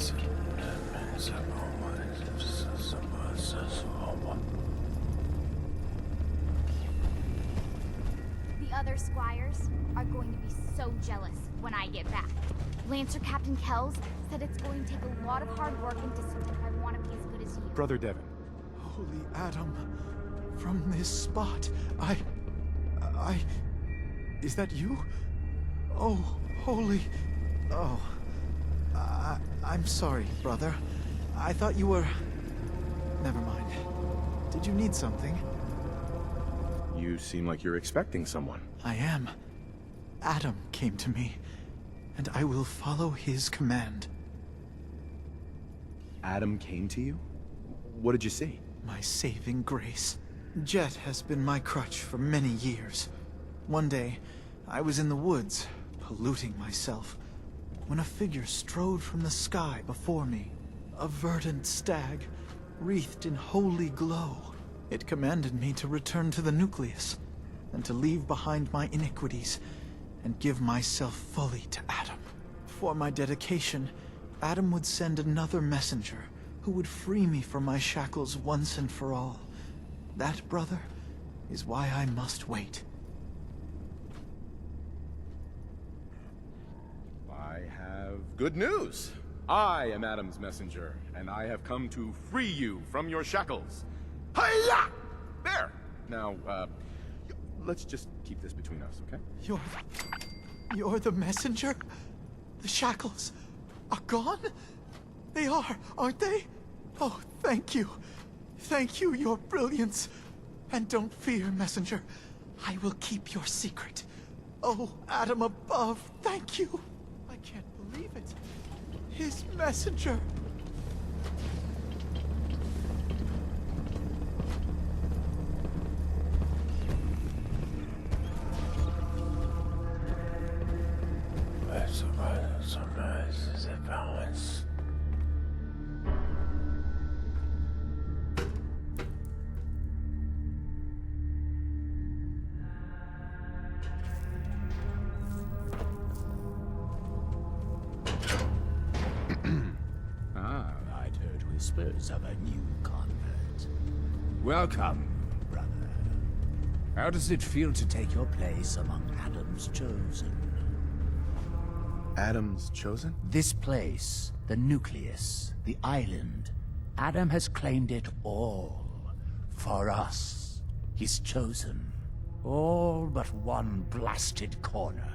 The other squires are going to be so jealous when I get back. Lancer Captain Kells said it's going to take a lot of hard work and discipline if I want to be as good as you. Brother Devon. Holy Adam, from this spot, Is that you? Oh, holy... Oh. I'm sorry, brother. I thought you were... Never mind. Did you need something? You seem like you're expecting someone. I am. Adam came to me, and I will follow his command. Adam came to you? What did you see? My saving grace. Jet has been my crutch for many years. One day, I was in the woods, polluting myself, when a figure strode from the sky before me. A verdant stag, wreathed in holy glow. It commanded me to return to the nucleus, and to leave behind my iniquities, and give myself fully to Adam. For my dedication, Adam would send another messenger, who would free me from my shackles once and for all. That, brother, is why I must wait. I have good news. I am Adam's messenger, and I have come to free you from your shackles. Hiya! There! Now, let's just keep this between us, okay? You're the messenger? The shackles are gone? They are, aren't they? Oh, thank you. Thank you, your brilliance. And don't fear, messenger. I will keep your secret. Oh, Adam above, thank you. I can't believe it. His messenger. I'd heard whispers of a new convert. Welcome, brother. How does it feel to take your place among Adam's chosen? Adam's chosen? This place, the nucleus, the island, Adam has claimed it all. For us, his chosen. All but one blasted corner.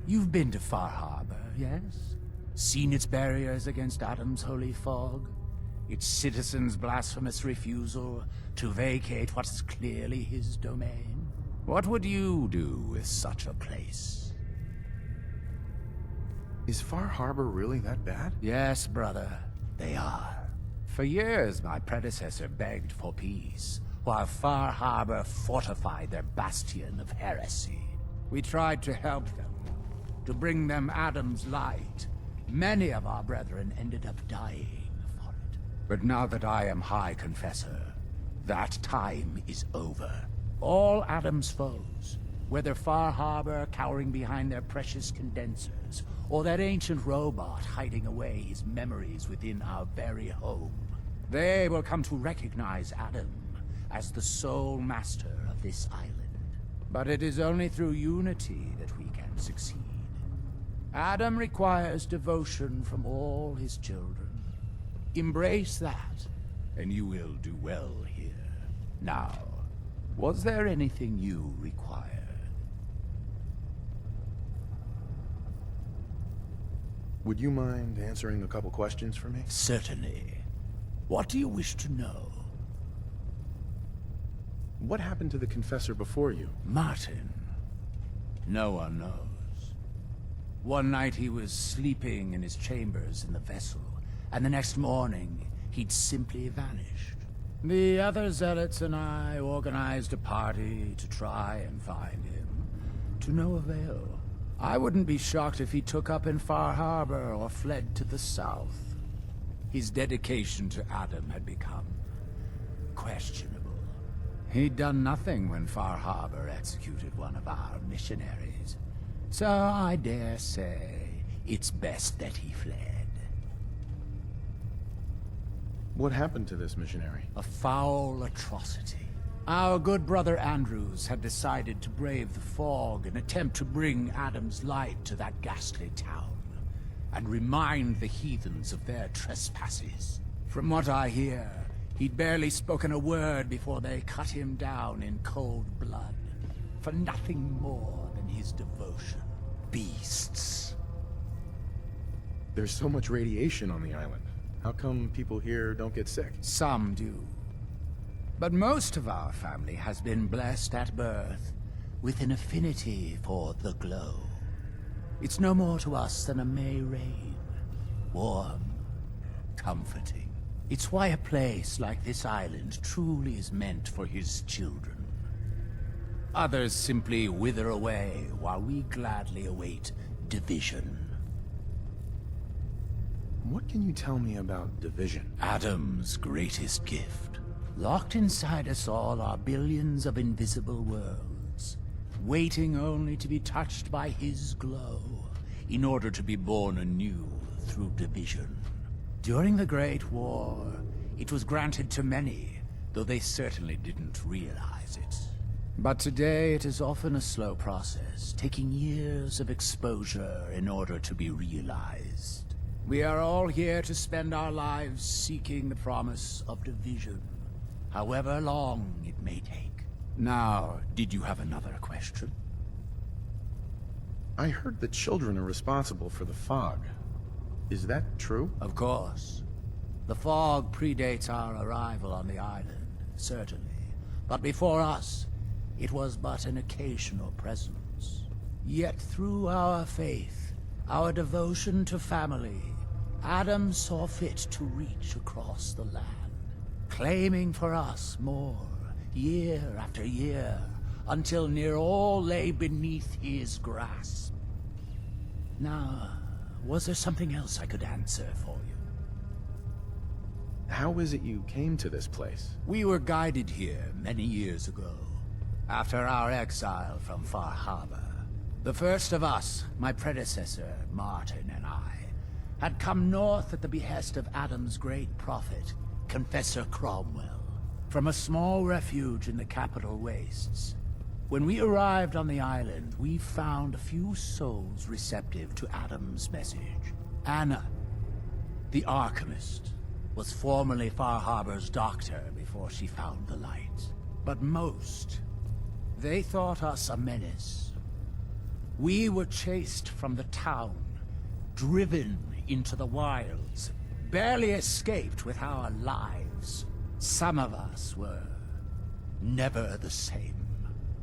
You've been to Far Harbor, yes? Seen its barriers against Adam's holy fog? Its citizens' blasphemous refusal to vacate what is clearly his domain? What would you do with such a place? Is Far Harbor really that bad? Yes, brother, they are. For years, my predecessor begged for peace, while Far Harbor fortified their bastion of heresy. We tried to help them, to bring them Adam's light. Many of our brethren ended up dying for it. But now that I am High Confessor, that time is over. All Adam's foes, whether Far Harbor cowering behind their precious condensers, or that ancient robot hiding away his memories within our very home, they will come to recognize Adam as the sole master of this island. But it is only through unity that we can succeed. Adam requires devotion from all his children. Embrace that, and you will do well here. Now, was there anything you required? Would you mind answering a couple questions for me? Certainly. What do you wish to know? What happened to the Confessor before you? Martin. No one knows. One night he was sleeping in his chambers in the vessel, and the next morning he'd simply vanished. The other zealots and I organized a party to try and find him, to no avail. I wouldn't be shocked if he took up in Far Harbor or fled to the south. His dedication to Adam had become questionable. He'd done nothing when Far Harbor executed one of our missionaries. So I dare say it's best that he fled. What happened to this missionary? A foul atrocity. Our good brother Andrews had decided to brave the fog and attempt to bring Adam's light to that ghastly town, and remind the heathens of their trespasses. From what I hear, he'd barely spoken a word before they cut him down in cold blood, for nothing more than his devotion. Beasts. There's so much radiation on the island. How come people here don't get sick? Some do. But most of our family has been blessed at birth with an affinity for the glow. It's no more to us than a May rain. Warm, comforting. It's why a place like this island truly is meant for his children. Others simply wither away while we gladly await division. What can you tell me about division? Adam's greatest gift. Locked inside us all are billions of invisible worlds, waiting only to be touched by his glow, in order to be born anew through division. During the Great War, it was granted to many, though they certainly didn't realize it. But today it is often a slow process, taking years of exposure in order to be realized. We are all here to spend our lives seeking the promise of division, however long it may take. Now, did you have another question? I heard the children are responsible for the fog. Is that true? Of course. The fog predates our arrival on the island, certainly. But before us, it was but an occasional presence. Yet through our faith, our devotion to family, Adam saw fit to reach across the land, claiming for us more, year after year, until near all lay beneath his grasp. Now, was there something else I could answer for you? How is it you came to this place? We were guided here many years ago, after our exile from Far Harbor. The first of us, my predecessor, Martin, and I, had come north at the behest of Adam's great prophet, Confessor Cromwell, from a small refuge in the capital wastes. When we arrived on the island, we found a few souls receptive to Adam's message. Anna, the Archimist, was formerly Far Harbor's doctor before she found the light. But most, they thought us a menace. We were chased from the town, driven into the wilds, barely escaped with our lives. Some of us were never the same.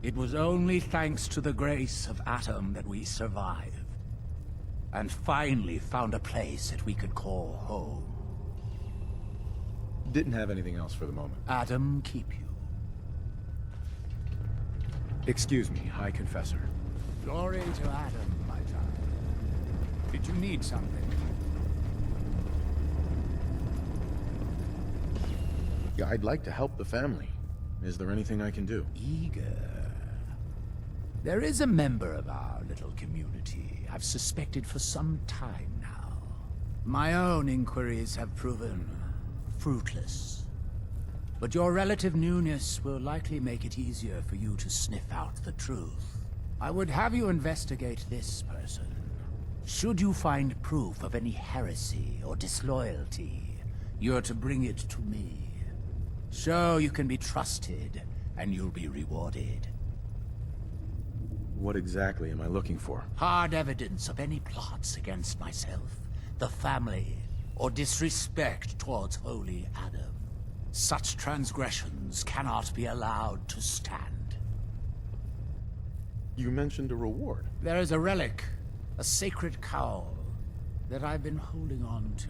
It was only thanks to the grace of Adam that we survived, and finally found a place that we could call home. Didn't have anything else for the moment. Adam keep you. Excuse me, High Confessor. Glory to Adam, my child. Did you need something? Yeah, I'd like to help the family. Is there anything I can do? Eager. There is a member of our little community I've suspected for some time now. My own inquiries have proven fruitless. But your relative newness will likely make it easier for you to sniff out the truth. I would have you investigate this person. Should you find proof of any heresy or disloyalty, you're to bring it to me. Show you can be trusted, and you'll be rewarded. What exactly am I looking for? Hard evidence of any plots against myself, the family, or disrespect towards holy Adam. Such transgressions cannot be allowed to stand. You mentioned a reward. There is a relic, a sacred cowl, that I've been holding on to.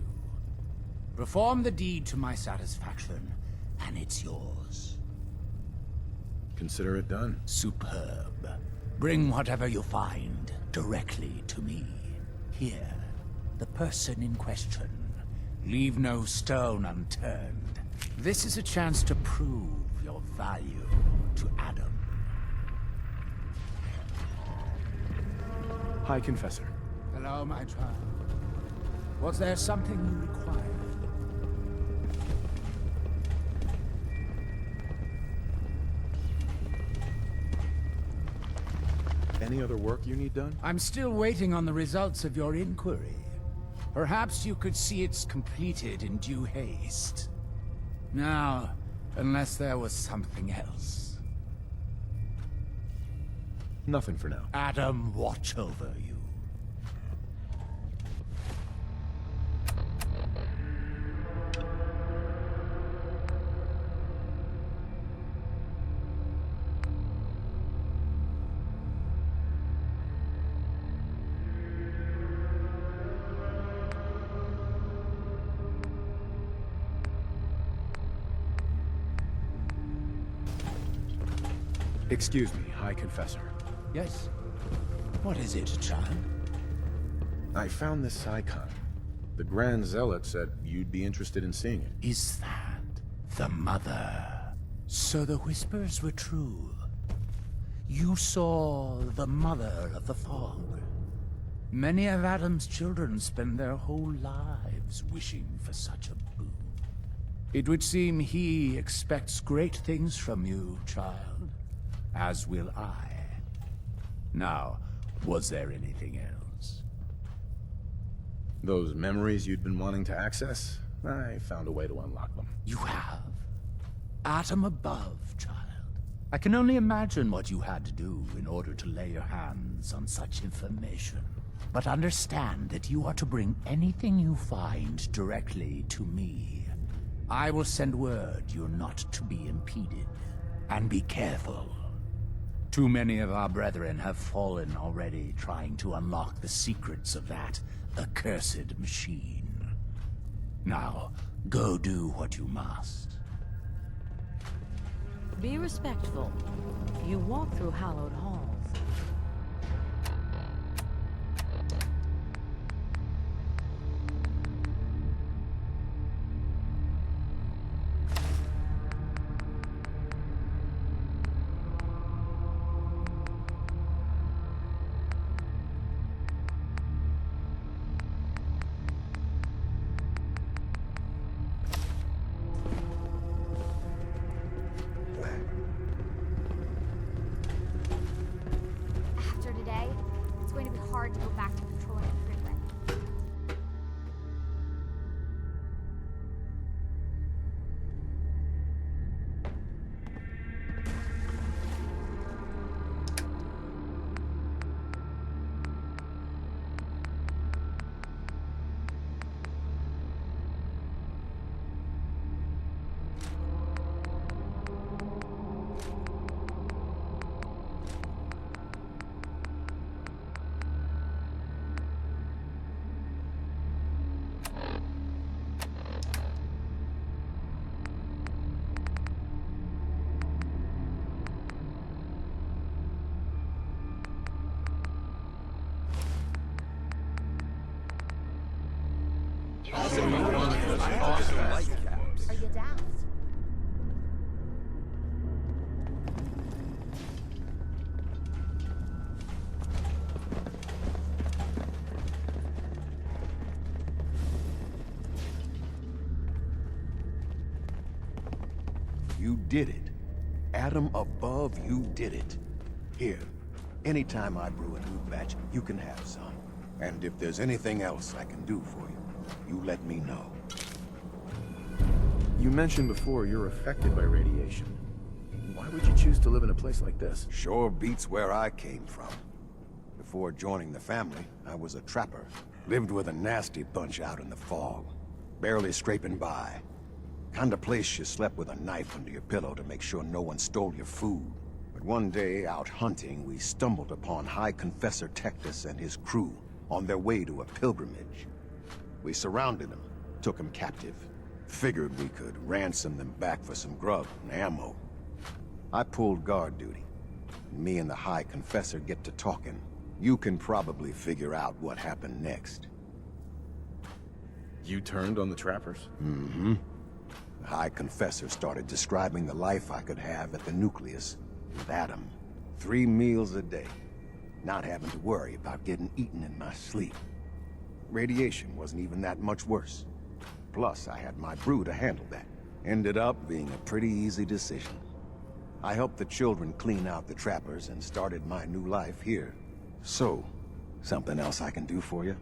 Perform the deed to my satisfaction, and it's yours. Consider it done. Superb. Bring whatever you find directly to me. Here, the person in question. Leave no stone unturned. This is a chance to prove your value to Adam. High Confessor. Hello, my child. Was there something you required? any other work you need done? I'm still waiting on the results of your inquiry. Perhaps you could see it's completed in due haste. Now, unless there was something else. Nothing for now. Adam, watch over you. Excuse me, High Confessor. Yes? What is it, child? I found this icon. The Grand Zealot said you'd be interested in seeing it. Is that the mother? So the whispers were true. You saw the mother of the fog. Many of Adam's children spend their whole lives wishing for such a boon. It would seem he expects great things from you, child. As will I. Now, was there anything else? Those memories you'd been wanting to access? I found a way to unlock them. You have? Atom above, child. I can only imagine what you had to do in order to lay your hands on such information. But understand that you are to bring anything you find directly to me. I will send word you're not to be impeded. And be careful. Too many of our brethren have fallen already trying to unlock the secrets of that accursed machine. Now, go do what you must. Be respectful. You walk through hallowed halls. After today, it's going to be hard to go back to patrolling the freeway. Are you down? You did it. Adam above, you did it. Here, anytime I brew a new batch, you can have some. And if there's anything else I can do for you, you let me know. You mentioned before you're affected by radiation. Why would you choose to live in a place like this? Sure beats where I came from. Before joining the family, I was a trapper. Lived with a nasty bunch out in the fog. Barely scraping by. Kind of place you slept with a knife under your pillow to make sure no one stole your food. But one day, out hunting, we stumbled upon High Confessor Tectus and his crew on their way to a pilgrimage. We surrounded them, took them captive. Figured we could ransom them back for some grub and ammo. I pulled guard duty. Me and the High Confessor get to talking. You can probably figure out what happened next. You turned on the trappers? Mm-hmm. The High Confessor started describing the life I could have at the nucleus with Adam. 3 meals a day. Not having to worry about getting eaten in my sleep. Radiation wasn't even that much worse. Plus, I had my brew to handle that. Ended up being a pretty easy decision. I helped the children clean out the trappers and started my new life here. So, something else I can do for you?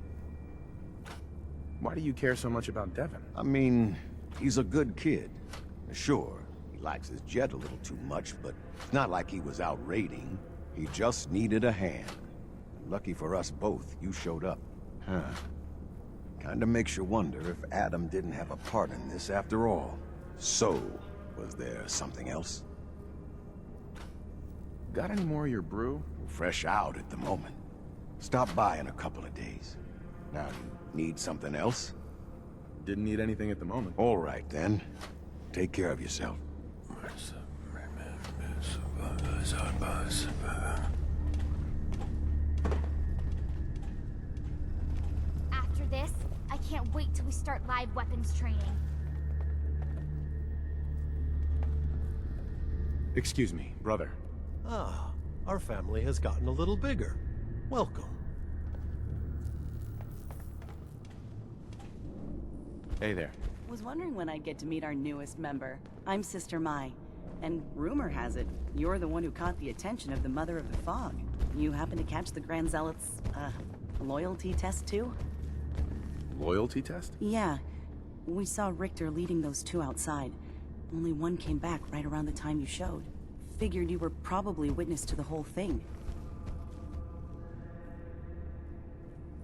Why do you care so much about Devin? I mean, he's a good kid. Sure, he likes his jet a little too much, but it's not like he was out raiding. He just needed a hand. Lucky for us both, you showed up. Huh. Kinda makes you wonder if Adam didn't have a part in this after all. So, was there something else? Got any more of your brew? Fresh out at the moment. Stop by in a couple of days. Now, you need something else? Didn't need anything at the moment. All right, then. Take care of yourself. After this, I can't wait till we start live weapons training. Excuse me, brother. Ah, our family has gotten a little bigger. Welcome. Hey there. Was wondering when I'd get to meet our newest member. I'm Sister Mai, and rumor has it, you're the one who caught the attention of the Mother of the Fog. You happen to catch the Grand Zealot's, loyalty test too? Loyalty test? Yeah. We saw Richter leading those two outside. Only one came back right around the time you showed. Figured you were probably witness to the whole thing.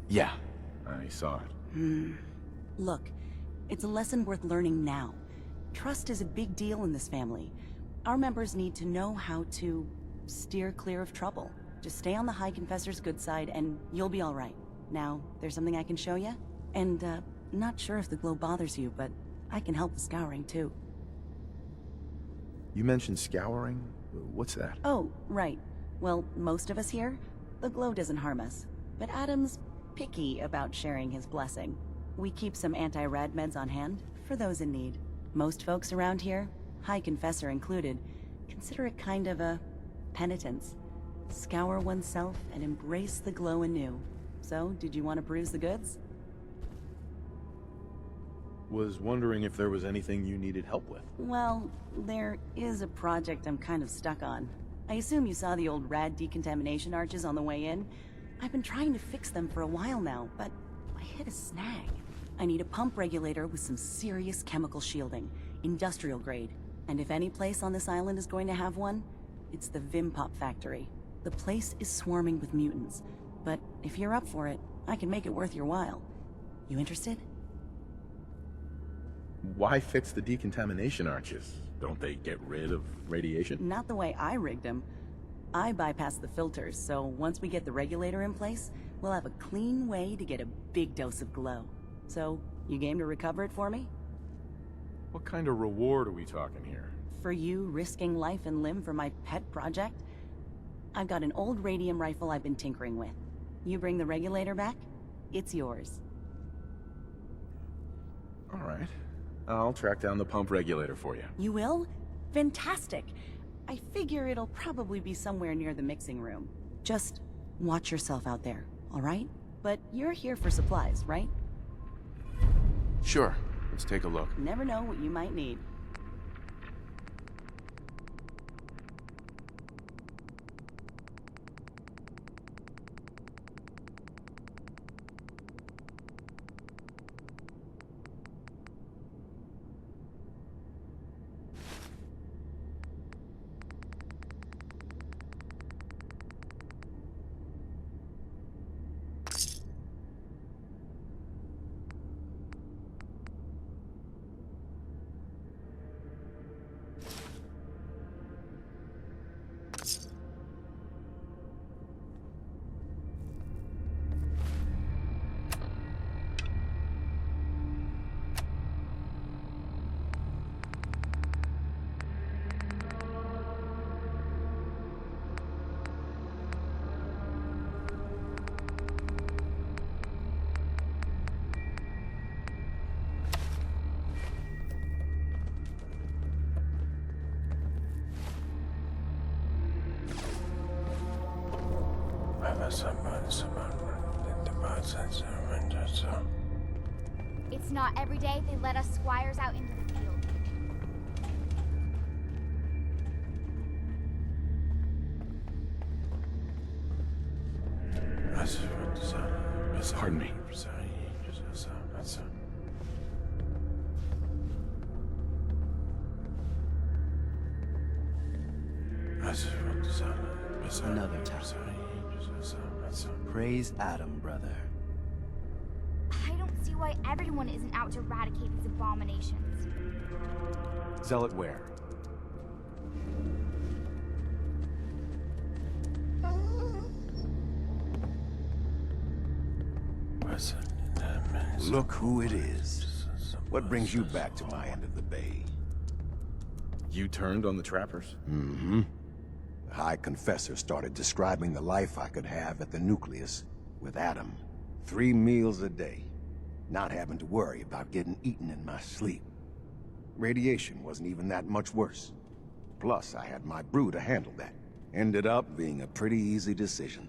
Yeah, I saw it. Look, it's a lesson worth learning now. Trust is a big deal in this family. Our members need to know how to steer clear of trouble. Just stay on the High Confessor's good side and you'll be all right. Now, there's something I can show you? And, not sure if the glow bothers you, but I can help with scouring too. You mentioned scouring? What's that? Oh, right. Well, most of us here, the glow doesn't harm us. But Adam's picky about sharing his blessing. We keep some anti-rad meds on hand for those in need. Most folks around here, High Confessor included, consider it kind of a penitence. Scour oneself and embrace the glow anew. So, did you want to peruse the goods? Was wondering if there was anything you needed help with. Well, there is a project I'm kind of stuck on. I assume you saw the old rad decontamination arches on the way in. I've been trying to fix them for a while now, but I hit a snag. I need a pump regulator with some serious chemical shielding, industrial grade. And if any place on this island is going to have one, it's the Vimpop factory. The place is swarming with mutants, but if you're up for it, I can make it worth your while. You interested? Why fix the decontamination arches? Don't they get rid of radiation? Not the way I rigged them. I bypassed the filters, so once we get the regulator in place, we'll have a clean way to get a big dose of glow. So, you game to recover it for me? What kind of reward are we talking here? For you risking life and limb for my pet project? I've got an old radium rifle I've been tinkering with. You bring the regulator back, it's yours. All right. I'll track down the pump regulator for you. You will? Fantastic! I figure it'll probably be somewhere near the mixing room. Just watch yourself out there, alright? But you're here for supplies, right? Sure. Let's take a look. Never know what you might need. It's not every day they let us squires out into the field. Pardon me. Another time. Praise Adam, brother. I don't see why everyone isn't out to eradicate these abominations. Zealot where? Look who it is. What brings you back to my end of the bay? You turned on the trappers? Mm-hmm. The High Confessor started describing the life I could have at the nucleus with Adam. 3 meals a day. Not having to worry about getting eaten in my sleep. Radiation wasn't even that much worse. Plus, I had my brew to handle that. Ended up being a pretty easy decision.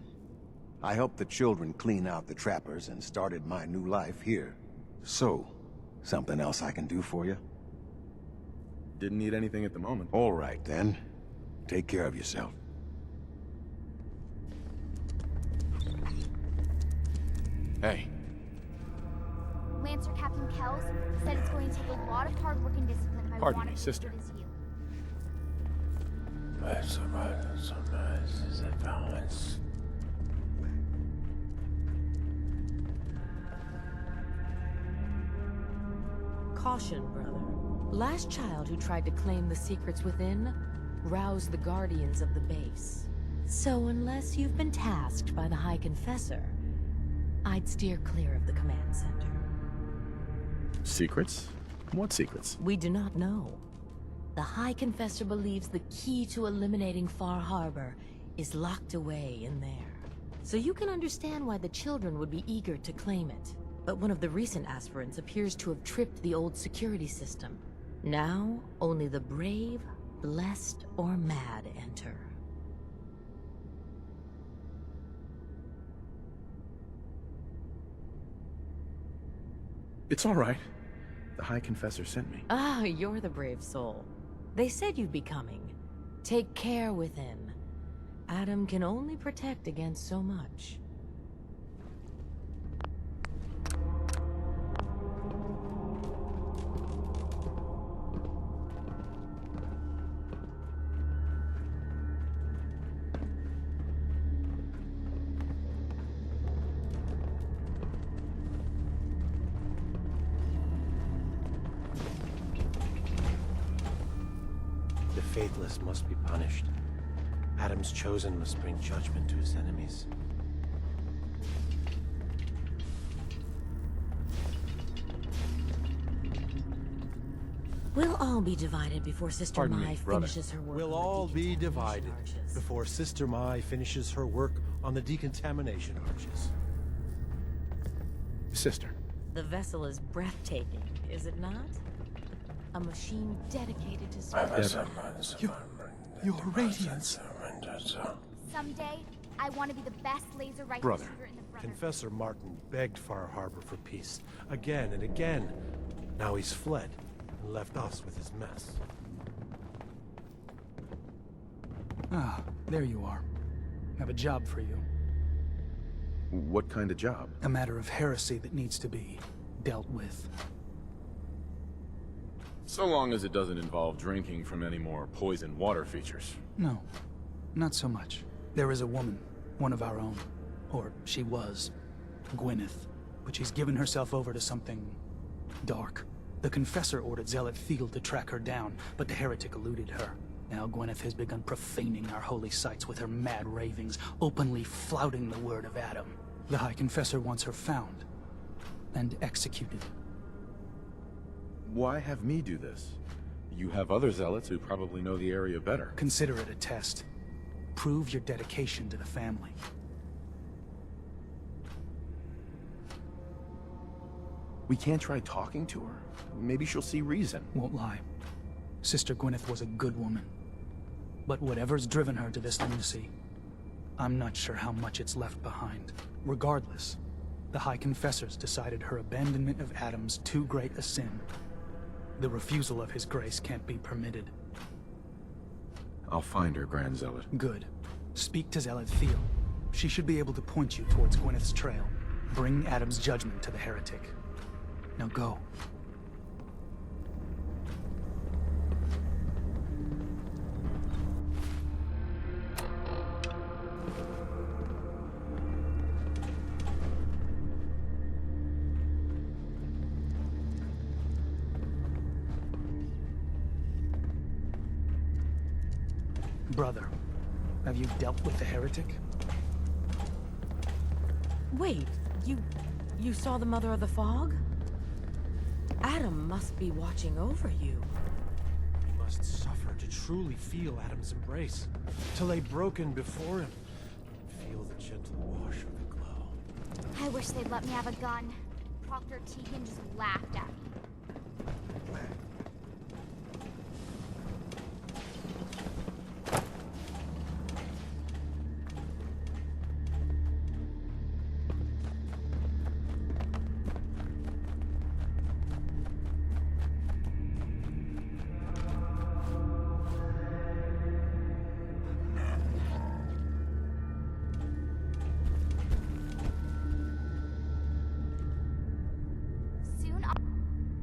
I helped the children clean out the trappers and started my new life here. So, something else I can do for you? Didn't need anything at the moment. All right, then. Take care of yourself. Hey, Lancer Captain Kells said it's going to take a lot of hard work and discipline if I Pardon want me, to be sister. as good as you. Caution, brother. Last child who tried to claim the secrets within roused the guardians of the base. So unless you've been tasked by the High Confessor, I'd steer clear of the command center. secrets? What secrets? We do not know. The High Confessor believes the key to eliminating Far Harbor is locked away in there. So you can understand why the children would be eager to claim it. But one of the recent aspirants appears to have tripped the old security system. Now, only the brave, blessed, or mad enter. It's all right. The High Confessor sent me. Ah, you're the brave soul. They said you'd be coming. Take care within. Adam can only protect against so much. The faithless must be punished. Adam's chosen must bring judgment to his enemies. We'll all be divided before Sister Pardon me, Mai brother. finishes her work. We'll on the all be decontamination divided arches. before Sister Mai finishes her work on the decontamination arches. Sister. The vessel is breathtaking, is it not? A machine dedicated to service. Your radiance. Someday, I want to be the best laser rifle Brother. shooter in the Brotherhood. Confessor Martin begged Far Harbor for peace, again and again. Now he's fled and left us with his mess. Ah, there you are. Have a job for you. What kind of job? A matter of heresy that needs to be dealt with. So long as it doesn't involve drinking from any more poison water features. No, not so much. There is a woman, one of our own. Or she was. Gwyneth. But she's given herself over to something dark. The Confessor ordered Zealot Field to track her down, but the heretic eluded her. Now Gwyneth has begun profaning our holy sites with her mad ravings, openly flouting the word of Adam. The High Confessor wants her found and executed. Why have me do this? You have other zealots who probably know the area better. Consider it a test. Prove your dedication to the family. We can't try talking to her. Maybe she'll see reason. Won't lie. Sister Gwyneth was a good woman. But whatever's driven her to this lunacy, I'm not sure how much it's left behind. Regardless, the High Confessors decided her abandonment of Adam's too great a sin. The refusal of his grace can't be permitted. I'll find her, Grand Zealot. Good. Speak to Zealot Thiel. She should be able to point you towards Gwyneth's trail. Bring Adam's judgment to the heretic. Now go. Brother, have you dealt with the heretic? Wait, you saw the Mother of the Fog? Adam must be watching over you. You must suffer to truly feel Adam's embrace, to lay broken before him, and feel the gentle wash of the glow. I wish they'd let me have a gun. Proctor Tegan just laughed at me.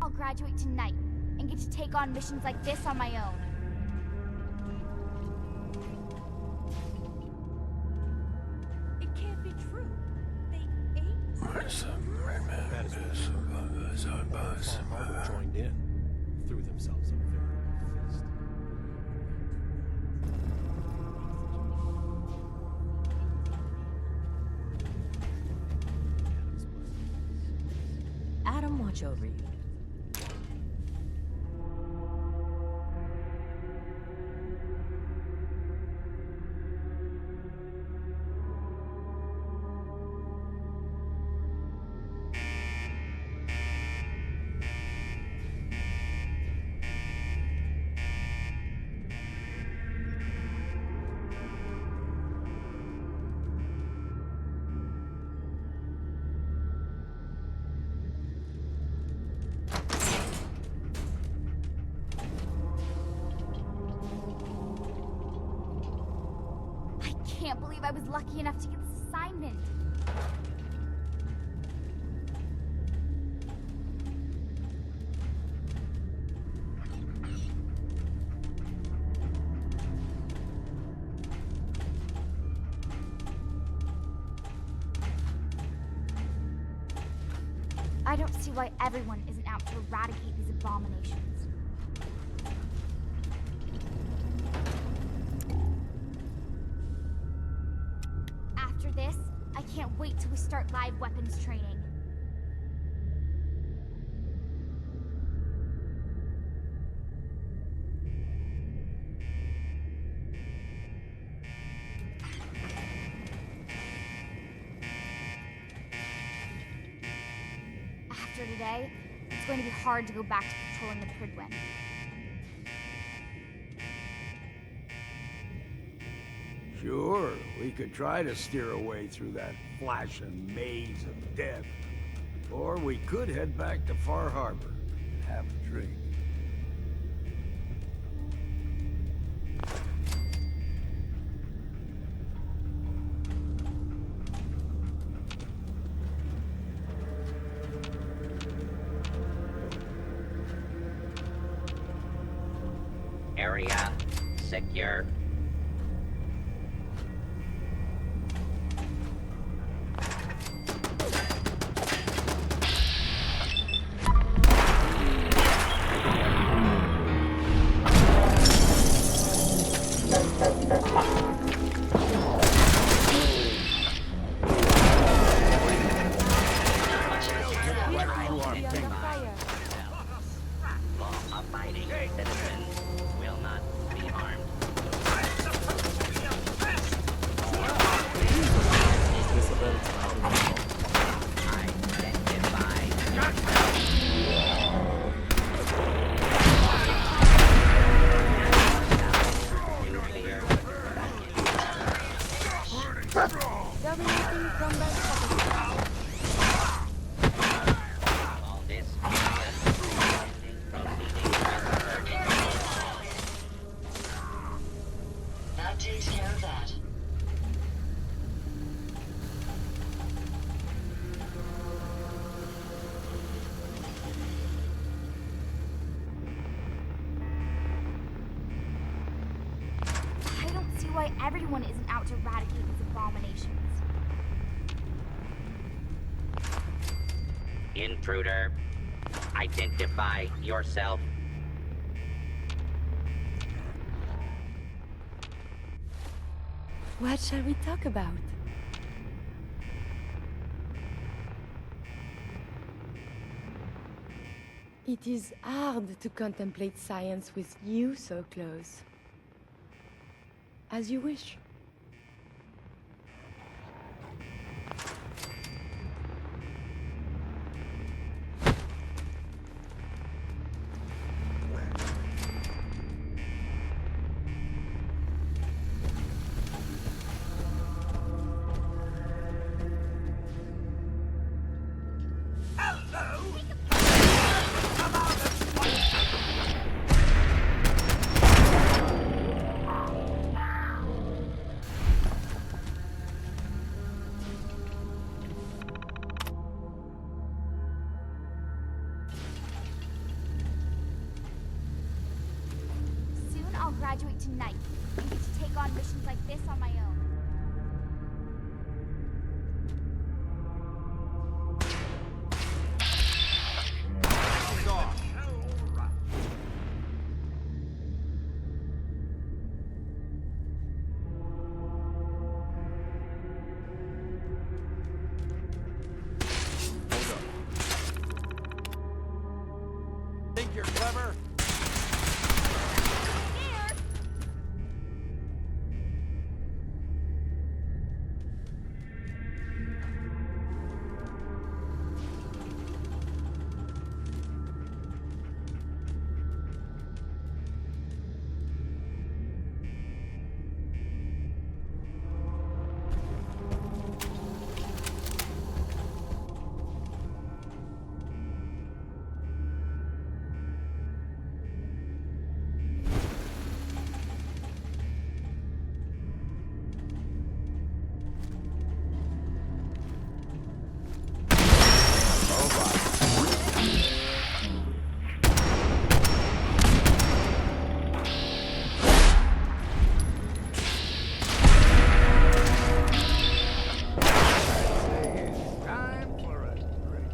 I'll graduate tonight and get to take on missions like this on my own. It can't be true. They ate That is when Harbor joined in, threw themselves a veritable feast. Adam watch over you. I can't believe I was lucky enough to get this assignment. I don't see why everyone isn't out to eradicate these abominations. After this, I can't wait till we start live weapons training. After today, it's going to be hard to go back to patrolling the Pridwen. Sure, we could try to steer away through that flashing maze of death. Or we could head back to Far Harbor and have a drink. Area secure. Law-abiding citizens will not be harmed. everyone isn't out to eradicate these abominations. Intruder, identify yourself. What shall we talk about? It is hard to contemplate science with you so close. As you wish. Soon I'll graduate tonight and get to take on missions like this on my own. Think you're clever? Time for a drink.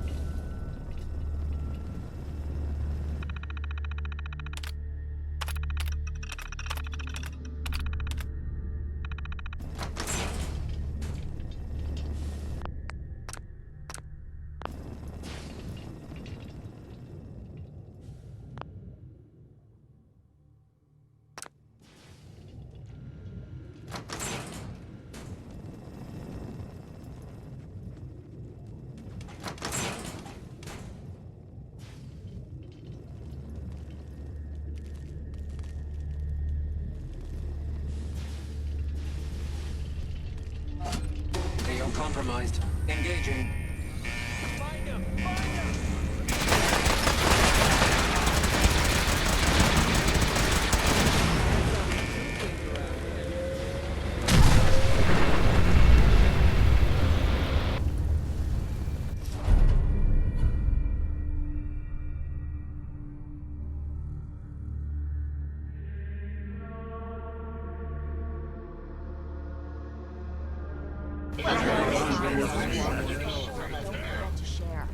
They are compromised. Engaging. Find him! Find him! To share.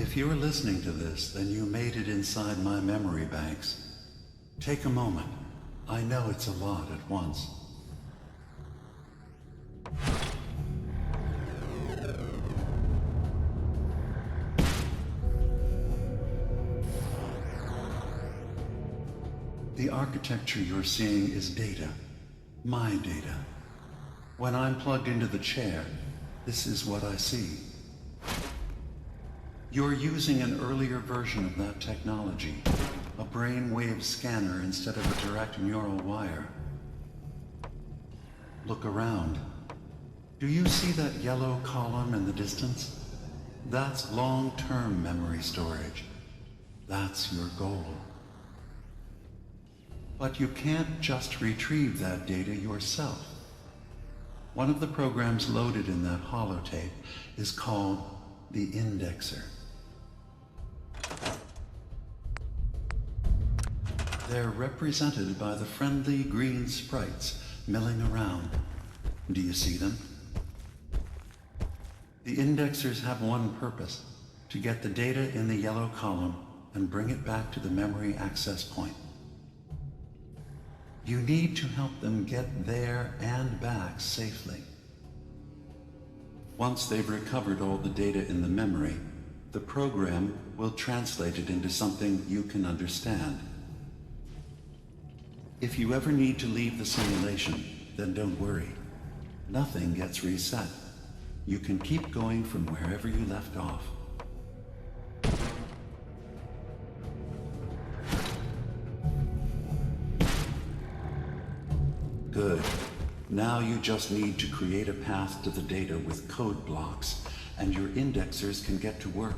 If you're listening to this, then you made it inside my memory banks. Take a moment. I know it's a lot at once. The architecture you're seeing is data. My data. When I'm plugged into the chair, this is what I see. You're using an earlier version of that technology, a brainwave scanner instead of a direct neural wire. Look around. Do you see that yellow column in the distance? That's long-term memory storage. That's your goal. But you can't just retrieve that data yourself. One of the programs loaded in that holotape is called the indexer. They're represented by the friendly green sprites milling around. Do you see them? The indexers have one purpose: to get the data in the yellow column and bring it back to the memory access point. You need to help them get there and back safely. Once they've recovered all the data in the memory, the program will translate it into something you can understand. If you ever need to leave the simulation, then don't worry. Nothing gets reset. You can keep going from wherever you left off. Good. Now you just need to create a path to the data with code blocks, and your indexers can get to work.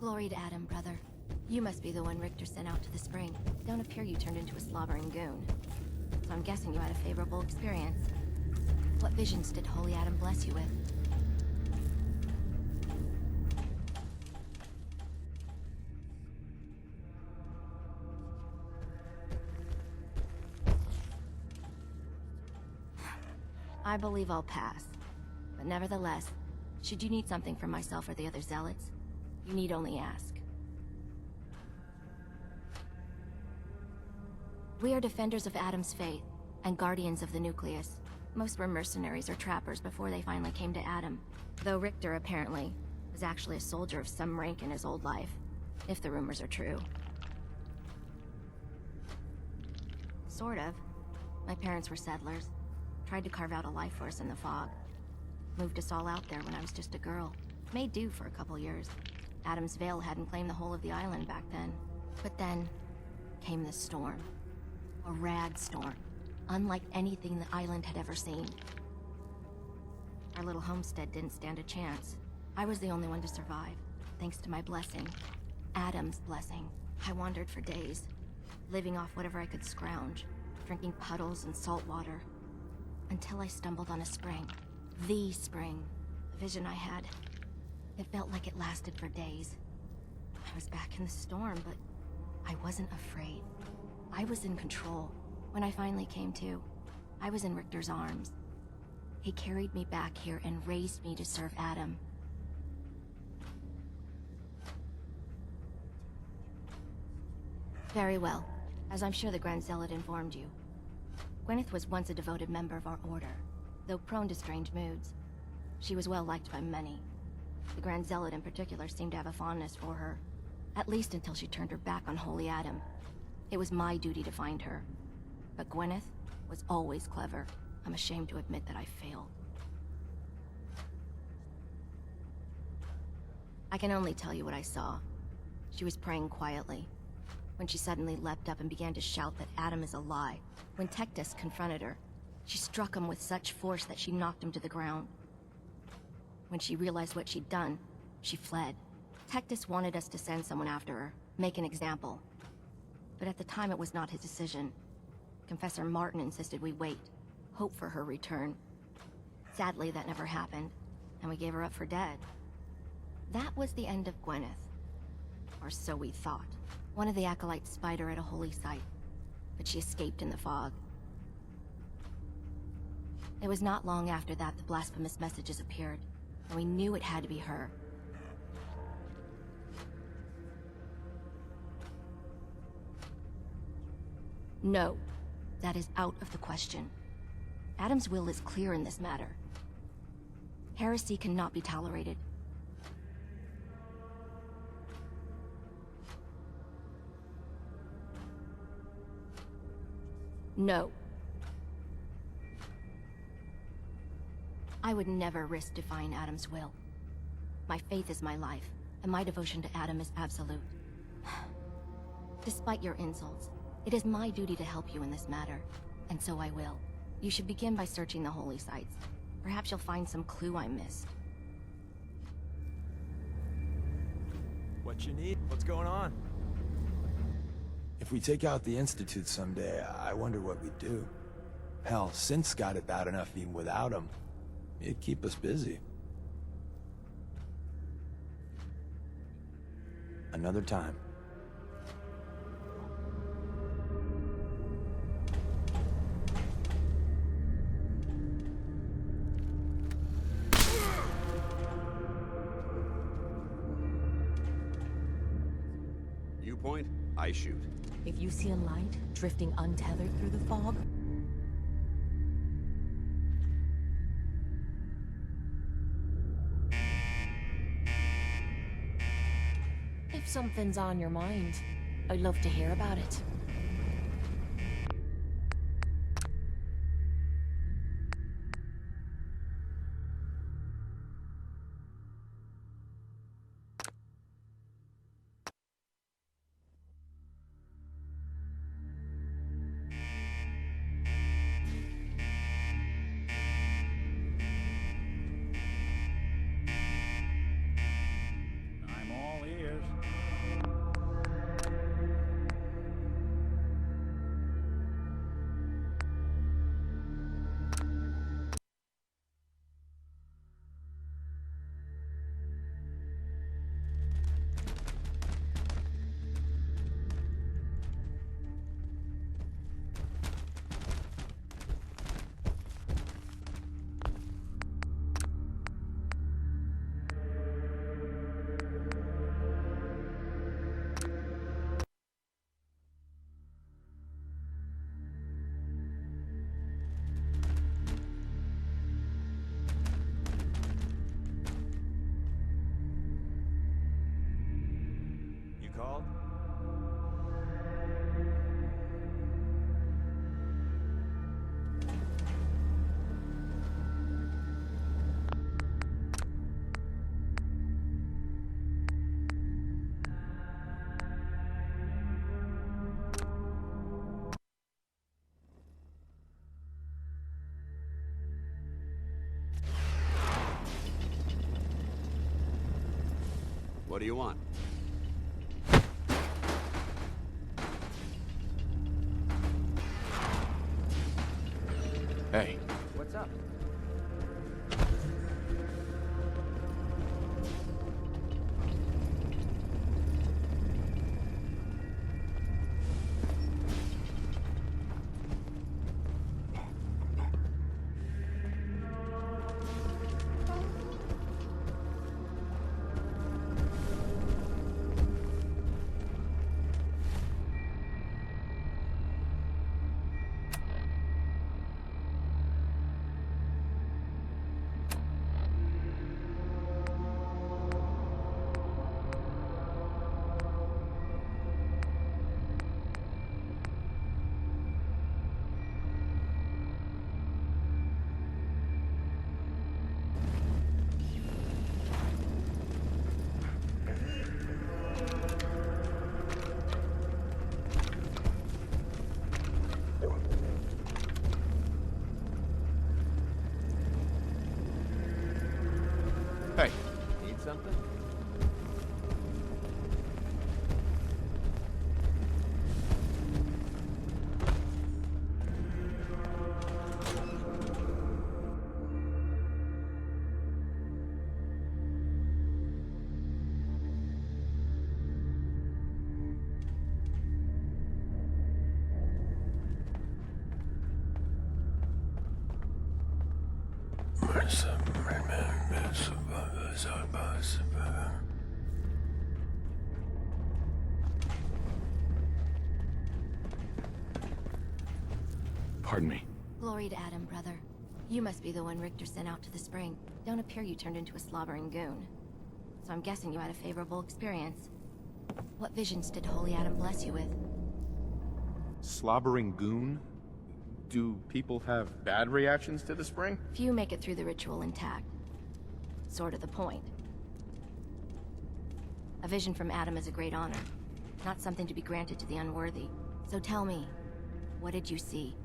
Glory to Adam, brother. You must be the one Richter sent out to the spring. Don't appear you turned into a slobbering goon. So I'm guessing you had a favorable experience. What visions did Holy Adam bless you with? I believe I'll pass. But nevertheless, should you need something from myself or the other zealots, you need only ask. We are defenders of Adam's faith, and guardians of the nucleus. Most were mercenaries or trappers before they finally came to Adam. Though Richter, apparently, was actually a soldier of some rank in his old life, if the rumors are true. Sort of. My parents were settlers. Tried to carve out a life for us in the fog. Moved us all out there when I was just a girl. Made do for a couple years. Adam's Veil hadn't claimed the whole of the island back then. But then came this storm. A rad storm. Unlike anything the island had ever seen. Our little homestead didn't stand a chance. I was the only one to survive, thanks to my blessing. Adam's blessing. I wandered for days, living off whatever I could scrounge, drinking puddles and salt water, until I stumbled on a spring. The spring. A vision I had. It felt like it lasted for days. I was back in the storm, but I wasn't afraid. I was in control. When I finally came to, I was in Richter's arms. He carried me back here and raised me to serve Adam. Very well, as I'm sure the Grand Zealot informed you. Gwyneth was once a devoted member of our order, though prone to strange moods. She was well liked by many. The Grand Zealot in particular seemed to have a fondness for her, at least until she turned her back on Holy Adam. It was my duty to find her. But Gwyneth was always clever. I'm ashamed to admit that I failed. I can only tell you what I saw. She was praying quietly, when she suddenly leapt up and began to shout that Adam is a lie. When Tectus confronted her, she struck him with such force that she knocked him to the ground. When she realized what she'd done, she fled. Tectus wanted us to send someone after her, make an example. But at the time it was not his decision. Confessor Martin insisted we wait, hope for her return. Sadly, that never happened, and we gave her up for dead. That was the end of Gwyneth. Or so we thought. One of the acolytes spied her at a holy site, but she escaped in the fog. It was not long after that the blasphemous messages appeared, and we knew it had to be her. No, that is out of the question. Adam's will is clear in this matter. Heresy cannot be tolerated. No. I would never risk defying Adam's will. My faith is my life, and my devotion to Adam is absolute. Despite your insults, it is my duty to help you in this matter, and so I will. You should begin by searching the holy sites. Perhaps you'll find some clue I missed. What you need? What's going on? If we take out the Institute someday, I wonder what we'd do. Hell, Synth's got it bad enough even without him. It'd keep us busy. Another time. You point, I shoot. If you see a light drifting untethered through the fog, if something's on your mind, I'd love to hear about it. I'm all ears. do you want? Hey. What's up? Hey. Need something? Pardon me. Glory to Adam, brother. You must be the one Richter sent out to the spring. Don't appear you turned into a slobbering goon. So I'm guessing you had a favorable experience. What visions did Holy Adam bless you with? Slobbering goon? Do people have bad reactions to the spring? Few make it through the ritual intact. Sort of the point. A vision from Adam is a great honor, not something to be granted to the unworthy. So tell me, what did you see?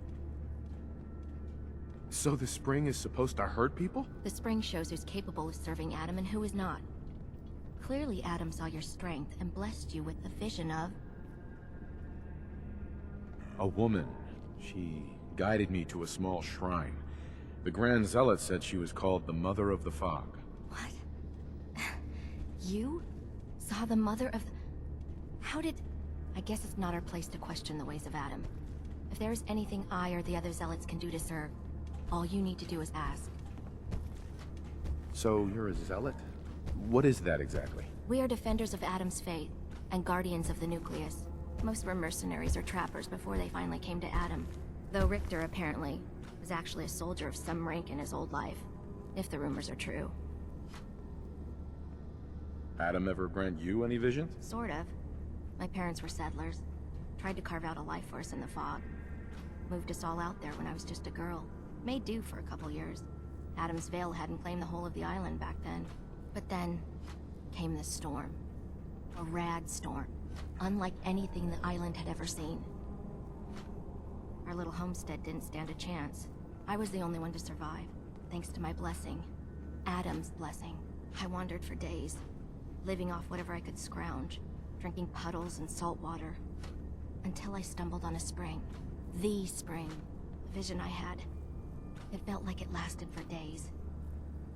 So the spring is supposed to hurt people? The spring shows who's capable of serving Adam and who is not. Clearly Adam saw your strength and blessed you with the vision of... A woman. She guided me to a small shrine. The Grand Zealot said she was called the Mother of the Fog. What? You? Saw the Mother of... How did... I guess it's not our place to question the ways of Adam. If there is anything I or the other Zealots can do to serve, all you need to do is ask. So you're a Zealot? What is that exactly? We are defenders of Adam's faith, and guardians of the nucleus. Most were mercenaries or trappers before they finally came to Adam. Though Richter, apparently, was actually a soldier of some rank in his old life. If the rumors are true. Adam ever grant you any visions? Sort of. My parents were settlers. Tried to carve out a life for us in the fog. Moved us all out there when I was just a girl. Made do for a couple years. Adam's Veil hadn't claimed the whole of the island back then. But then came the storm. A rad storm. Unlike anything the island had ever seen. Our little homestead didn't stand a chance. I was the only one to survive, thanks to my blessing. Adam's blessing. I wandered for days, living off whatever I could scrounge, drinking puddles and salt water, until I stumbled on a spring. The spring. The vision I had. It felt like it lasted for days.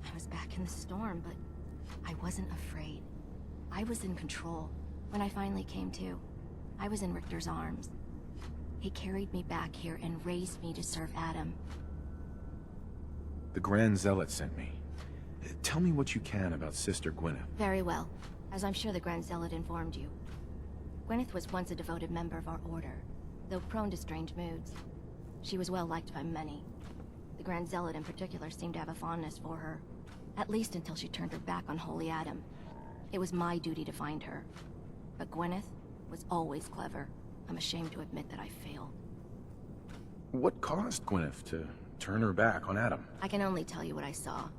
I was back in the storm, but I wasn't afraid. I was in control. When I finally came to, I was in Richter's arms. He carried me back here and raised me to serve Adam. The Grand Zealot sent me. Tell me what you can about Sister Gwyneth. Very well, as I'm sure the Grand Zealot informed you. Gwyneth was once a devoted member of our order, though prone to strange moods. She was well liked by many. The Grand Zealot in particular seemed to have a fondness for her, at least until she turned her back on Holy Adam. It was my duty to find her. But Gwyneth was always clever. I'm ashamed to admit that I failed. What caused Gwyneth to turn her back on Adam? I can only tell you what I saw.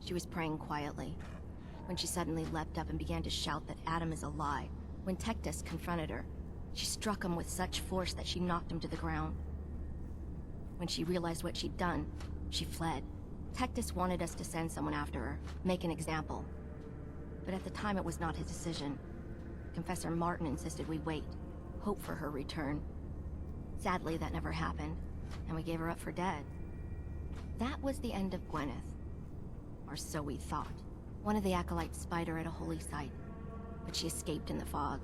She was praying quietly, when she suddenly leapt up and began to shout that Adam is a lie. When Tectus confronted her, she struck him with such force that she knocked him to the ground. When she realized what she'd done, she fled. Tectus wanted us to send someone after her, make an example. But at the time, it was not his decision. Confessor Martin insisted we wait, hope for her return. Sadly, that never happened, and we gave her up for dead. That was the end of Gwyneth. Or so we thought. One of the acolytes spied her at a holy site, but she escaped in the fog.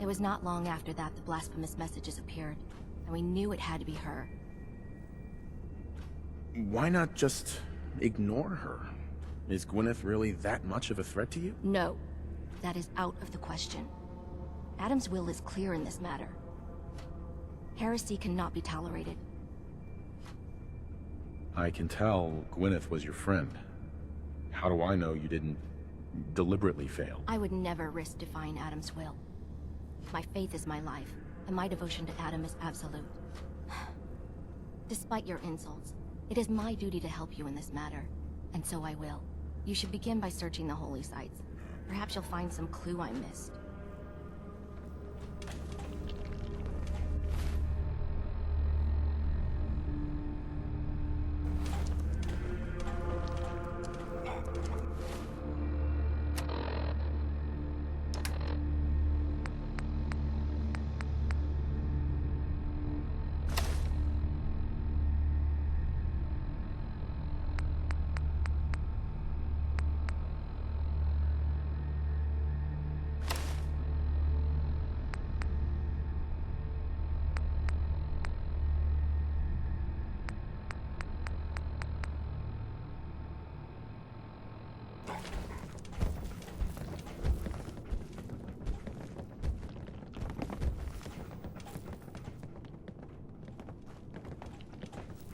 It was not long after that the blasphemous messages appeared, and we knew it had to be her. Why not just ignore her? Is Gwyneth really that much of a threat to you? No, that is out of the question. Adam's will is clear in this matter. Heresy cannot be tolerated. I can tell Gwyneth was your friend. How do I know you didn't deliberately fail? I would never risk defying Adam's will. My faith is my life, and my devotion to Adam is absolute. Despite your insults, it is my duty to help you in this matter, and so I will. You should begin by searching the holy sites. Perhaps you'll find some clue I missed.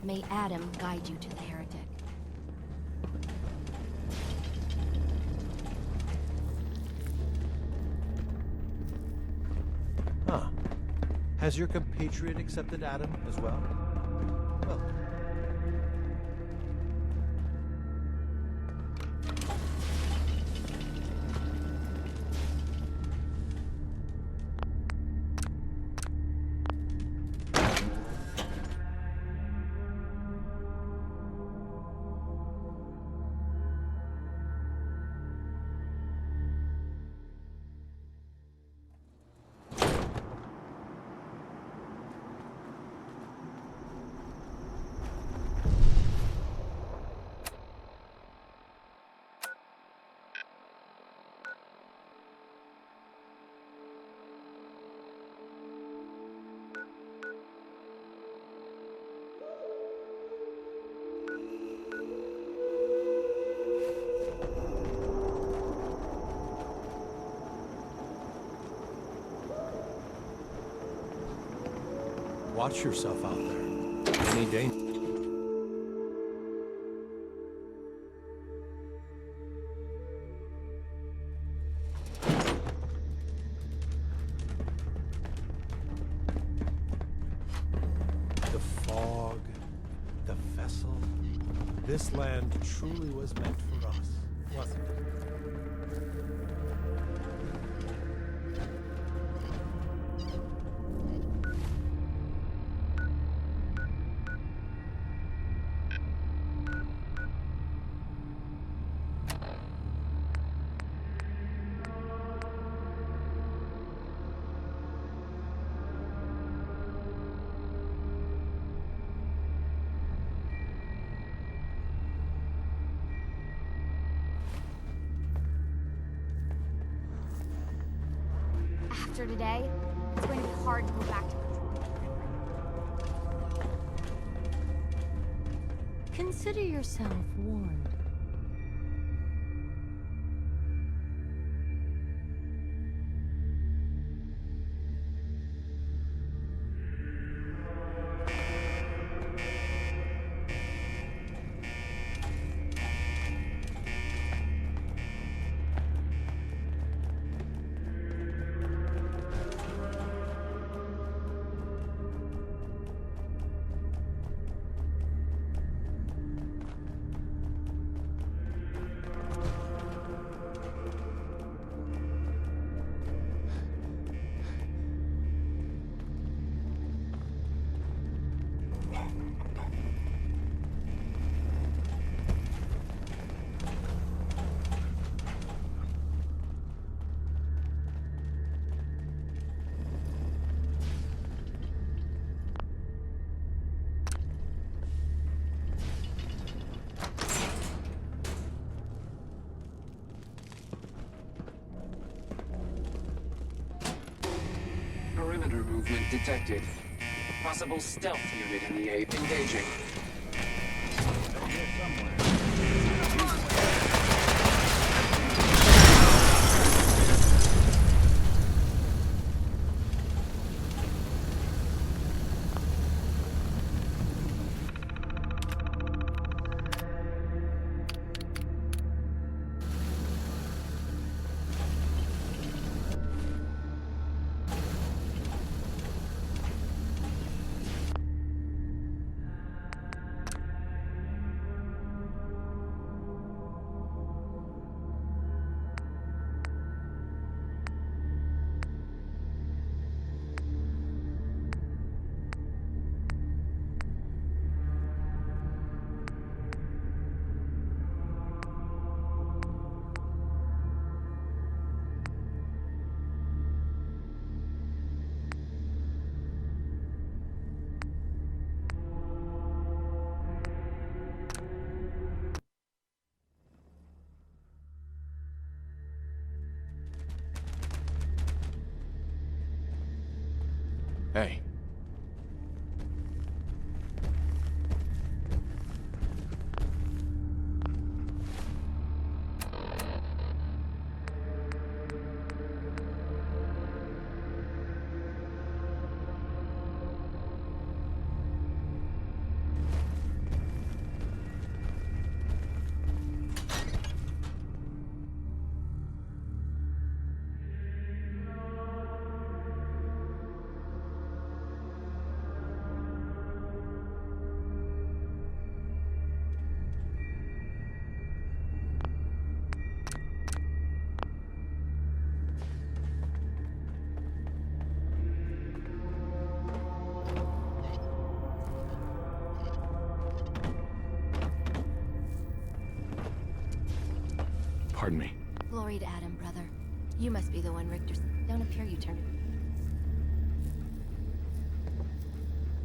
May Adam guide you to the heretic. Huh. Has your compatriot accepted Adam as well? Well. Watch yourself out there. Any danger? The fog, the vessel. This land truly was meant for us, wasn't it? After today, it's going to be hard to go back to Consider yourself warned. Predator movement detected. Possible stealth unit in the A. Engaging. Hey. Pardon me. Glory to Adam, brother. You must be the one Richter... Don't appear you turned...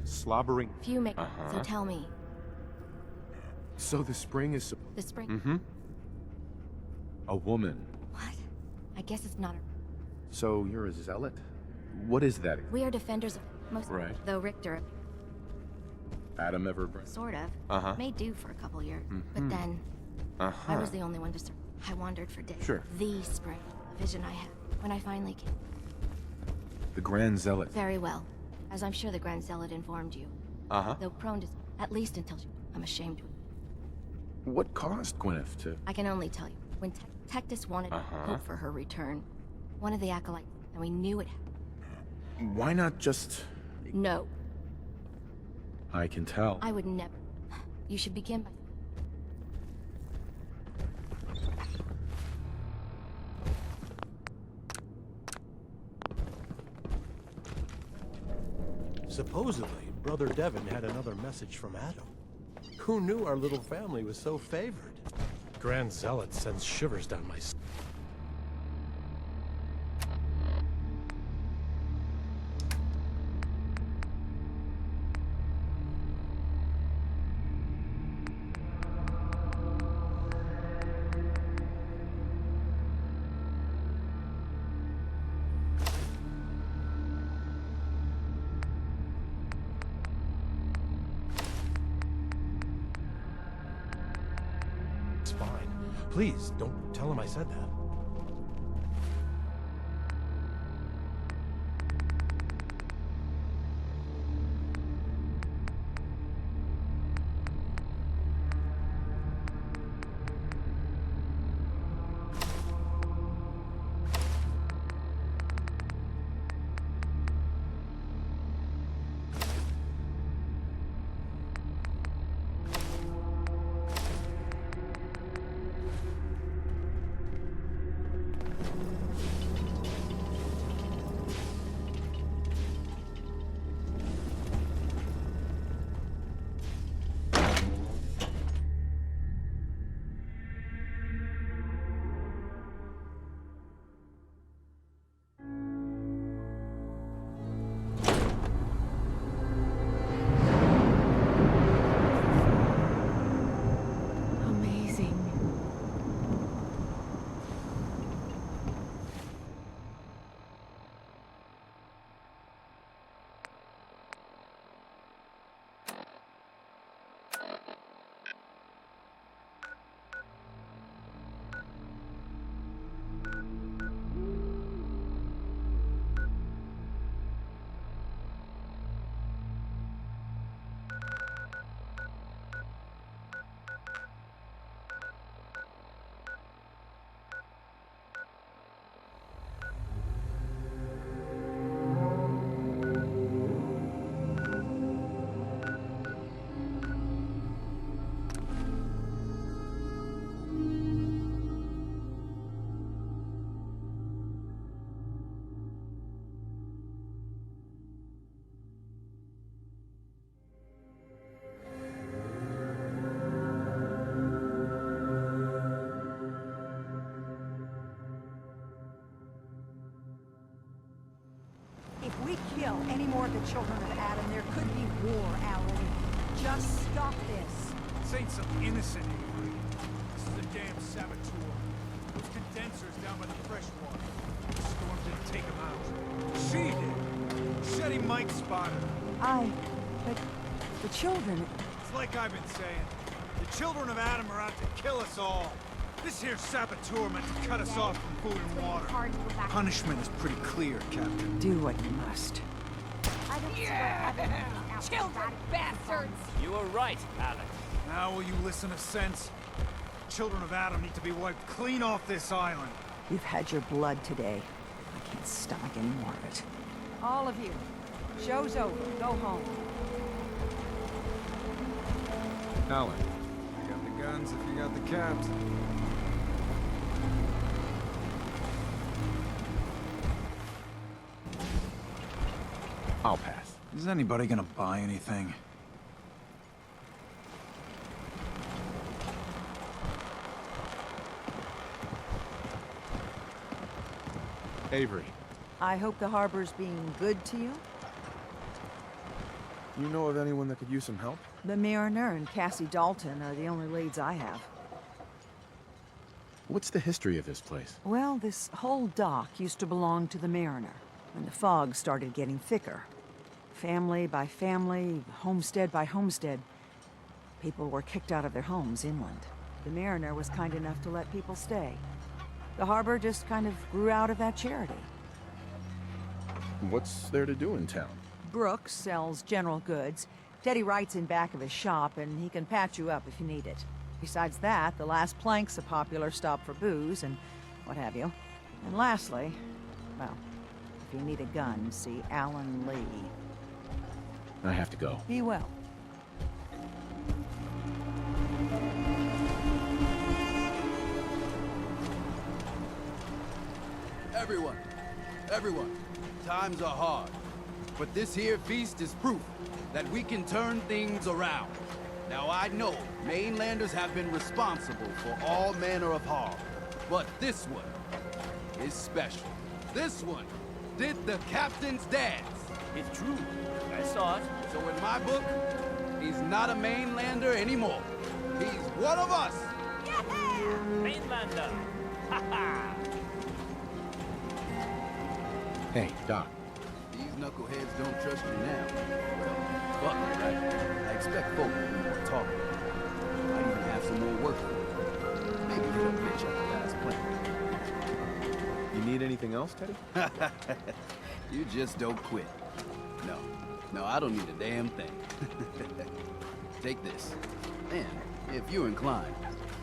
Slobbering. Few make... So tell me. So the spring is... The spring... Mm-hmm. A woman. What? I guess it's not a... So you're a zealot? What is that? We are defenders of... Most... Right. Though Richter... Adam ever... Sort of. Made do for a couple years. But then... I was the only one to serve. I wandered for days. Sure. The spring. A vision I had. When I finally came... The Grand Zealot. Very well. As I'm sure the Grand Zealot informed you. Though prone to... At least until... I'm ashamed to... What caused Gwyneth to... I can only tell you. When Tectus wanted hope for her return. One of the acolytes... And we knew it... Why not just... No. I can tell. I would never... You should begin by... Supposedly, Brother Devon had another message from Adam. Who knew our little family was so favored? Grand Zealot sends shivers down my spine. Please, don't tell him I said that. children of Adam. There could be war, Alan. Just stop this. This ain't some innocent Avery. This is a damn saboteur. Those condensers down by the freshwater. The storm didn't take him out. She did. Said he might spot her. But the children... It's like I've been saying. The children of Adam are out to kill us all. This here saboteur meant to cut us off from food and water. Punishment is pretty clear, Captain. Do what you must. I don't see Children, bastards! You were right, Alex. Now will you listen to sense? Children of Adam need to be wiped clean off this island. You've had your blood today. I can't stomach any more of it. All of you. Show's over. Go home. Alan. You got the guns if you got the caps. I'll pass. Is anybody gonna buy anything? Avery. I hope the harbor's being good to you. You know of anyone that could use some help? The Mariner and Cassie Dalton are the only leads I have. What's the history of this place? Well, this whole dock used to belong to the Mariner, when the fog started getting thicker. Family by family, homestead by homestead, people were kicked out of their homes inland. The Mariner was kind enough to let people stay. The harbor just kind of grew out of that charity. What's there to do in town? Brooks sells general goods. Teddy Wright's in back of his shop, and he can patch you up if you need it. Besides that, the Last Plank's a popular stop for booze and what have you. And lastly, well, if you need a gun, see Alan Lee. I have to go. Be well. Everyone, times are hard. But this here feast is proof that we can turn things around. Now I know mainlanders have been responsible for all manner of harm, but this one is special. This one did the captain's dance. It's true. I saw it. So in my book, he's not a mainlander anymore. He's one of us. Mainlander. Ha ha. Hey, Doc. These knuckleheads don't trust you now. Well, fuck it, right? I expect folk to be more talking. Might even have some more work for them. Maybe hit a bitch at the last plant. You need anything else, Teddy? You just don't quit. No, I don't need a damn thing. Take this. And, if you're inclined,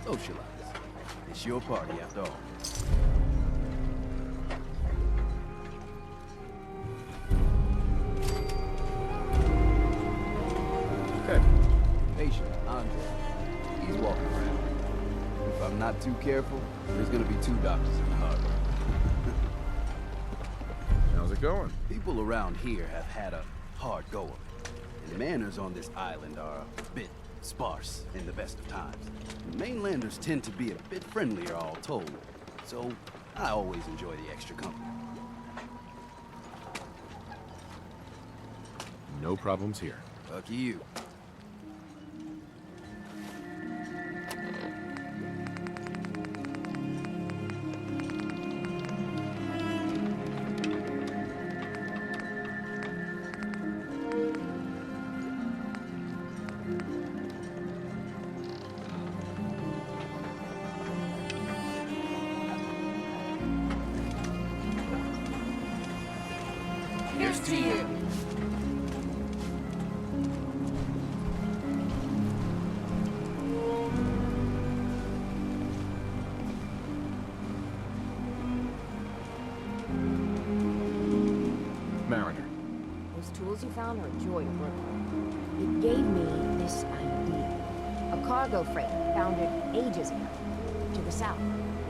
socialize. It's your party after all. Patient, Andre. He's walking around. If I'm not too careful, there's gonna be 2 doctors in the harbor. How's it going? People around here have had a hard go of it. And manners on this island are a bit sparse in the best of times. And mainlanders tend to be a bit friendlier, all told. So, I always enjoy the extra company. No problems here. Lucky you. Here's to you. Mariner. Those tools you found are a joy to work with. It gave me this idea. A cargo freight founded ages ago, to the south.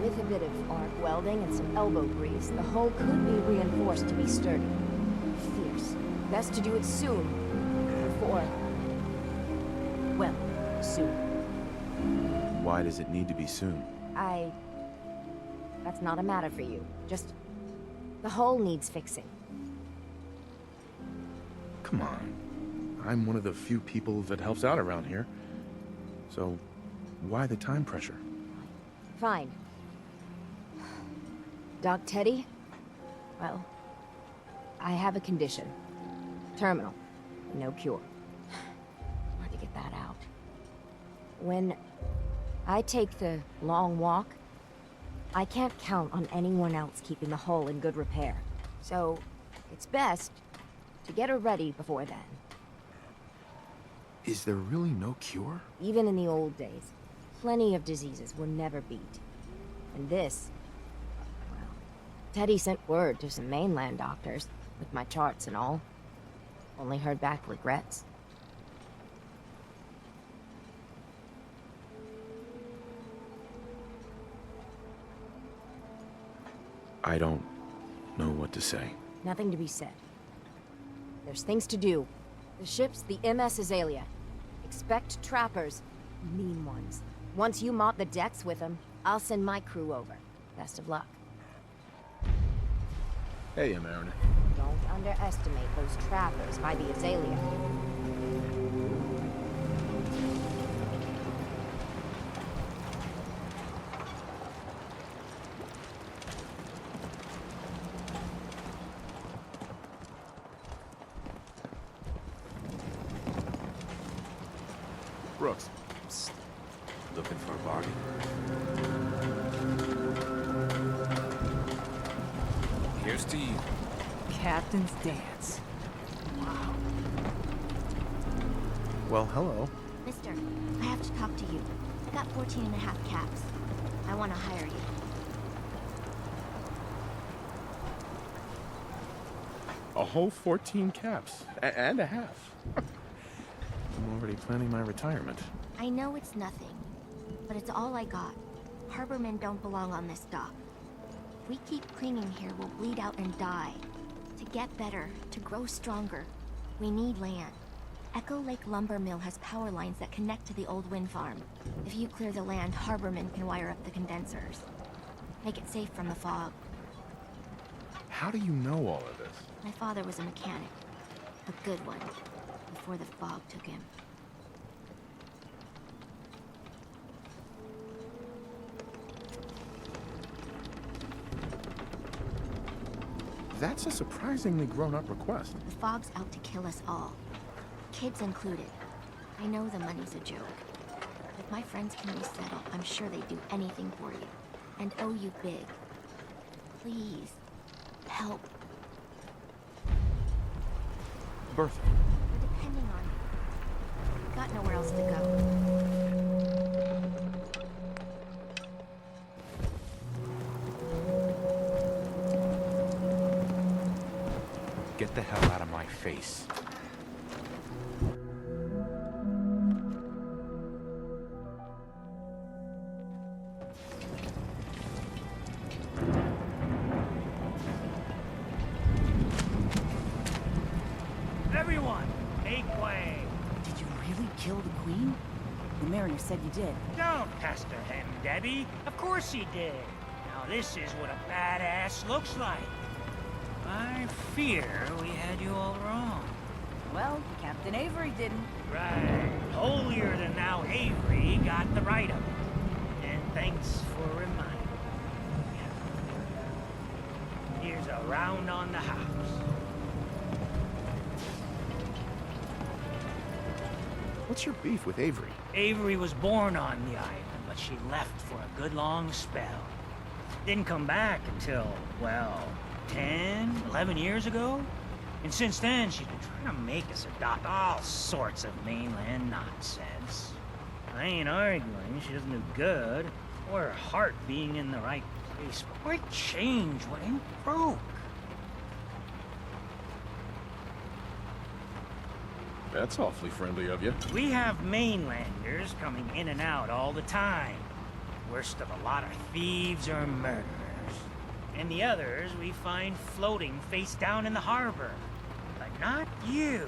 With a bit of arc welding and some elbow grease, the hull could be reinforced to be sturdy. Fierce. Best to do it soon. Before... well, soon. Why does it need to be soon? That's not a matter for you. Just... the hull needs fixing. come on. I'm one of the few people that helps out around here. So, why the time pressure? Fine. Doc Teddy? Well, I have a condition. Terminal. No cure. Hard to get that out. When I take the long walk, I can't count on anyone else keeping the hull in good repair. So, it's best to get her ready before then. Is there really no cure? Even in the old days, plenty of diseases were never beat. And this, well, Teddy sent word to some mainland doctors, with my charts and all. Only heard back regrets. I don't know what to say. Nothing to be said. There's things to do. The ship's the MS Azalea. Expect trappers, mean ones. Once you mop the decks with them, I'll send my crew over. Best of luck. Hey, Mariner. Don't underestimate those trappers by the Azalea. Brooks. Psst. Looking for a bargain? Here's to you. Captain's dance. Wow. Well, hello. Mister, I have to talk to you. I got 14 and a half caps. I want to hire you. A whole 14 caps. And a half. I'm already planning my retirement. I know it's nothing, but it's all I got. Harbormen don't belong on this dock. If we keep clinging here, we'll bleed out and die. To get better, to grow stronger, we need land. Echo Lake Lumber Mill has power lines that connect to the old wind farm. If you clear the land, Harbormen can wire up the condensers. Make it safe from the fog. How do you know all of this? My father was a mechanic. A good one. Before the fog took him. That's a surprisingly grown-up request. The fog's out to kill us all. Kids included. I know the money's a joke. If my friends can resettle, I'm sure they'd do anything for you. And owe you big. Please. Help. Bertha. We're depending on you. Got nowhere else to go. Get the hell out of my face. Everyone, make way! Did you really kill the queen? The mariner said you did. Don't pester him, Debbie. Of course he did. Now this is what a badass looks like. I fear we had you all wrong. Well, Captain Avery didn't. Right. Holier than thou Avery got the right of it. And thanks for reminding me. Here's a round on the house. What's your beef with Avery? Avery was born on the island, but she left for a good long spell. Didn't come back until, well, 10, 11 years ago? And since then, she's been trying to make us adopt all sorts of mainland nonsense. I ain't arguing she doesn't do good, or her heart being in the right place. But why change what ain't broke? That's awfully friendly of you. We have mainlanders coming in and out all the time. Worst of a lot of thieves or murderers. And the others we find floating face down in the harbor. But not you.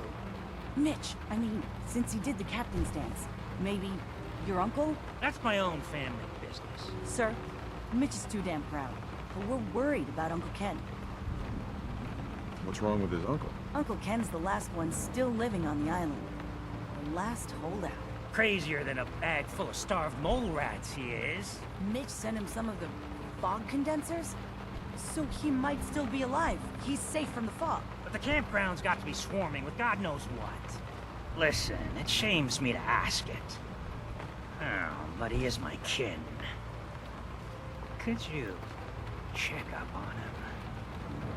Mitch, I mean, since he did the captain's dance, maybe your uncle? That's my own family business. Sir, Mitch is too damn proud. But we're worried about Uncle Ken. What's wrong with his uncle? Uncle Ken's the last one still living on the island. The last holdout. Crazier than a bag full of starved mole rats, he is. Mitch sent him some of the fog condensers? So he might still be alive. He's safe from the fog. But the campground's got to be swarming with God knows what. Listen, it shames me to ask it. Oh, but he is my kin. Could you check up on him?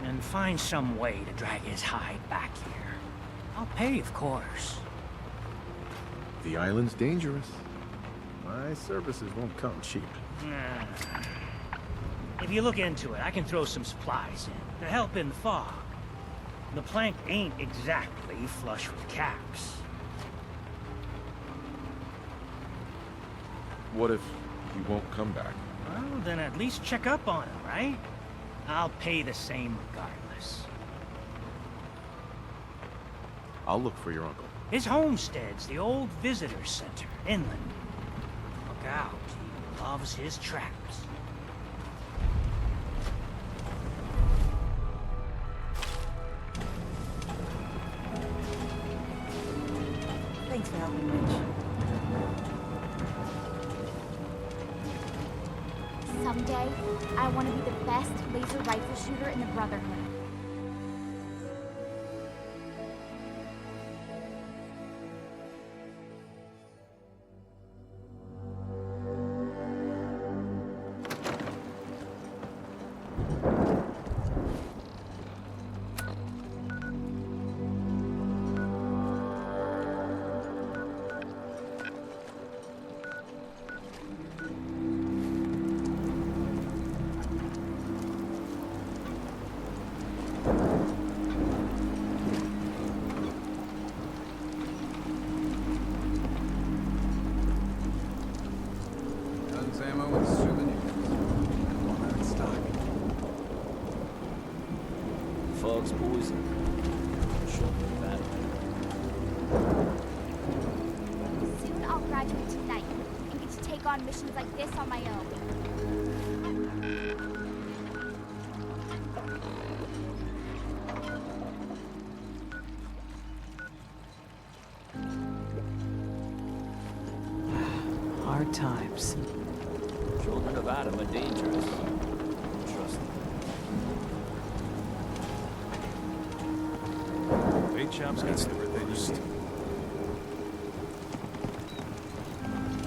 And find some way to drag his hide back here. I'll pay, of course. The island's dangerous. My services won't come cheap. If you look into it, I can throw some supplies in to help in the fog. The plank ain't exactly flush with caps. What if he won't come back? Well, then at least check up on him, right? I'll pay the same regardless. I'll look for your uncle. His homestead's the old visitor center, inland. Look out, he loves his traps. Thanks for helping, Mitch. Someday, I want to be the best laser rifle shooter in the Brotherhood. Guns, ammo, and souvenirs. One in stock. Fog's poison. Show me that. Soon I'll graduate tonight and get to take on missions like this on my own. Hard times. Children of Adam are dangerous. Trust them. Bait shop's got the worst.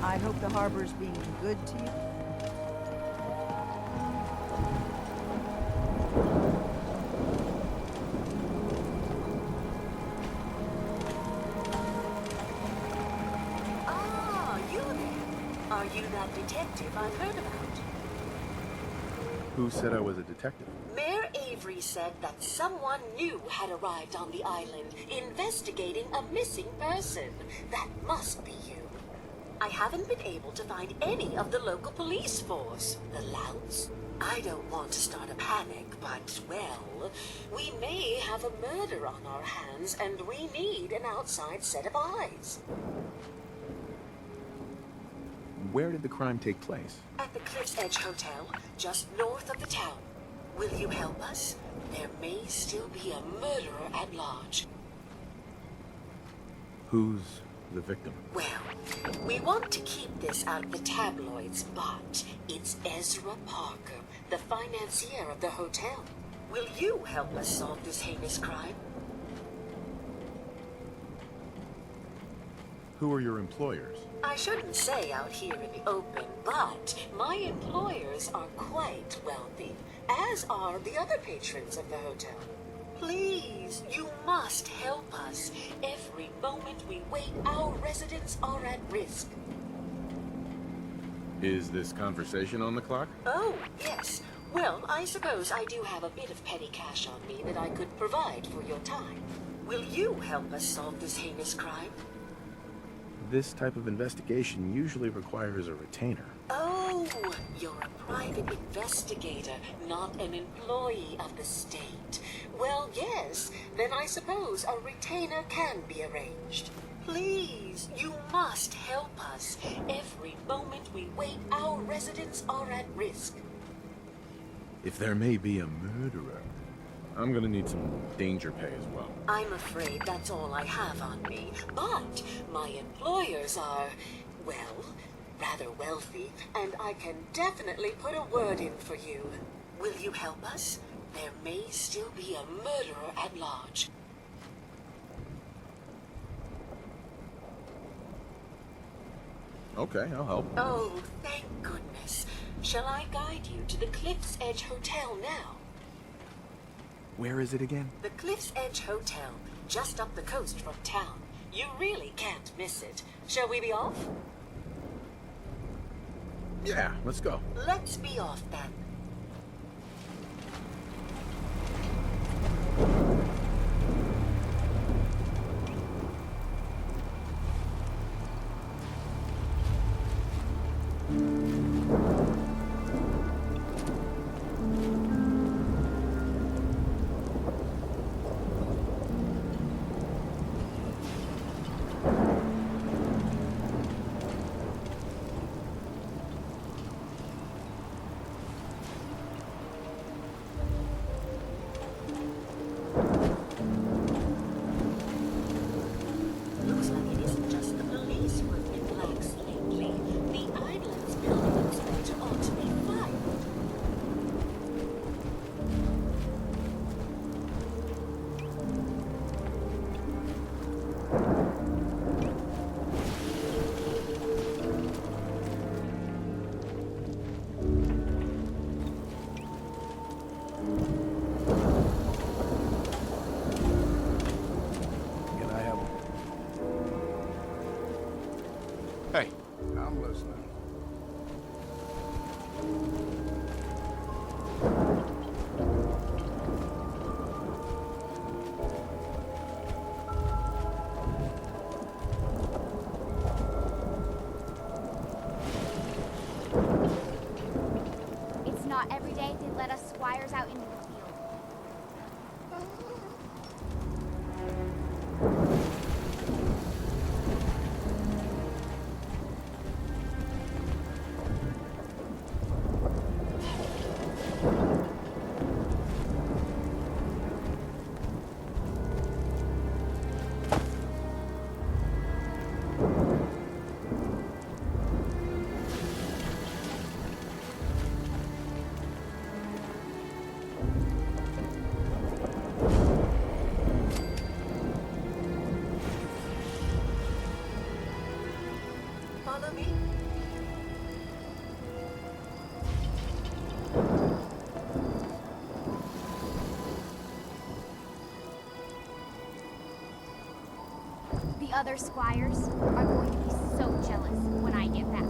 I hope the harbor's being good to you. Ah, you there. Are you that detective I've heard about? Who said I was a detective? Mayor Avery said that someone new had arrived on the island, investigating a missing person. That must be you. I haven't been able to find any of the local police force. The louts? I don't want to start a panic, but, well, we may have a murder on our hands, and we need an outside set of eyes. Where did the crime take place? At the Cliff's Edge Hotel, just north of the town. Will you help us? There may still be a murderer at large. Who's the victim? Well, we want to keep this out of the tabloids, but it's Ezra Parker, the financier of the hotel. Will you help us solve this heinous crime? Who are your employers? I shouldn't say out here in the open, but my employers are quite wealthy, as are the other patrons of the hotel. Please, you must help us. Every moment we wait, our residents are at risk. Is this conversation on the clock? Oh, yes. Well, I suppose I do have a bit of petty cash on me that I could provide for your time. Will you help us solve this heinous crime? This type of investigation usually requires a retainer. Oh, you're a private investigator, not an employee of the state. Well, yes, then I suppose a retainer can be arranged. Please, you must help us. Every moment we wait, our residents are at risk. If there may be a murderer, I'm gonna need some danger pay as well. I'm afraid that's all I have on me, but my employers are, well, rather wealthy, and I can definitely put a word in for you. Will you help us? There may still be a murderer at large. Okay, I'll help. Oh, thank goodness. Shall I guide you to the Cliff's Edge Hotel now? Where is it again? The Cliff's Edge Hotel, just up the coast from town. You really can't miss it. Shall we be off? Yeah, let's go. Let's be off then. Looks like it isn't just the police who have been lax lately. The island's building inspector ought to be fired. Can I help? Hey. I'm listening. It's not every day they let us squires out into the field. Follow me. The other squires are going to be so jealous when I get back.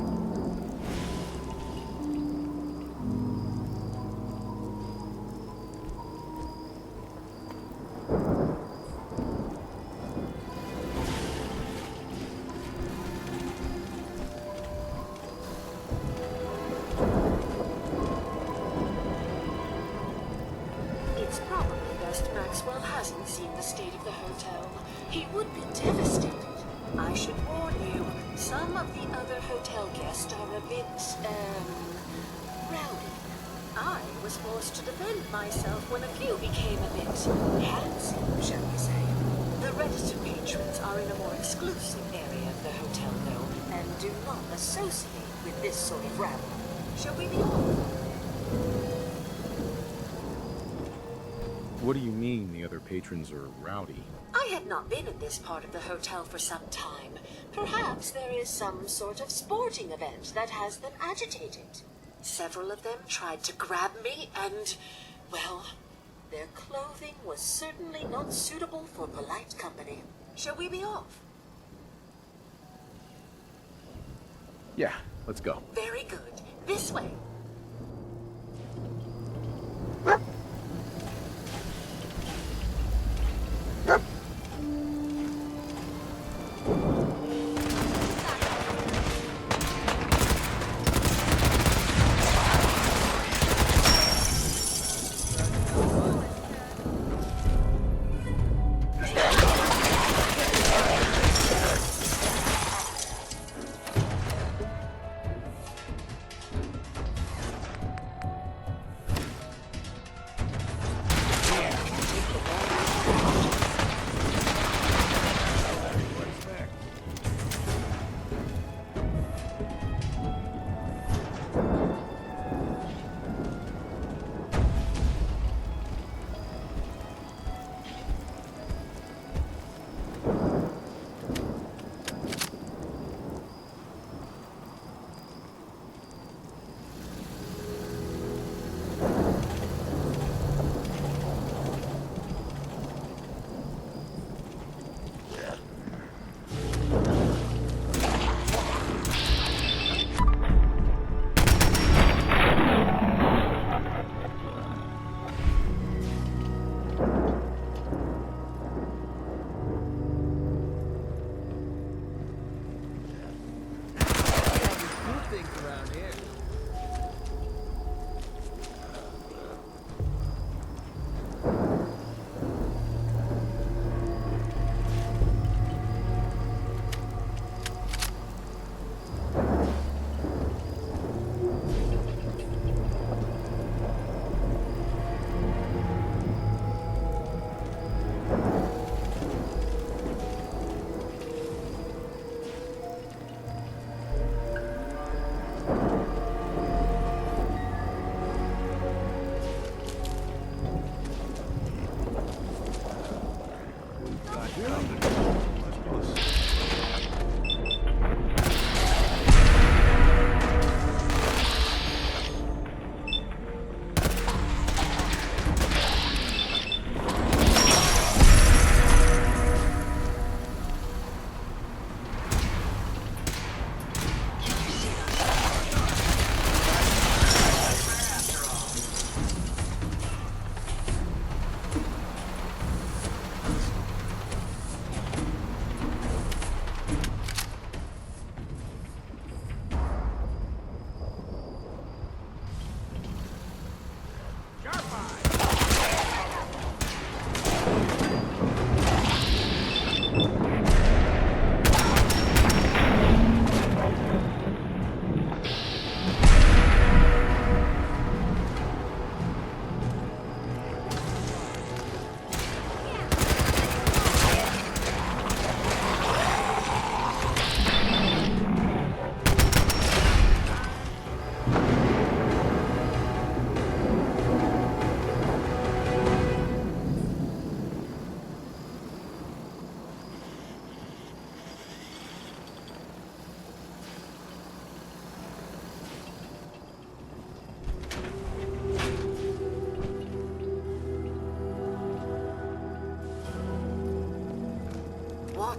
It's probably best Maxwell hasn't seen the state of the hotel. He would be devastated. I should warn you, some of the other hotel guests are a bit, rowdy. I was forced to defend myself when a few became a bit handsy, shall we say. The registered patrons are in a more exclusive area of the hotel, though, and do not associate with this sort of rabble. Shall we be off? What do you mean the other patrons are rowdy? I had not been in this part of the hotel for some time. Perhaps there is some sort of sporting event that has them agitated. Several of them tried to grab me and, well, their clothing was certainly not suitable for polite company. Shall we be off? Yeah, let's go. Very good. This way.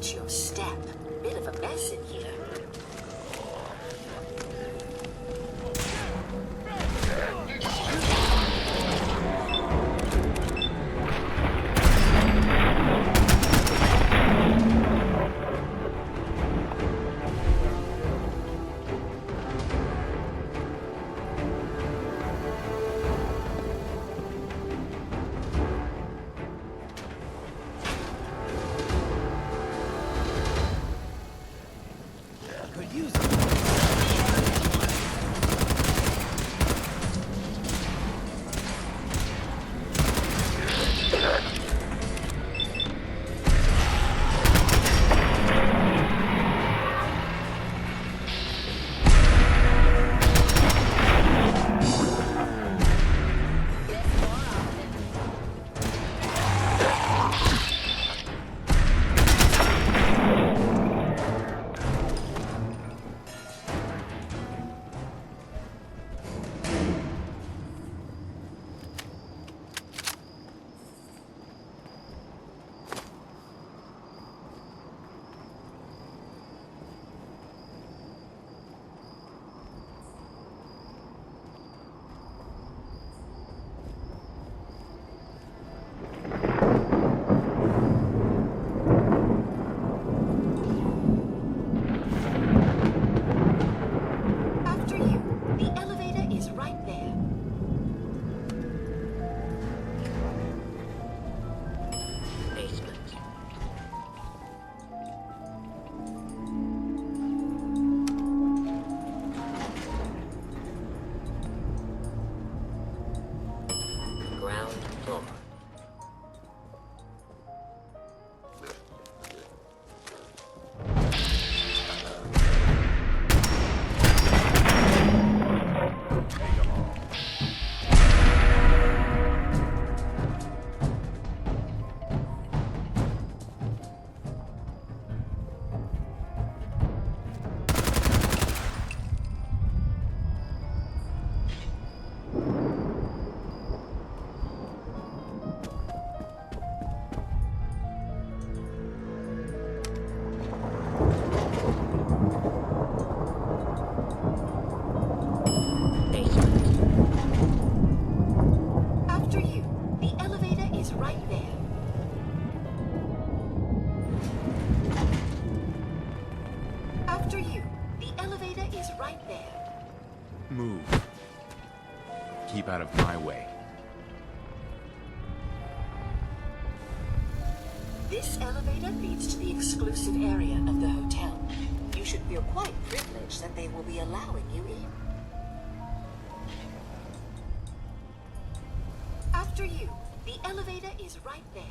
Watch your step. Bit of a mess in here. Could use it. After you. The elevator is right there. Basement. Ground floor. After you. The elevator is right there. After you. The elevator is right there. Move. Keep out of my way. This elevator leads to the exclusive area of the hotel. You should feel quite privileged that they will be allowing you in. After you. The elevator is right there.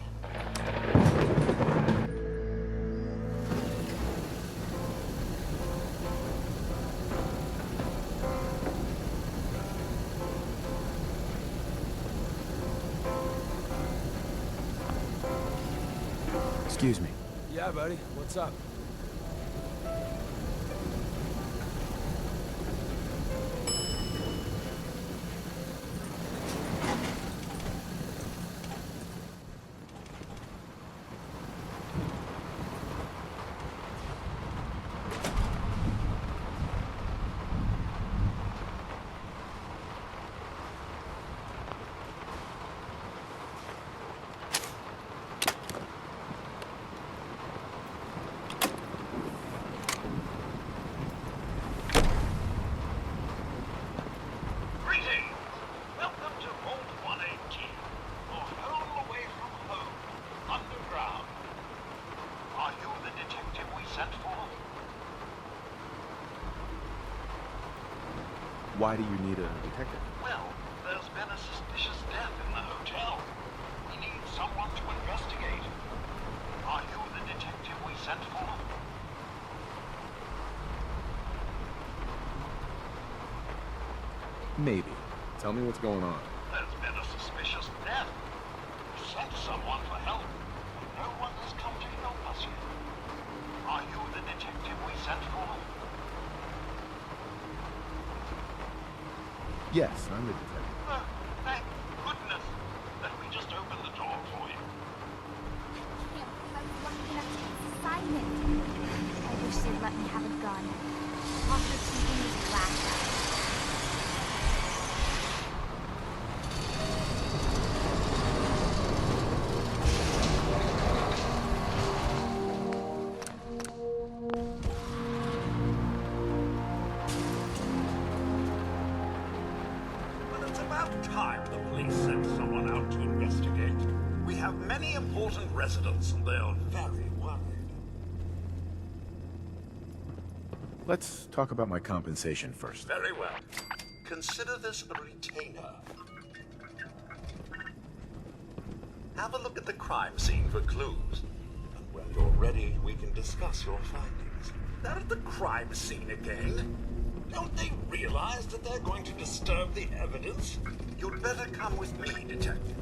Excuse me. Yeah, buddy. What's up? Why do you need a detective? Well, there's been a suspicious death in the hotel. We need someone to investigate. Are you the detective we sent for? Maybe. Tell me what's going on. There's been a suspicious death. We sent someone for help. No one has come to help us yet. Are you the detective we sent for? Yes, I'm the detective. Thank goodness that we just opened the door for you. I was lucky enough to get this assignment. doesn't have a gun. Talk your teeth in his laugh. Well, it's about time the police sent someone out to investigate. We have many important residents, and they are very worried. Let's talk about my compensation first. Very well. Consider this a retainer. Have a look at the crime scene for clues. And when you're ready, we can discuss your findings. They're at the crime scene again. Don't they realize that they're going to disturb the evidence? You'd better come with me, Detective.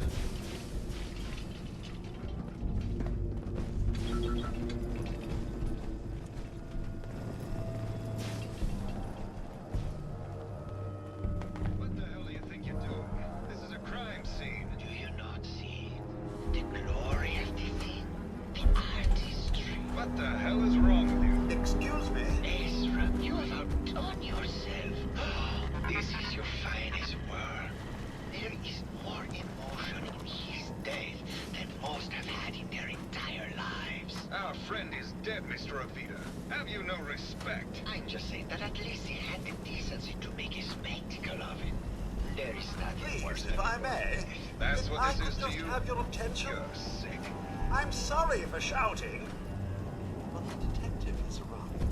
What the hell do you think you're doing? This is a crime scene. Do you not see the glory of the scene? The artistry. What the hell is wrong with you? Excuse me? Ezra, you have outdone yourself. This is your finest work. There is more emotion in his death than most have had in their entire lives. Our friend is dead, Mr. Avita. Have you no respect? I'm just saying that at least he had the decency to make a spectacle of it. There is nothing worse Please, if I may. That's what I this could is to just you? have your attention. You're sick. I'm sorry for shouting. But the detective has arrived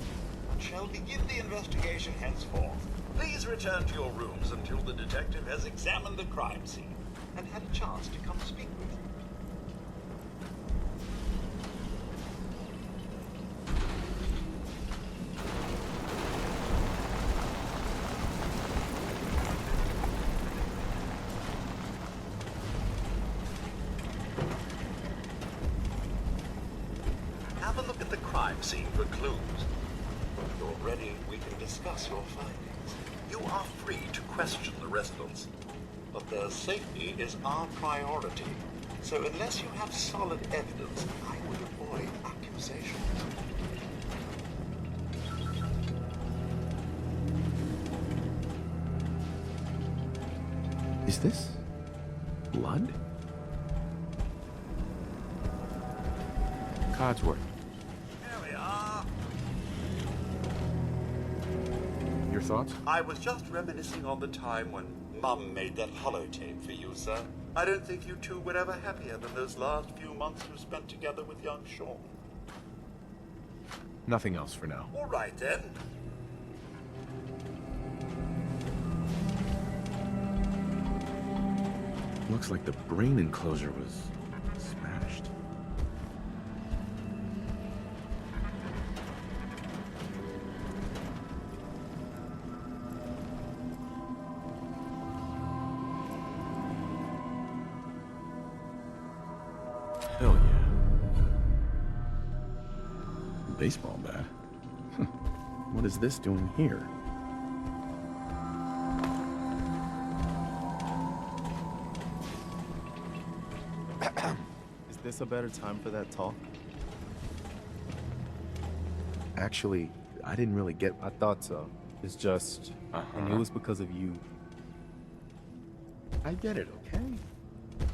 and shall begin the investigation henceforth. Please return to your rooms until the detective has examined the crime scene and had a chance to come speak with you. Have a look at the crime scene for clues. When you're ready, we can discuss your findings. You are free to question the residents, but their safety is our priority. So unless you have solid evidence, I would avoid accusations. Is this blood? Codsworth. Here we are. Your thoughts? I was just reminiscing on the time when Mum made that holotape for you, sir. I don't think you two were ever happier than those last few months you spent together with young Sean. Nothing else for now. All right, then. Looks like the brain enclosure was smashed. Hell yeah. Baseball bat? What is this doing here? Is this a better time for that talk? Actually, I didn't really get... I thought so. It's just... And it was because of you. I get it, okay?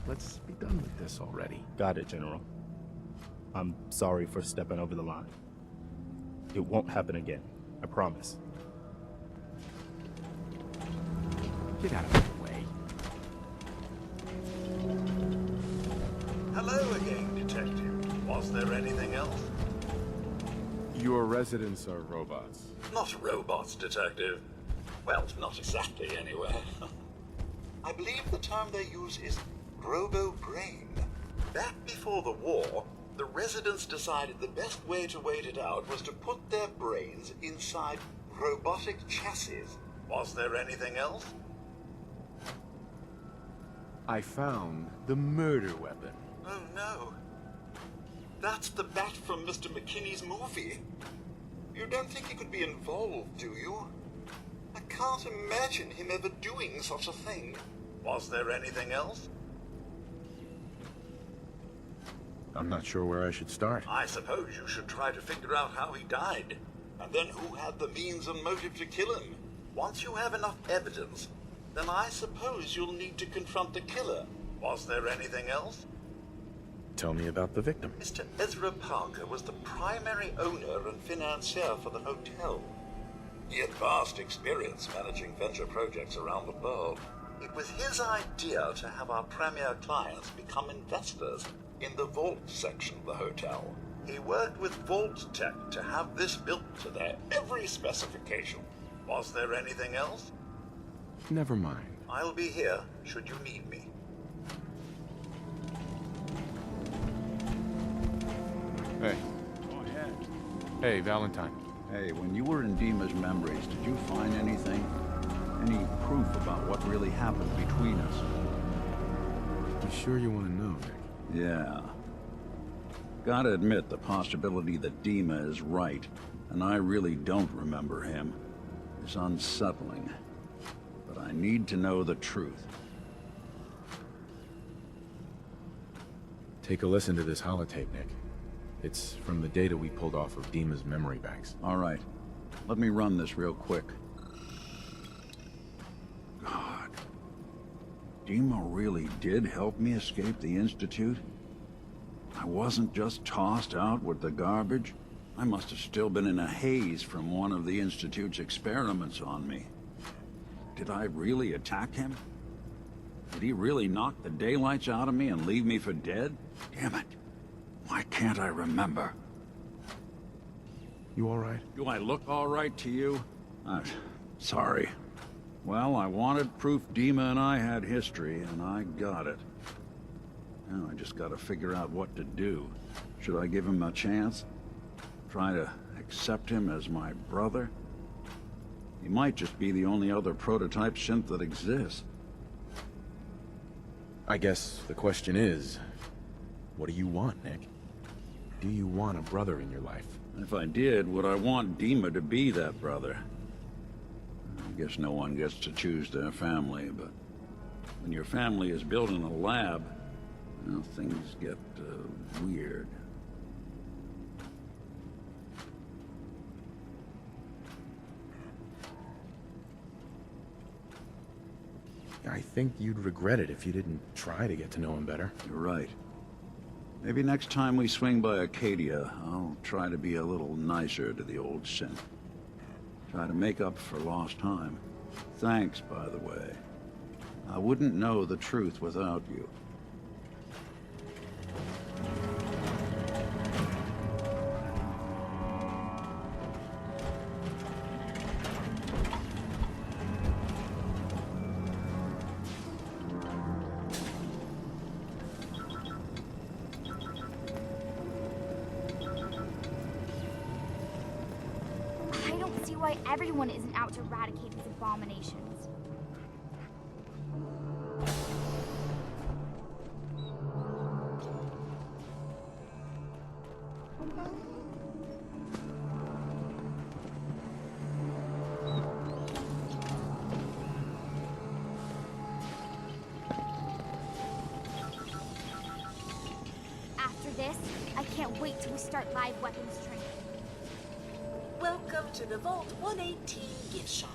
Let's be done with this already. Got it, General. I'm sorry for stepping over the line. It won't happen again. I promise. Get out of my way. Hello again, Detective. Was there anything else? Your residents are robots. Not robots, Detective. Well, not exactly, anyway. I believe the term they use is robo-brain. Back before the war, the residents decided the best way to wait it out was to put their brains inside robotic chassis. Was there anything else? I found the murder weapon. Oh no. That's the bat from Mr. McKinney's movie. You don't think he could be involved, do you? I can't imagine him ever doing such a thing. Was there anything else? I'm not sure where I should start. I suppose you should try to figure out how he died. And then who had the means and motive to kill him? Once you have enough evidence, then I suppose you'll need to confront the killer. Was there anything else? Tell me about the victim. Mr. Ezra Parker was the primary owner and financier for the hotel. He had vast experience managing venture projects around the world. It was his idea to have our premier clients become investors in the vault section of the hotel. He worked with Vault Tech to have this built to their every specification. Was there anything else? Never mind. I'll be here should you need me. Hey. Go ahead. Hey, Valentine. Hey, when you were in Dima's memories, did you find anything? Any proof about what really happened between us? You sure you want to know, Nick? Yeah. Gotta admit, the possibility that Dima is right, and I really don't remember him, is unsettling. But I need to know the truth. Take a listen to this holotape, Nick. It's from the data we pulled off of Dima's memory banks. All right. Let me run this real quick. God. Dima really did help me escape the Institute? I wasn't just tossed out with the garbage. I must have still been in a haze from one of the Institute's experiments on me. Did I really attack him? Did he really knock the daylights out of me and leave me for dead? Damn it. Why can't I remember? You all right? Do I look all right to you? Sorry. Well, I wanted proof Dima and I had history, and I got it. Now I just gotta figure out what to do. Should I give him a chance? Try to accept him as my brother? He might just be the only other prototype synth that exists. I guess the question is, what do you want, Nick? Do you want a brother in your life? If I did, would I want Dima to be that brother? I guess no one gets to choose their family, but when your family is built in a lab, well, things get weird. I think you'd regret it if you didn't try to get to know him better. You're right. Maybe next time we swing by Acadia, I'll try to be a little nicer to the old synth. Try to make up for lost time. Thanks, by the way. I wouldn't know the truth without you. I don't see why everyone isn't out to eradicate these abominations. After this, I can't wait till we start live weapons training. Welcome to the Vault 118 gift shop.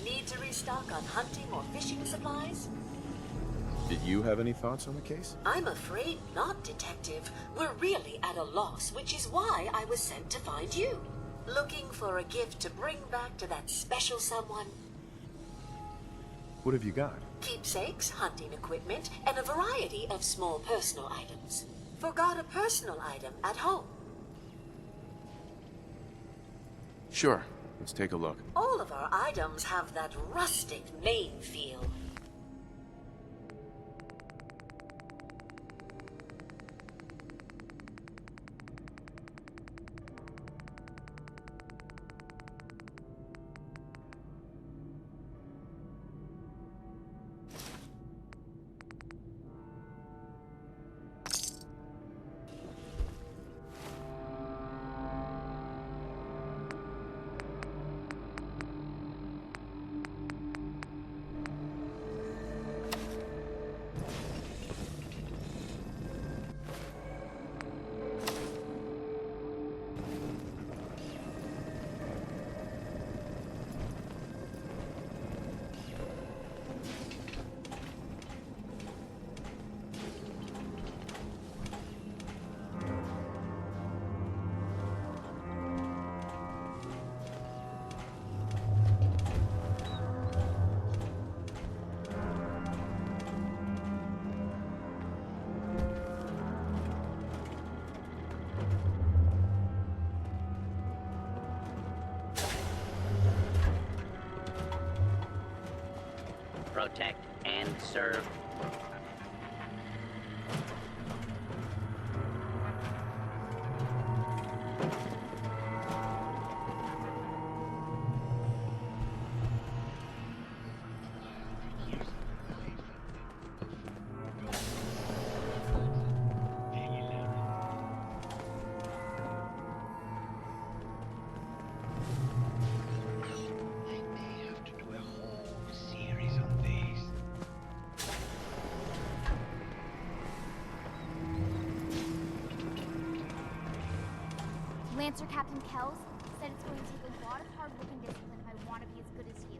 Need to restock on hunting or fishing supplies? Did you have any thoughts on the case? I'm afraid not, Detective. We're really at a loss, which is why I was sent to find you. Looking for a gift to bring back to that special someone? What have you got? Keepsakes, hunting equipment, and a variety of small personal items. Forgot a personal item at home. Sure. Let's take a look. All of our items have that rustic Maine feel. protect, and serve. Lancer Captain Kells said it's going to take a lot of hard work and discipline if I want to be as good as you.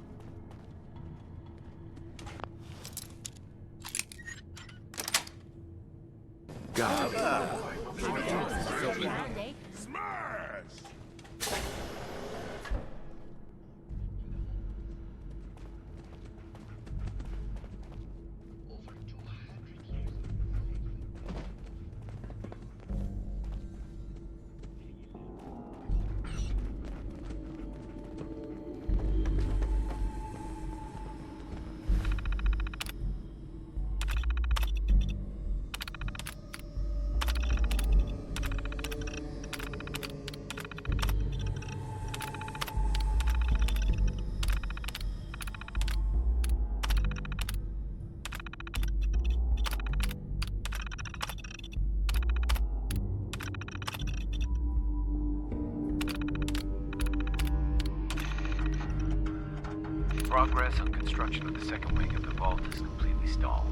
Progress on construction of the second wing of the vault is completely stalled.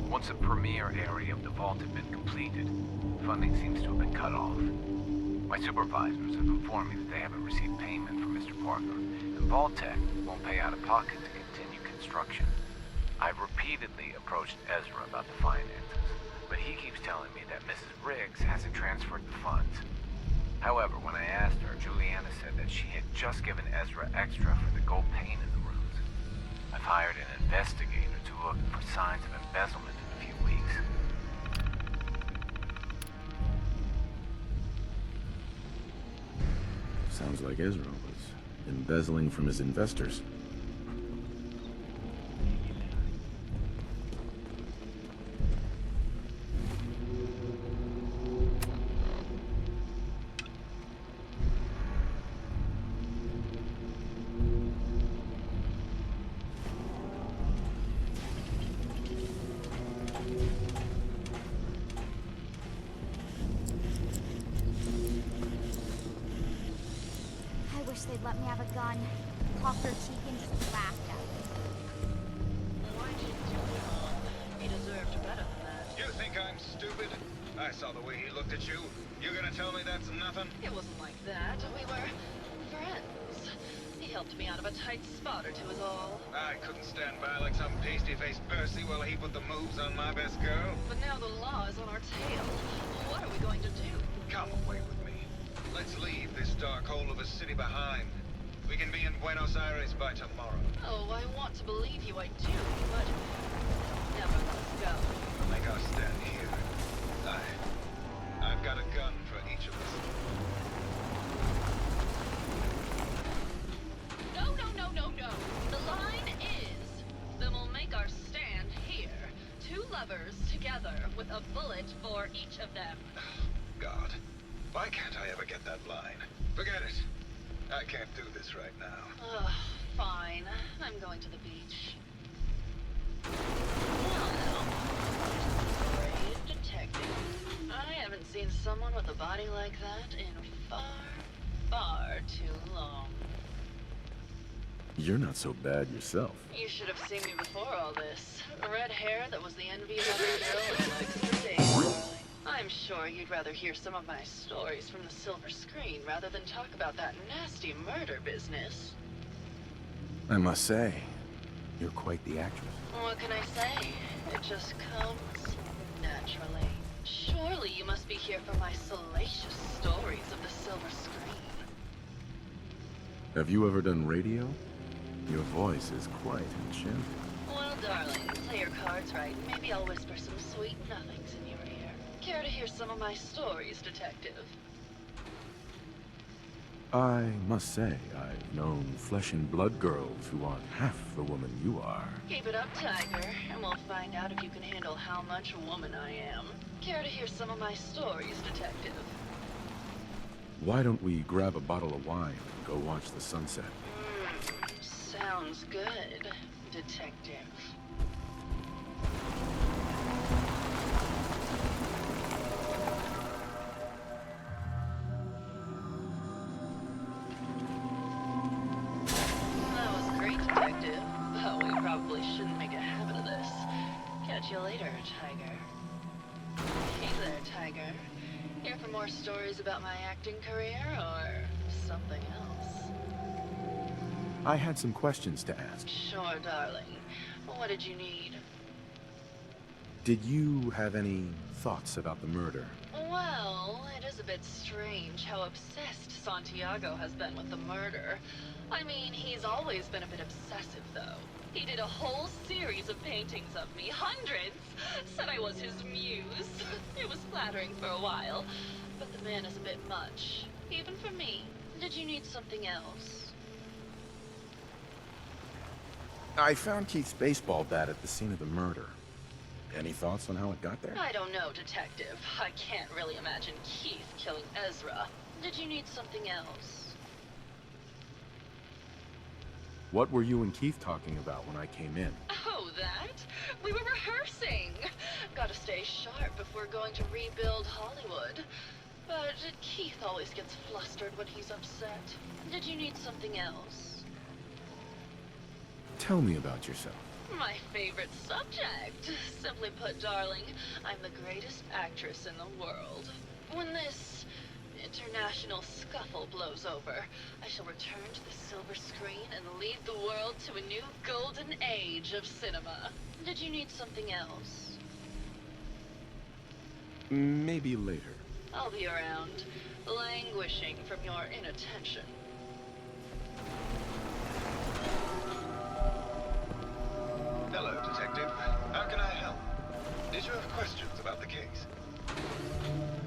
Once the premier area of the vault had been completed, funding seems to have been cut off. My supervisors have informed me that they haven't received payment from Mr. Parker, and Vault-Tec won't pay out of pocket to continue construction. I've repeatedly approached Ezra about the finances, but he keeps telling me that Mrs. Briggs hasn't transferred the funds. However, when I asked her, Juliana said that she had just given Ezra extra for the gold paint in the rooms. I've hired an investigator to look for signs of embezzlement in a few weeks. Sounds like Ezra was embezzling from his investors. They'd let me have a gun. Talked their cheek and just laughed at me. Why didn't you kill him? He deserved better than that. You think I'm stupid? I saw the way he looked at you. You gonna tell me that's nothing? It wasn't like that. We were friends. He helped me out of a tight spot or two is all. I couldn't stand by like some pasty-faced Percy while he put the moves on my best girl. But now the law is on our tail. What are we going to do? Come away with me. Let's leave this dark hole of a city behind. We can be in Buenos Aires by tomorrow. Oh, I want to believe you, I do, but never let us go. I think I'll stand here. I've got a gun for each of us. No, no, no, no, no. The line is, then we'll make our stand here. Two lovers together with a bullet for each of them. God. Why can't I ever get that line? Forget it. I can't do this right now. Ugh, fine. I'm going to the beach. Well, now, brave detective. I haven't seen someone with a body like that in far, far too long. You're not so bad yourself. You should have seen me before all this. Red hair that was the envy of every girl and legs for days, darling. I'm sure you'd rather hear some of my stories from the silver screen rather than talk about that nasty murder business. I must say, you're quite the actress. What can I say? It just comes naturally. Surely you must be here for my salacious stories of the silver screen. Have you ever done radio? Your voice is quite enchanting. Well, darling, play your cards right. Maybe I'll whisper some sweet nothings in your ear. Care to hear some of my stories, detective? I must say, I've known flesh and blood girls who aren't half the woman you are. Keep it up, Tiger, and we'll find out if you can handle how much woman I am. Care to hear some of my stories, Detective? Why don't we grab a bottle of wine and go watch the sunset? Sounds good, Detective. That was great, Detective. But we probably shouldn't make a habit of this. Catch you later, Tiger. Hey there, Tiger. Here for more stories about my acting career, or something else? I had some questions to ask. Sure, darling. What did you need? Did you have any thoughts about the murder? Well, it is a bit strange how obsessed Santiago has been with the murder. I mean, he's always been a bit obsessive, though. He did a whole series of paintings of me, hundreds. Said I was his muse. It was flattering for a while, but the man is a bit much, even for me. Did you need something else? I found Keith's baseball bat at the scene of the murder. Any thoughts on how it got there? I don't know, Detective. I can't really imagine Keith killing Ezra. Did you need something else? What were you and Keith talking about when I came in? Oh, that? We were rehearsing. Gotta stay sharp if we're going to rebuild Hollywood. But Keith always gets flustered when he's upset. Did you need something else? Tell me about yourself. My favorite subject. Simply put, darling, I'm the greatest actress in the world. When this international scuffle blows over, I shall return to the silver screen and lead the world to a new golden age of cinema. Did you need something else? Maybe later. I'll be around, languishing from your inattention. Hello, Detective. How can I help? Did you have questions about the case?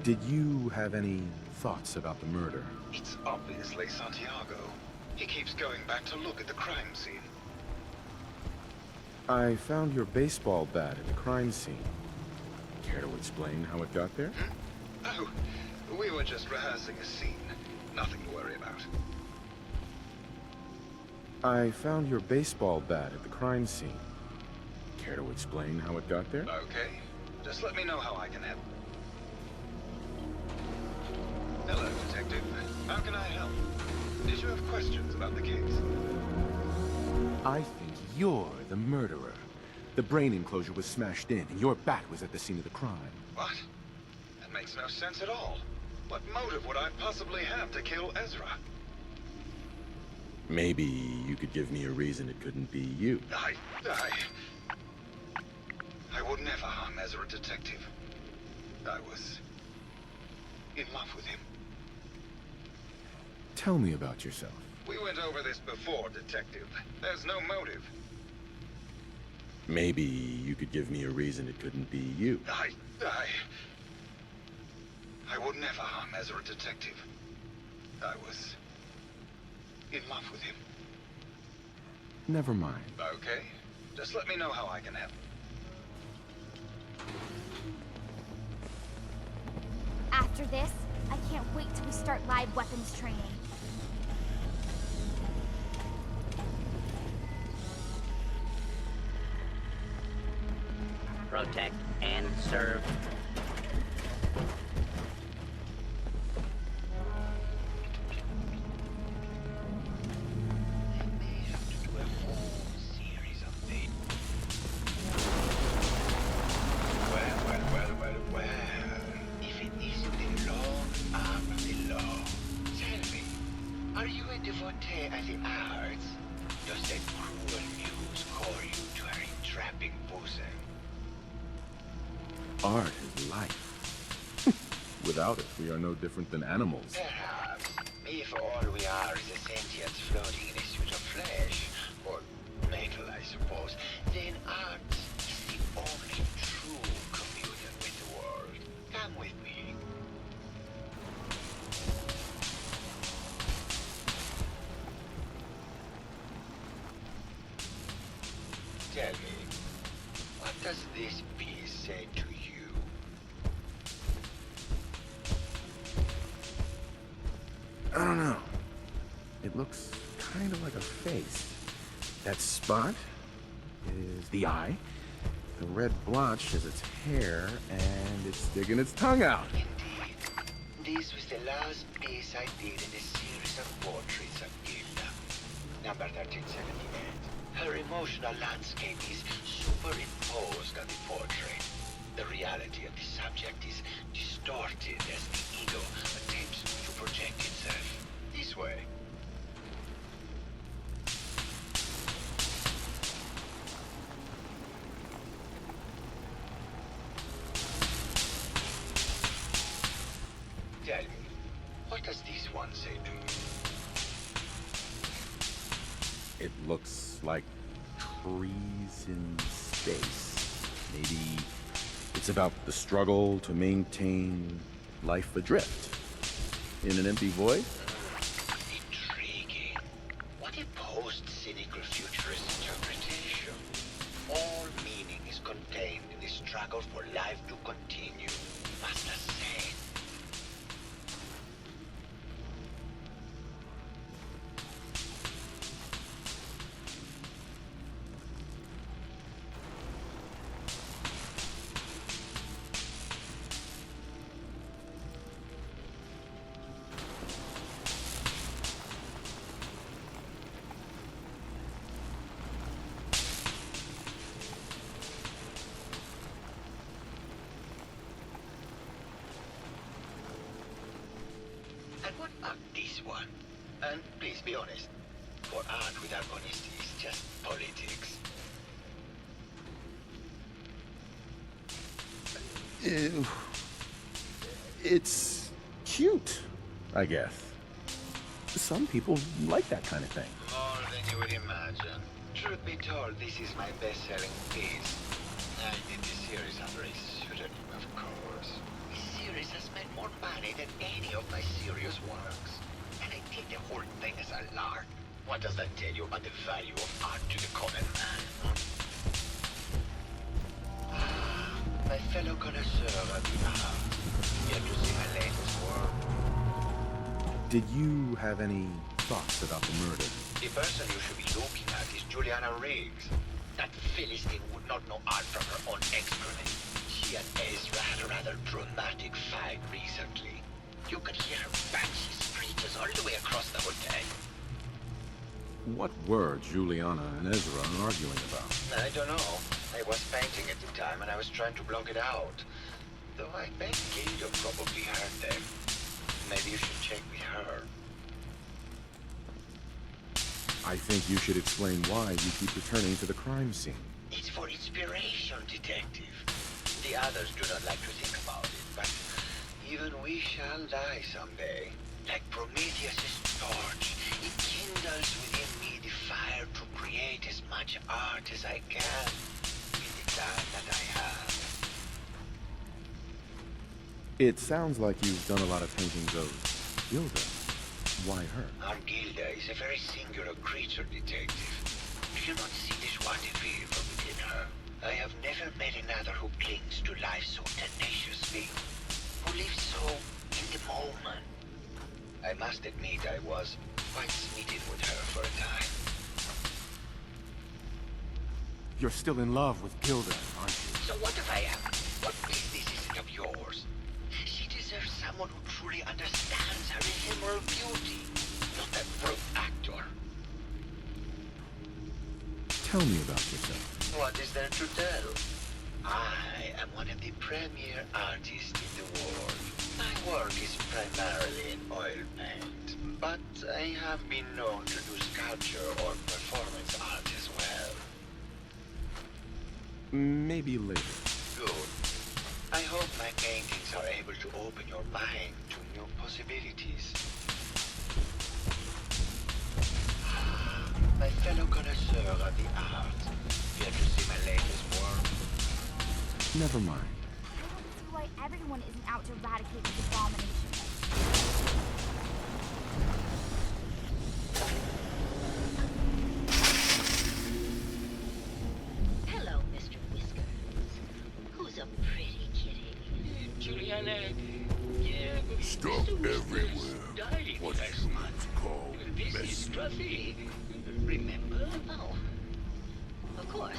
Did you have any thoughts about the murder? It's obviously Santiago. He keeps going back to look at the crime scene. I found your baseball bat at the crime scene. Care to explain how it got there? Oh, we were just rehearsing a scene. Nothing to worry about. I found your baseball bat at the crime scene. Care to explain how it got there? Okay. Just let me know how I can help. Hello, Detective. How can I help? Did you have questions about the case? I think you're the murderer. The brain enclosure was smashed in, and your bat was at the scene of the crime. What? That makes no sense at all. What motive would I possibly have to kill Ezra? Maybe you could give me a reason it couldn't be you. I would never harm Ezra, Detective. I was in love with him. Tell me about yourself. We went over this before, Detective. There's no motive. Maybe you could give me a reason it couldn't be you. I would never harm Ezra, Detective. I was in love with him. Never mind. Okay. Just let me know how I can help. After this, I can't wait till we start live weapons training. Protect and serve. Well. If it isn't the long arm of the law, tell me, are you a devotee of the arts? Does that cruel muse call you to her entrapping bosom? Art is life. Without it, we are no different than animals. Perhaps. If all we are is a sentience floating in a suit of flesh, or metal, I suppose, then art is the only true communion with the world. Come with me. Tell me, what does this piece say to you? I don't know. It looks kind of like a face. That spot is the eye. The red blotch is its hair, and it's sticking its tongue out. This was the last piece I did in a series of portraits of Gilda, number 1378. Her emotional landscape is superimposed on the portrait. The reality of the subject is distorted as the ego attempts to project itself this way. Tell me, what does this one say to you? It looks like trees in space. Maybe it's about the struggle to maintain life adrift in an empty void? Intriguing. What a post-cynical futurist interpretation. All meaning is contained in the struggle for life to continue. Must I say? And what about this one? And please be honest, for art without honesty is just politics. It's cute, I guess. Some people like that kind of thing. More than you would imagine. Truth be told, this is my best-selling piece. I did this series under a pseudonym, of course. This series has made more money than any of my serious works. And I take the whole thing as a lark. What does that tell you about the value of art to the common man? My fellow connoisseur of the art. Yet to see my latest work. Did you have any thoughts about the murder? The person you should be looking at is Juliana Riggs. That Philistine would not know art from her own excrement. She and Ezra had a rather dramatic fight recently. You could hear her banshee screeches all the way across the hotel. What were Juliana and Ezra arguing about? I don't know. I was painting at the time and I was trying to block it out. Though I bet Gilda probably heard them. Maybe you should check with her. I think you should explain why you keep returning to the crime scene. It's for inspiration, detective. The others do not like to think about it, but even we shall die someday. Like Prometheus' torch, it kindles within me the fire to create as much art as I can in the time that I have. It sounds like you've done a lot of paintings of Gilda. Why her? Our Gilda is a very singular creature, detective. Do you not see this joie de vivre within her? I have never met another who clings to life so tenaciously, who lives so in the moment. I must admit I was quite smitten with her for a time. You're still in love with Gilda, aren't you? So what if I am? What business is it of yours? She deserves someone who truly understands her ephemeral beauty, not that broke actor. Tell me about yourself. What is there to tell? I am one of the premier artists in the world. My work is primarily in oil paint, but I have been known to do sculpture or performance art as well. Maybe later. Good. I hope my paintings are able to open your mind to new possibilities. My fellow connoisseur of the art, here to see my latest work. Never mind. I don't see why everyone isn't out to eradicate this abomination. died last month. This is Scruffy. Remember? Oh. Of course.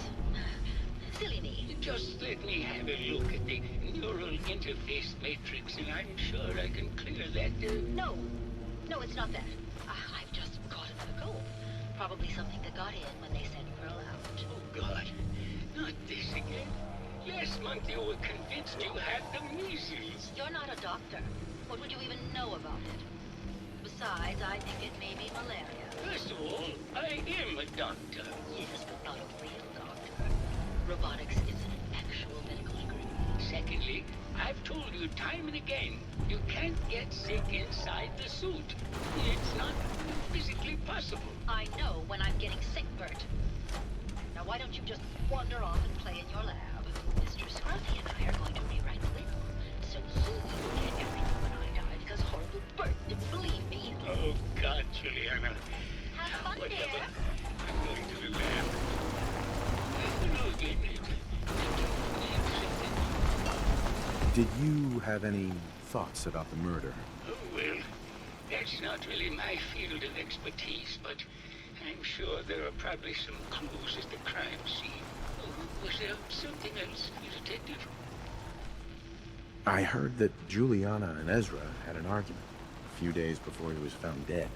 Silly me. Just let me have a look at the neural interface matrix, and I'm sure I can clear that. No. No, it's not that. I've just caught another cold. Probably something that got in when they sent Pearl out. Oh, God. Not this again. Last month you were convinced you had the measles. You're not a doctor. What would you even know about it? Besides, I think it may be malaria. First of all, I am a doctor. Yes, but not a real doctor. Robotics is an actual medical degree. Secondly, I've told you time and again, you can't get sick inside the suit. It's not physically possible. I know when I'm getting sick, Bert. Now why don't you just wander off and play in your lab? Mr. Scruffy and I are going to rewrite the will, so he will get everything when I die, because horrible Bert didn't believe me. Oh, God, Juliana. Have fun, Whatever. dear. I'm going to the lab. No, David. Did you have any thoughts about the murder? Oh, well, that's not really my field of expertise, but I'm sure there are probably some clues at the crime scene. Oh, was there something else, Detective? I heard that Juliana and Ezra had an argument a few days before he was found dead.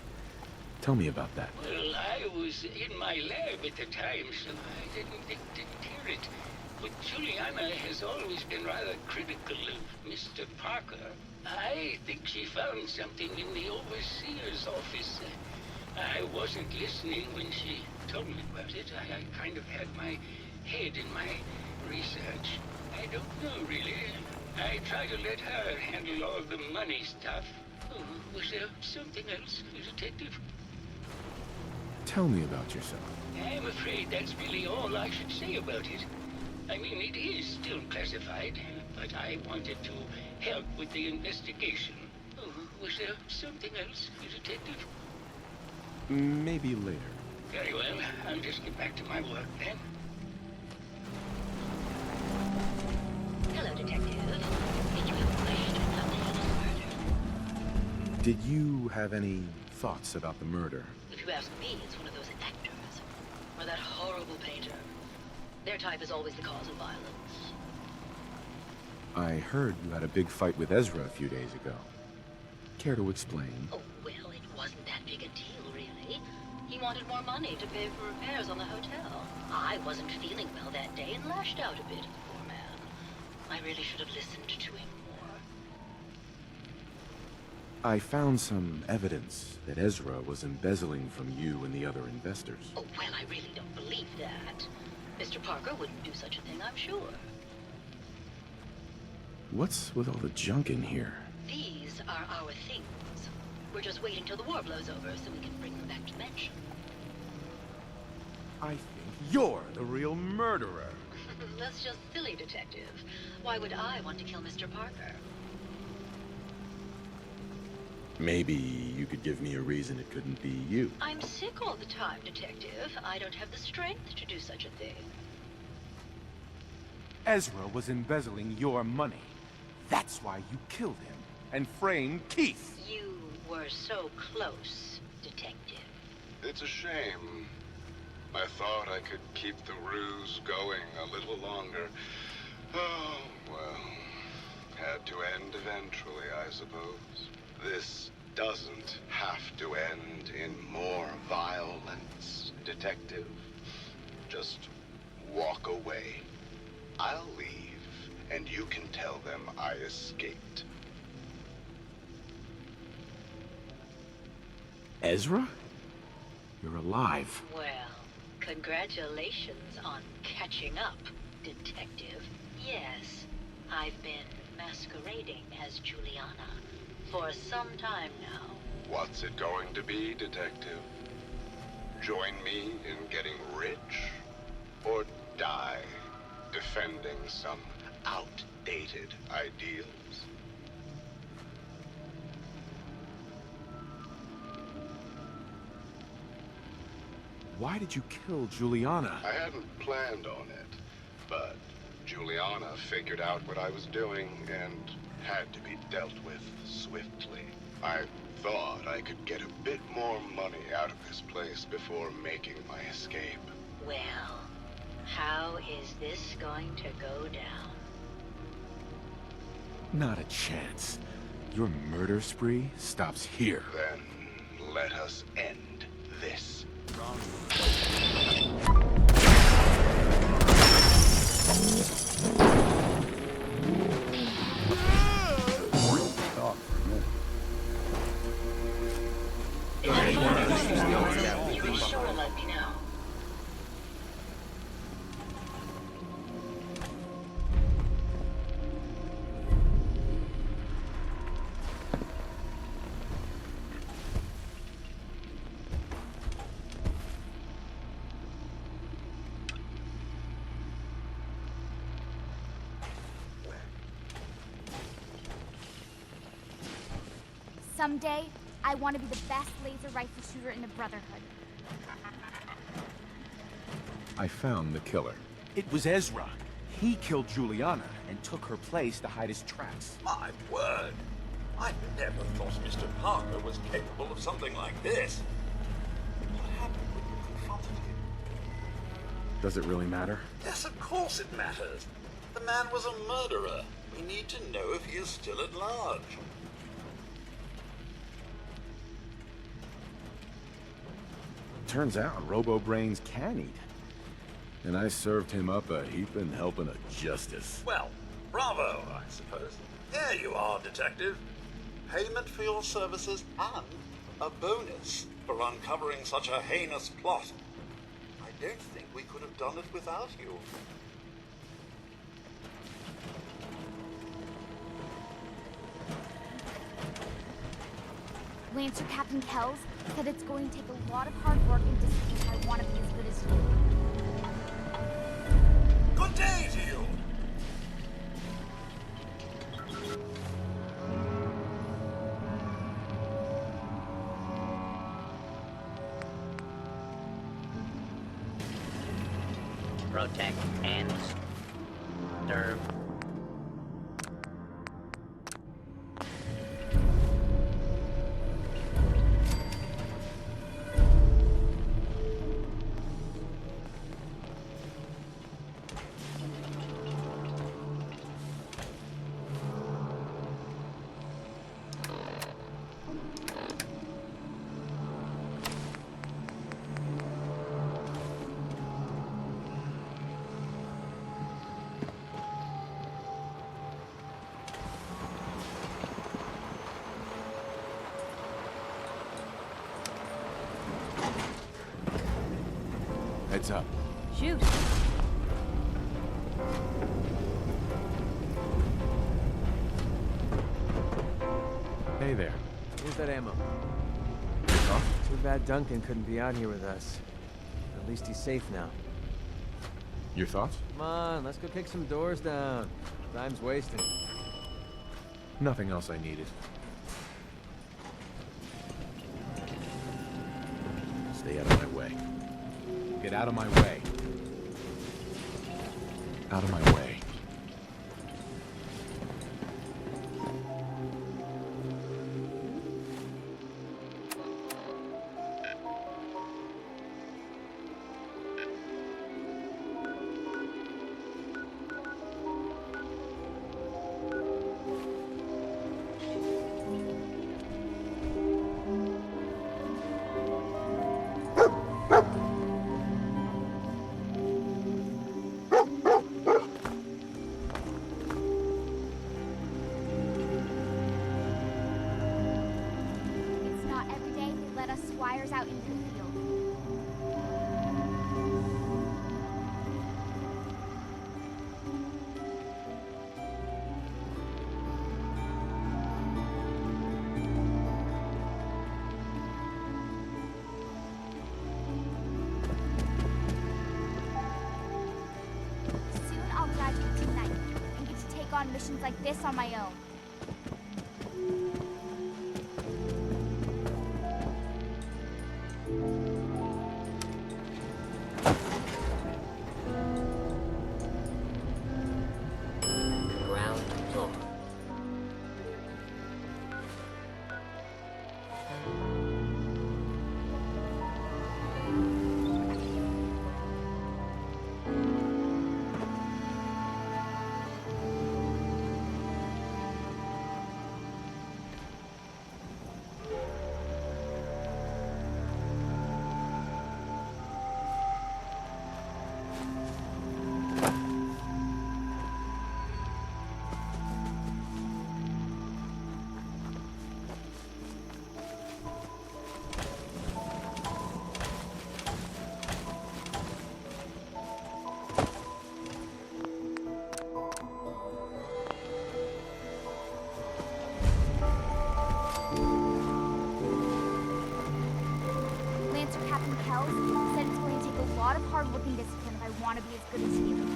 Tell me about that. Well, I was in my lab at the time, so I didn't hear it. But Juliana has always been rather critical of Mr. Parker. I think she found something in the overseer's office. I wasn't listening when she told me about it. I kind of had my head in my research. I don't know, really. I try to let her handle all the money stuff. Oh, was there something else, Detective? Tell me about yourself. I'm afraid that's really all I should say about it. I mean, it is still classified, but I wanted to help with the investigation. Oh, was there something else, Detective? Maybe later. Very well. I'll just get back to my work then. Hello, Detective. Did you have a question about the heinous murder? Did you have any thoughts about the murder? If you ask me, it's one of those actors. Or that horrible painter. Their type is always the cause of violence. I heard you had a big fight with Ezra a few days ago. Care to explain? Oh, well, it wasn't that big a deal, really. He wanted more money to pay for repairs on the hotel. I wasn't feeling well that day and lashed out a bit, poor man. I really should have listened to him more. I found some evidence that Ezra was embezzling from you and the other investors. Oh, well, I really don't believe that. Mr. Parker wouldn't do such a thing, I'm sure. What's with all the junk in here? These are our things. We're just waiting till the war blows over so we can bring them back to Mention. I think you're the real murderer. That's just silly, Detective. Why would I want to kill Mr. Parker? Maybe you could give me a reason it couldn't be you. I'm sick all the time, Detective. I don't have the strength to do such a thing. Ezra was embezzling your money. That's why you killed him and framed Keith. You were so close, Detective. It's a shame. I thought I could keep the ruse going a little longer. Oh, well. Had to end eventually, I suppose. This doesn't have to end in more violence, Detective. Just walk away. I'll leave, and you can tell them I escaped. Ezra? You're alive. Well, congratulations on catching up, Detective. Yes, I've been masquerading as Juliana for some time now. What's it going to be, Detective? Join me in getting rich? Or die defending some outdated ideals? Why did you kill Juliana? I hadn't planned on it, but Juliana figured out what I was doing and had to be dealt with swiftly. I thought I could get a bit more money out of this place before making my escape. Well, how is this going to go down? Not a chance. Your murder spree stops here. Then let us end this. You be sure to let me know. Someday, I want to be the best laser rifle shooter in the Brotherhood. I found the killer. It was Ezra. He killed Juliana and took her place to hide his tracks. My word! I never thought Mr. Parker was capable of something like this. What happened when you confronted him? Does it really matter? Yes, of course it matters. The man was a murderer. We need to know if he is still at large. Turns out Robo-Brains can eat. And I served him up a heaping helping of justice. Well, bravo, I suppose. Here you are, detective. Payment for your services and a bonus for uncovering such a heinous plot. I don't think we could have done it without you. Lancer Captain Kells said it's going to take a lot of hard work and discipline if I want to be as good as you. Good day to you! Protect and serve. Heads up. Shoot. Hey there. Here's that ammo. Huh? Too bad Duncan couldn't be out here with us. At least he's safe now. Your thoughts? Come on, let's go kick some doors down. Time's wasting. Nothing else I needed. Stay out of my way. Get out of my way. Out of my way. Squires out into the field. Soon I'll graduate tonight and get to take on missions like this on my own. to you.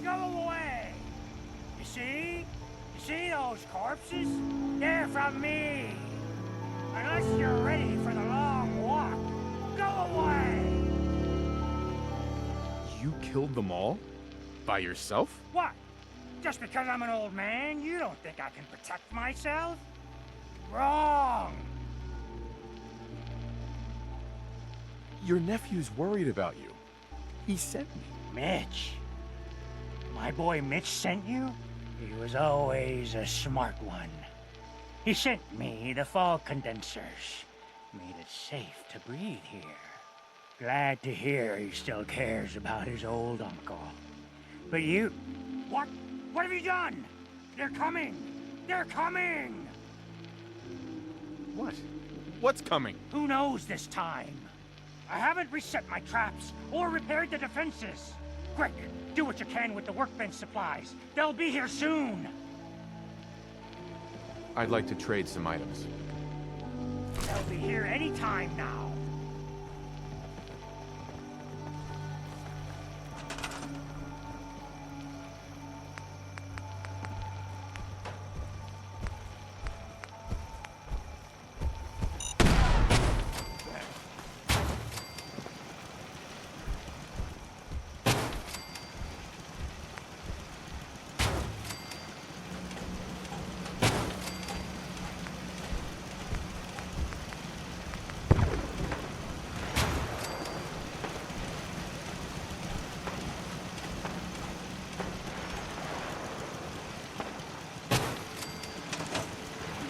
Go away! You see? You see those corpses? They're from me! Unless you're ready for the long walk, go away! You killed them all? By yourself? What? Just because I'm an old man, you don't think I can protect myself? Wrong! Your nephew's worried about you. He sent me. Mitch. My boy Mitch sent you? He was always a smart one. He sent me the fog condensers. Made it safe to breathe here. Glad to hear he still cares about his old uncle. But you... What? What have you done? They're coming! They're coming! What? What's coming? Who knows this time? I haven't reset my traps or repaired the defenses. Quick, do what you can with the workbench supplies. They'll be here soon. I'd like to trade some items. They'll be here any time now.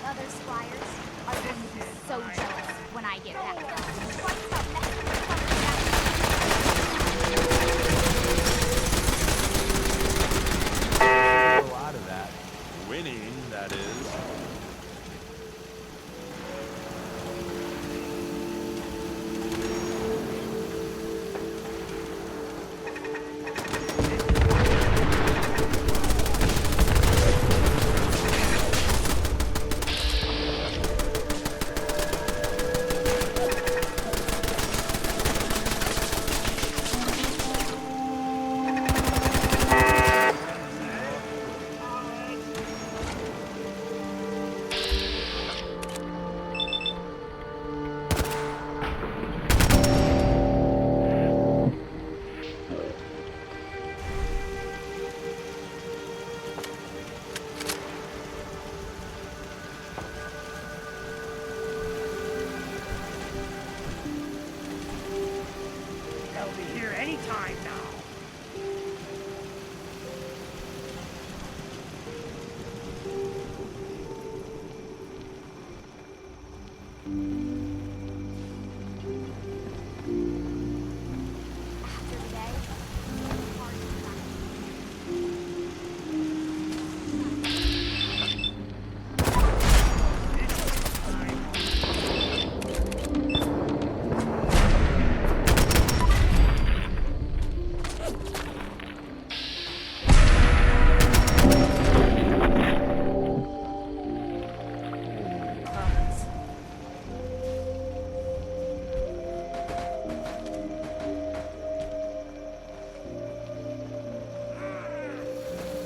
The other squires are going to be so jealous when I get back. What's up, messing with A lot of that. Winning, that is. They'll be here any time now.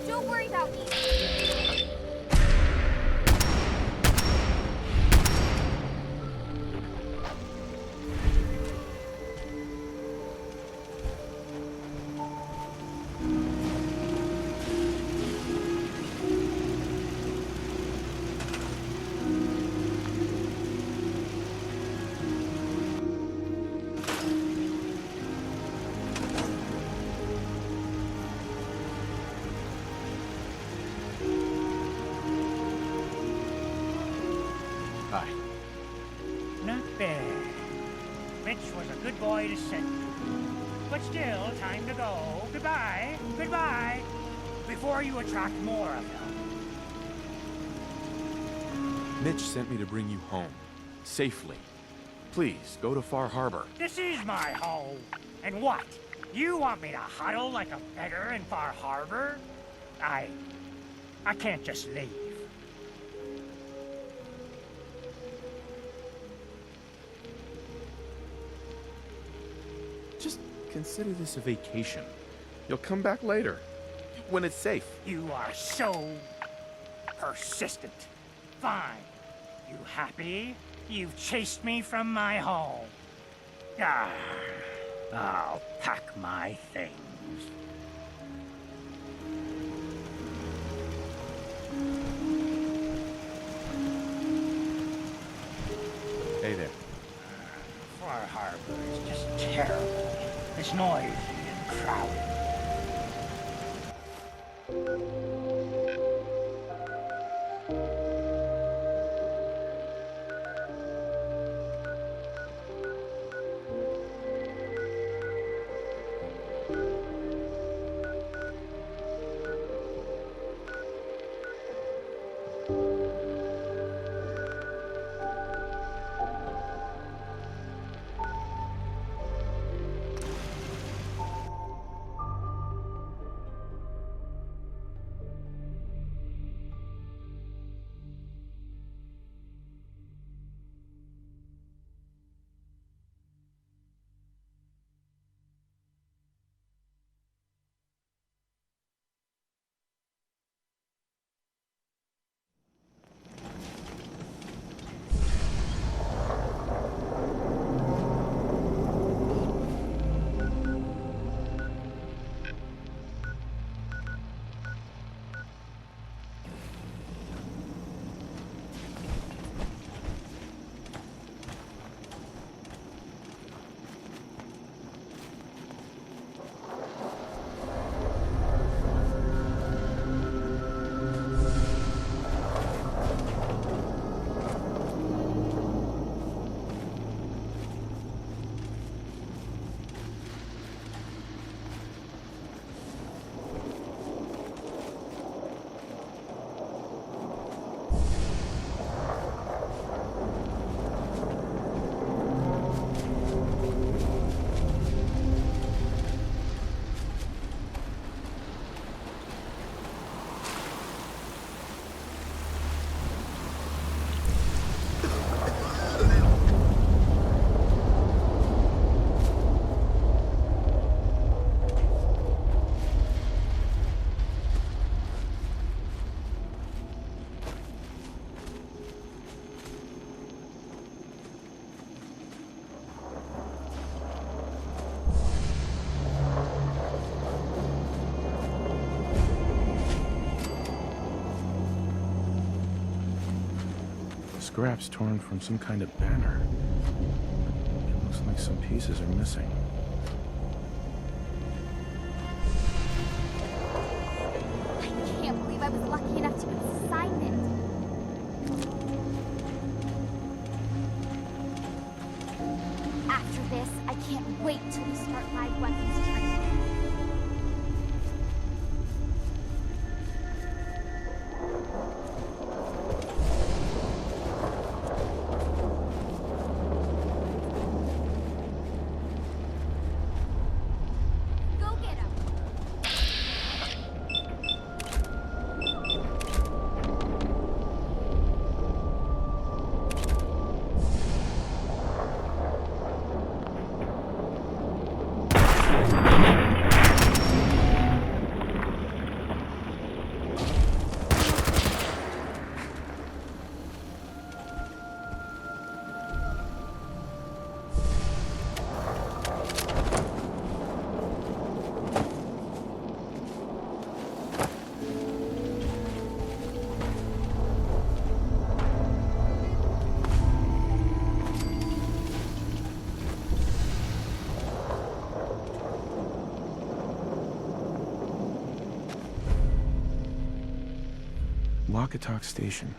Don't worry about me. Hi. Not bad. Mitch was a good boy to send you. But still, time to go. Goodbye. Goodbye. Before you attract more of them. Mitch sent me to bring you home. Safely. Please, go to Far Harbor. This is my home. And what? You want me to huddle like a beggar in Far Harbor? I can't just leave. Just consider this a vacation. You'll come back later, when it's safe. You are so persistent. Fine. You happy? You've chased me from my home. Ah, I'll pack my things. Hey there. Far Harbor is just terrible. It's noisy and crowded. Scraps torn from some kind of banner. It looks like some pieces are missing. I can't believe I was lucky enough to get this assignment. After this, I can't wait till we start live weapons training. Walkatalk Station.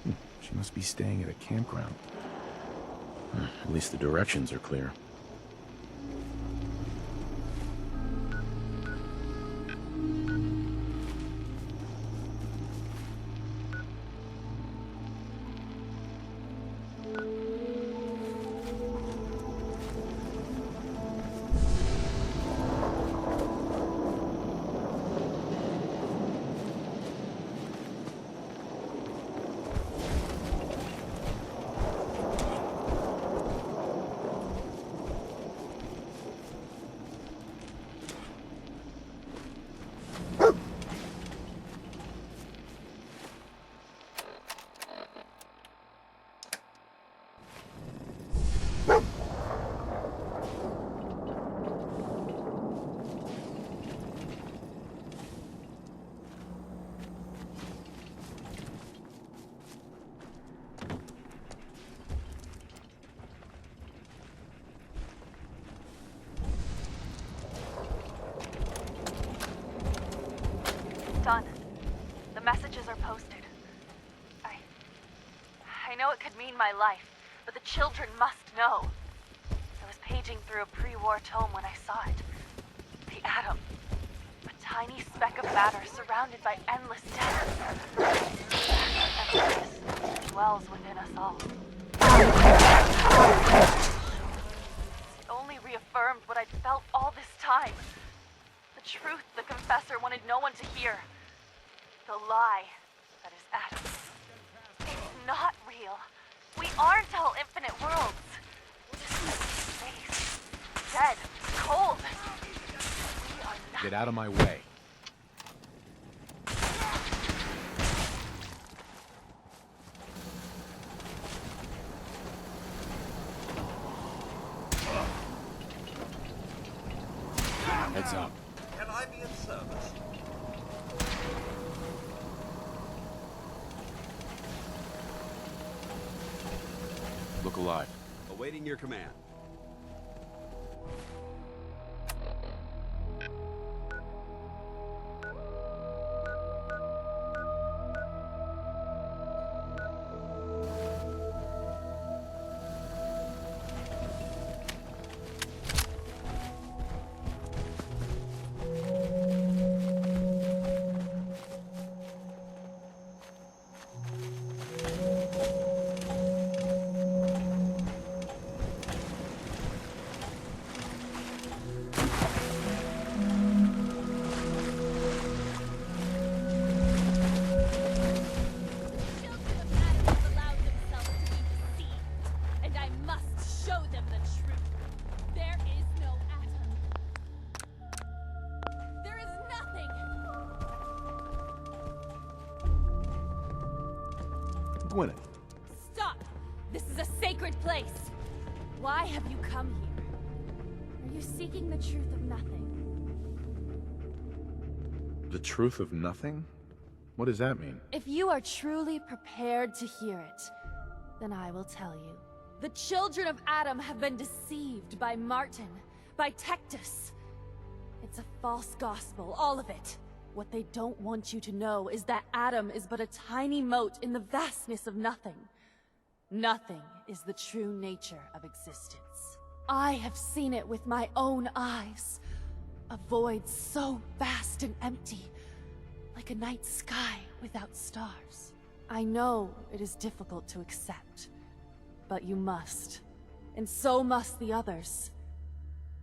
She must be staying at a campground. At least the directions are clear. done. The messages are posted. I know it could mean my life, but the children must know. I was paging through a pre-war tome when I saw it. The atom. A tiny speck of matter surrounded by endless death. Emptiness dwells within us all. It only reaffirmed what I'd felt all this time. The truth the confessor wanted no one to hear. The lie that is Adam. It's not real. We aren't all infinite worlds. Distant space. Dead. Cold. We are not. Get out of my way. Heads up. Can I be of service? Look alive. Awaiting your command. Gwyneth. Stop! This is a sacred place! Why have you come here? Are you seeking the truth of nothing? The truth of nothing? What does that mean? If you are truly prepared to hear it, then I will tell you. The children of Adam have been deceived by Martin, by Tectus. It's a false gospel, all of it. What they don't want you to know is that Adam is but a tiny mote in the vastness of nothing. Nothing is the true nature of existence. I have seen it with my own eyes. A void so vast and empty, like a night sky without stars. I know it is difficult to accept, but you must. And so must the others.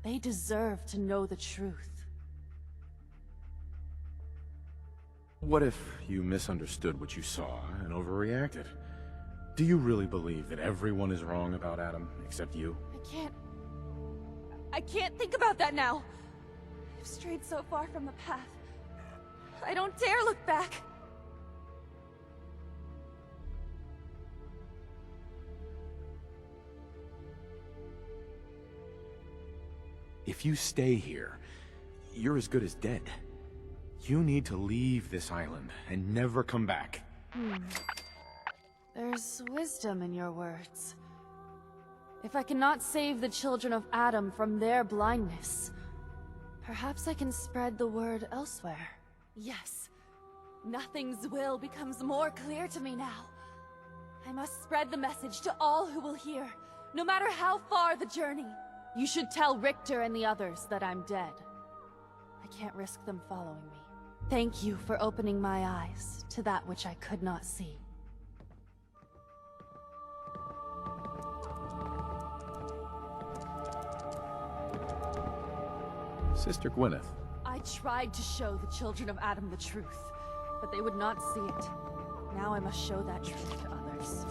They deserve to know the truth. What if you misunderstood what you saw and overreacted? Do you really believe that everyone is wrong about Adam, except you? I can't think about that now. I've strayed so far from the path. I don't dare look back. If you stay here, you're as good as dead. You need to leave this island and never come back. There's wisdom in your words. If I cannot save the children of Adam from their blindness, perhaps I can spread the word elsewhere. Yes, Nothing's will becomes more clear to me now. I must spread the message to all who will hear, no matter how far the journey. You should tell Richter and the others that I'm dead. I can't risk them following me. Thank you for opening my eyes to that which I could not see. Sister Gwyneth. I tried to show the children of Adam the truth, but they would not see it. Now I must show that truth to others.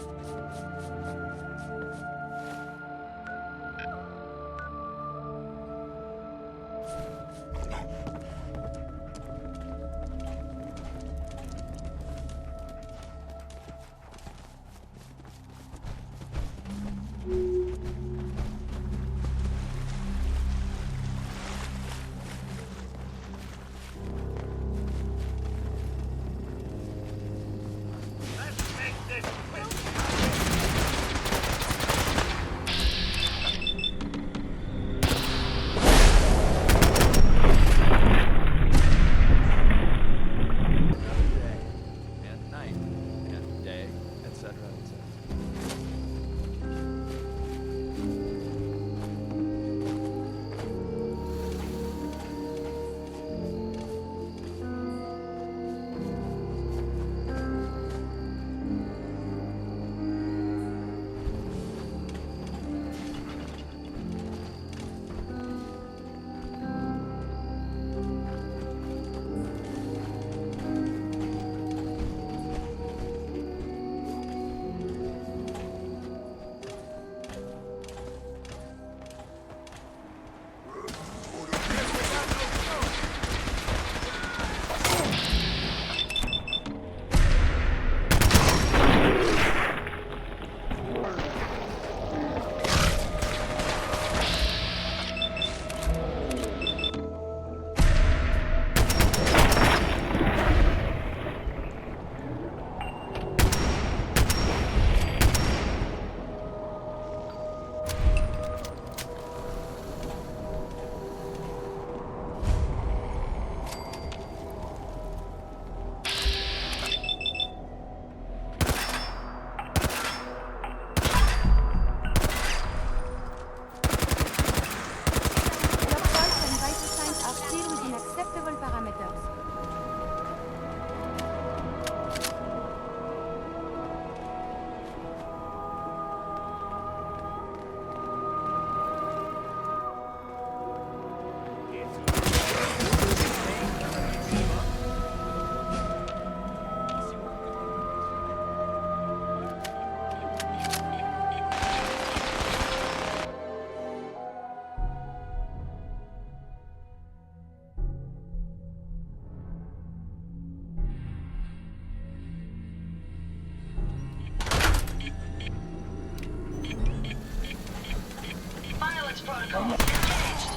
protocol engaged.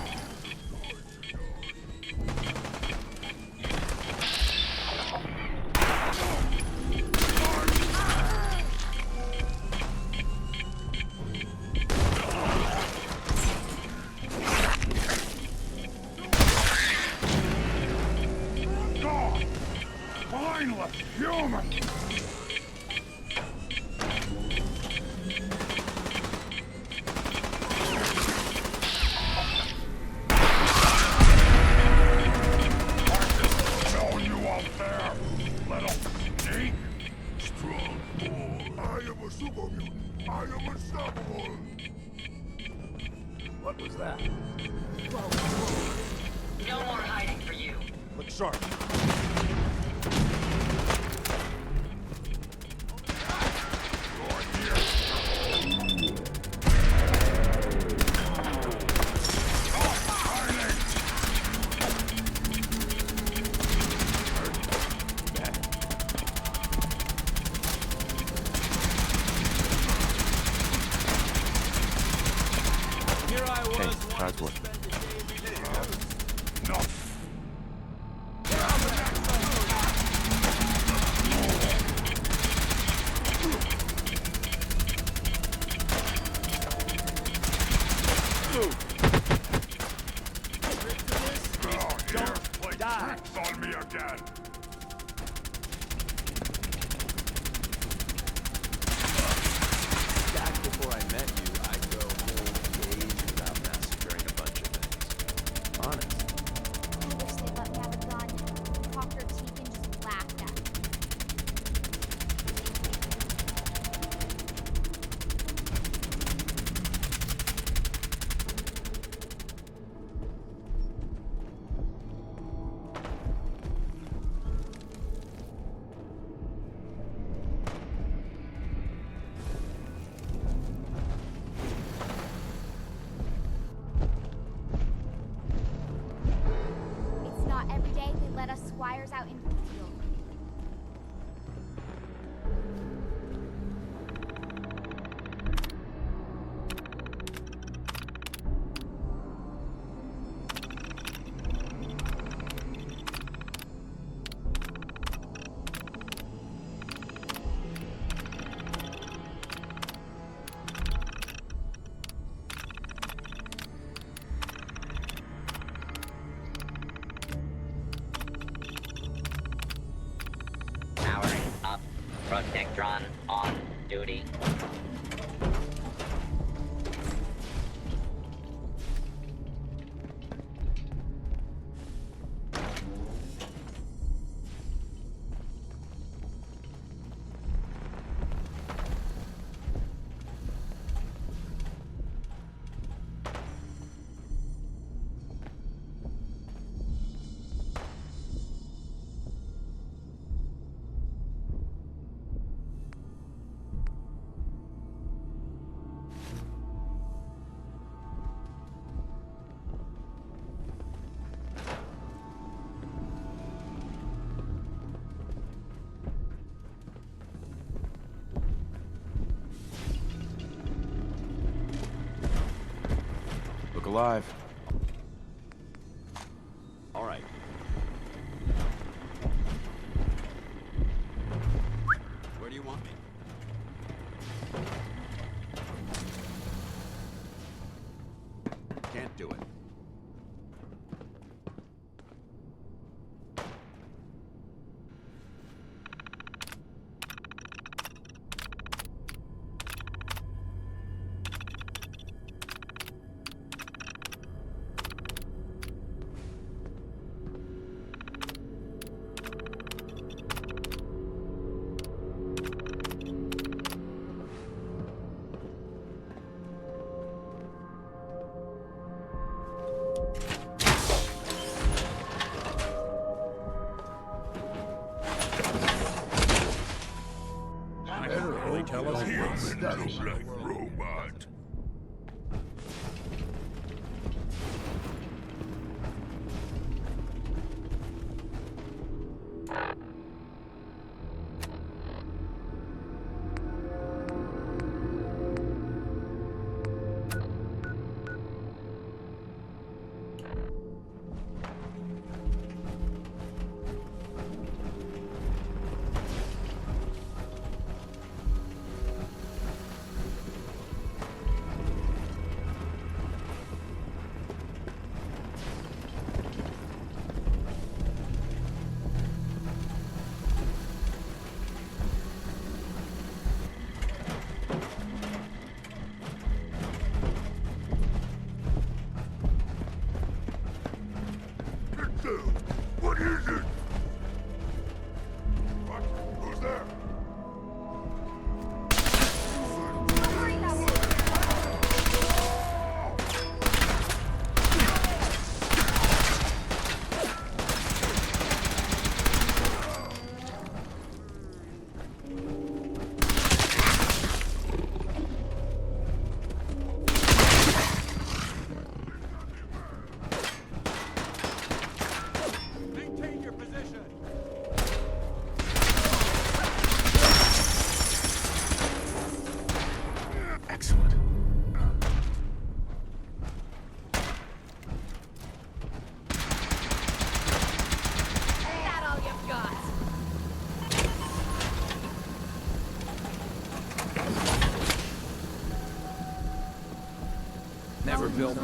God! Mindless human! Showing you out there, little sneak! Strong boy. I am a super mutant. I am unstoppable. What was that? No more hiding for you. Look sharp. Hey, how's work? Don't die! On me again! Back before I met you, I'd go whole days without massacring a bunch of things. Honest. I wish they'd let me have a gun. Talked her teeth and just laughed at me. It's not every day they let us squires out into the field. Powering up. Protectron on duty. Look alive. All right. Where do you want me? Can't do it. Tell us human like robot. Who's there? Maintain your position. Excellent. Is that all you've got? Never built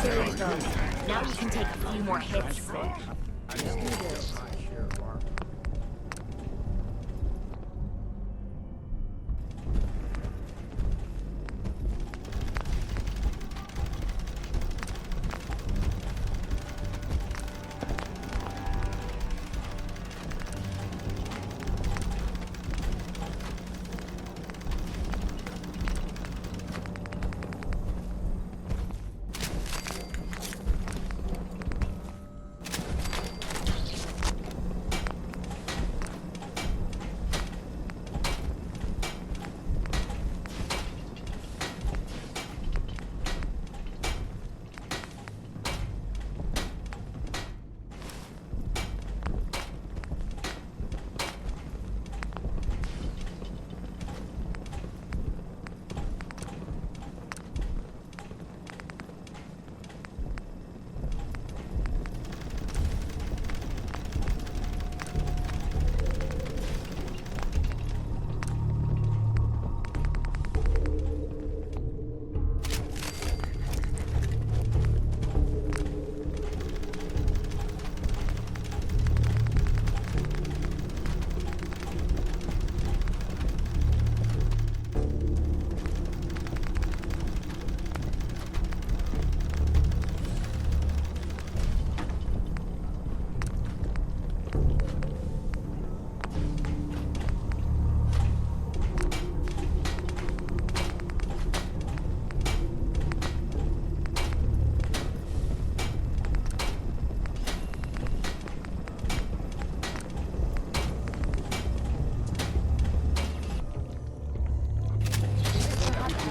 There it goes. Now you can take a few more hits.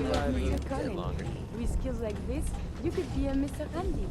survive a bit longer. With skills like this, you could be a Mr. Randy.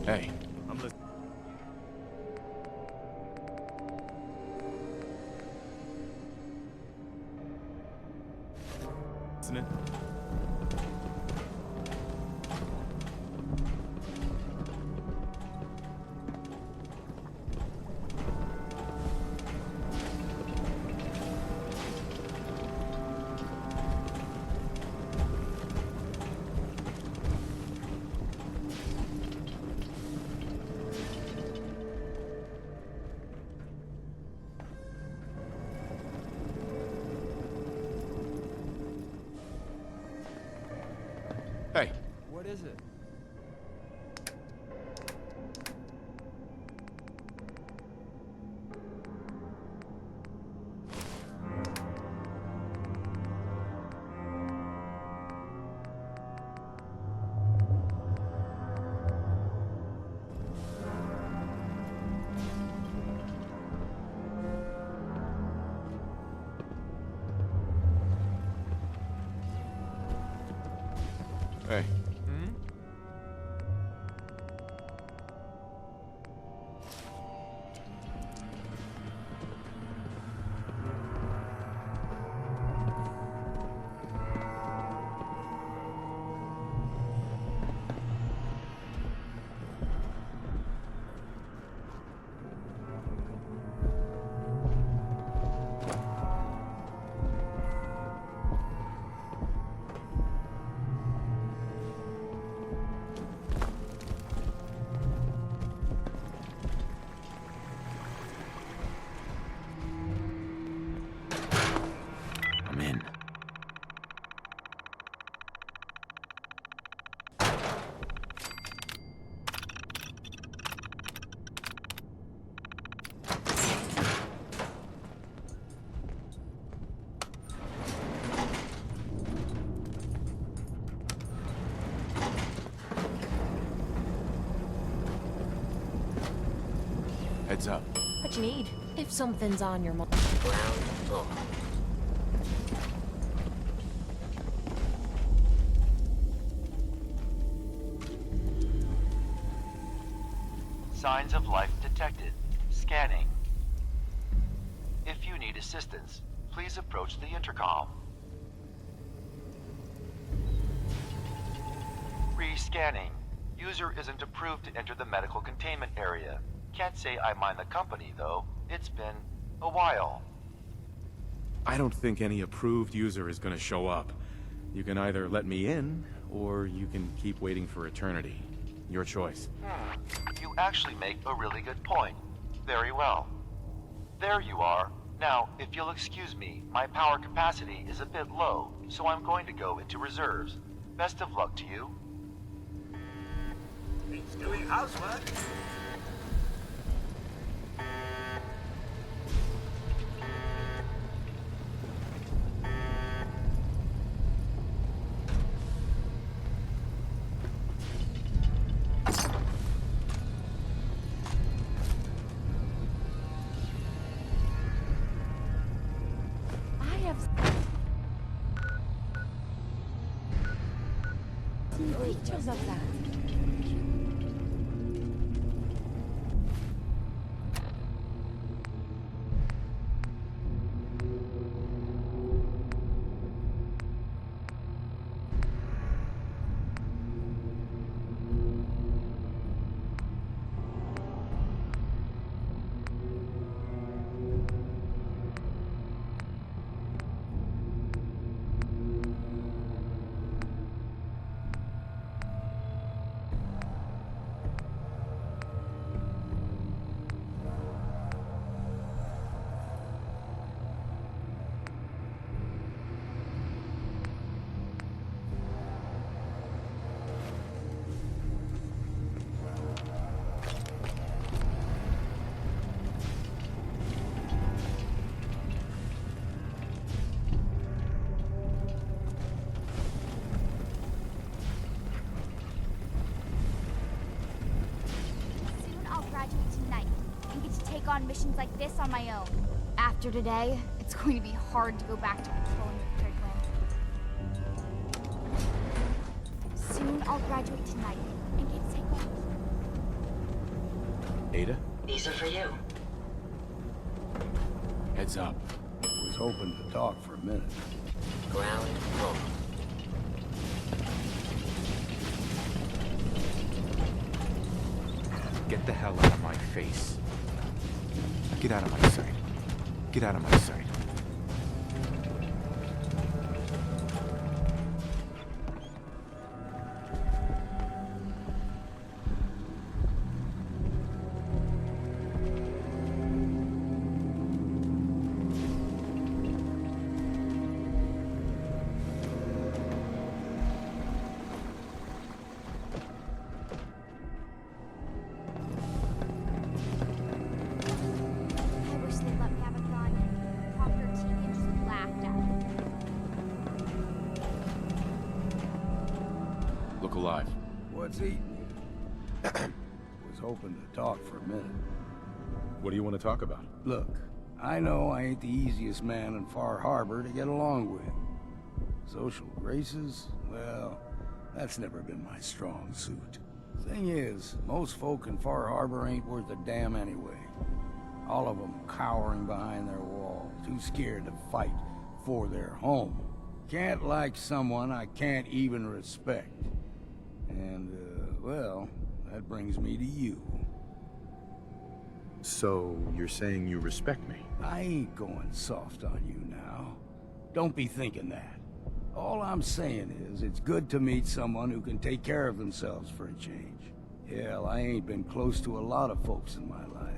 Hey. I'm listening. Listening. Hey. What is it? Hey. Hmm? Heads up. What you need? If something's on your mind. Signs of life detected. Scanning. If you need assistance, please approach the intercom. Re-scanning. User isn't approved to enter the medical containment area. Can't say I mind the company, though. It's been a while. I don't think any approved user is gonna show up. You can either let me in, or you can keep waiting for eternity. Your choice. You actually make a really good point. Very well. There you are. Now, if you'll excuse me, my power capacity is a bit low, so I'm going to go into reserves. Best of luck to you. He's doing housework. I have seen pictures of that. On missions like this on my own. After today, it's going to be hard to go back to patrolling the Kirkland. Soon I'll graduate tonight and get to take on. Ada? These are for you. Heads up. Was hoping to talk for a minute. Ground full. Get the hell out of my face. Get out of my sight. Get out of my sight. Look alive. What's eating you? Was hoping to talk for a minute. What do you want to talk about? Look, I know I ain't the easiest man in Far Harbor to get along with. Social graces? Well, that's never been my strong suit. Thing is, most folk in Far Harbor ain't worth a damn anyway. All of them cowering behind their wall, too scared to fight for their home. Can't like someone I can't even respect. And, well, that brings me to you. So, you're saying you respect me? I ain't going soft on you now. Don't be thinking that. All I'm saying is, it's good to meet someone who can take care of themselves for a change. Hell, I ain't been close to a lot of folks in my life.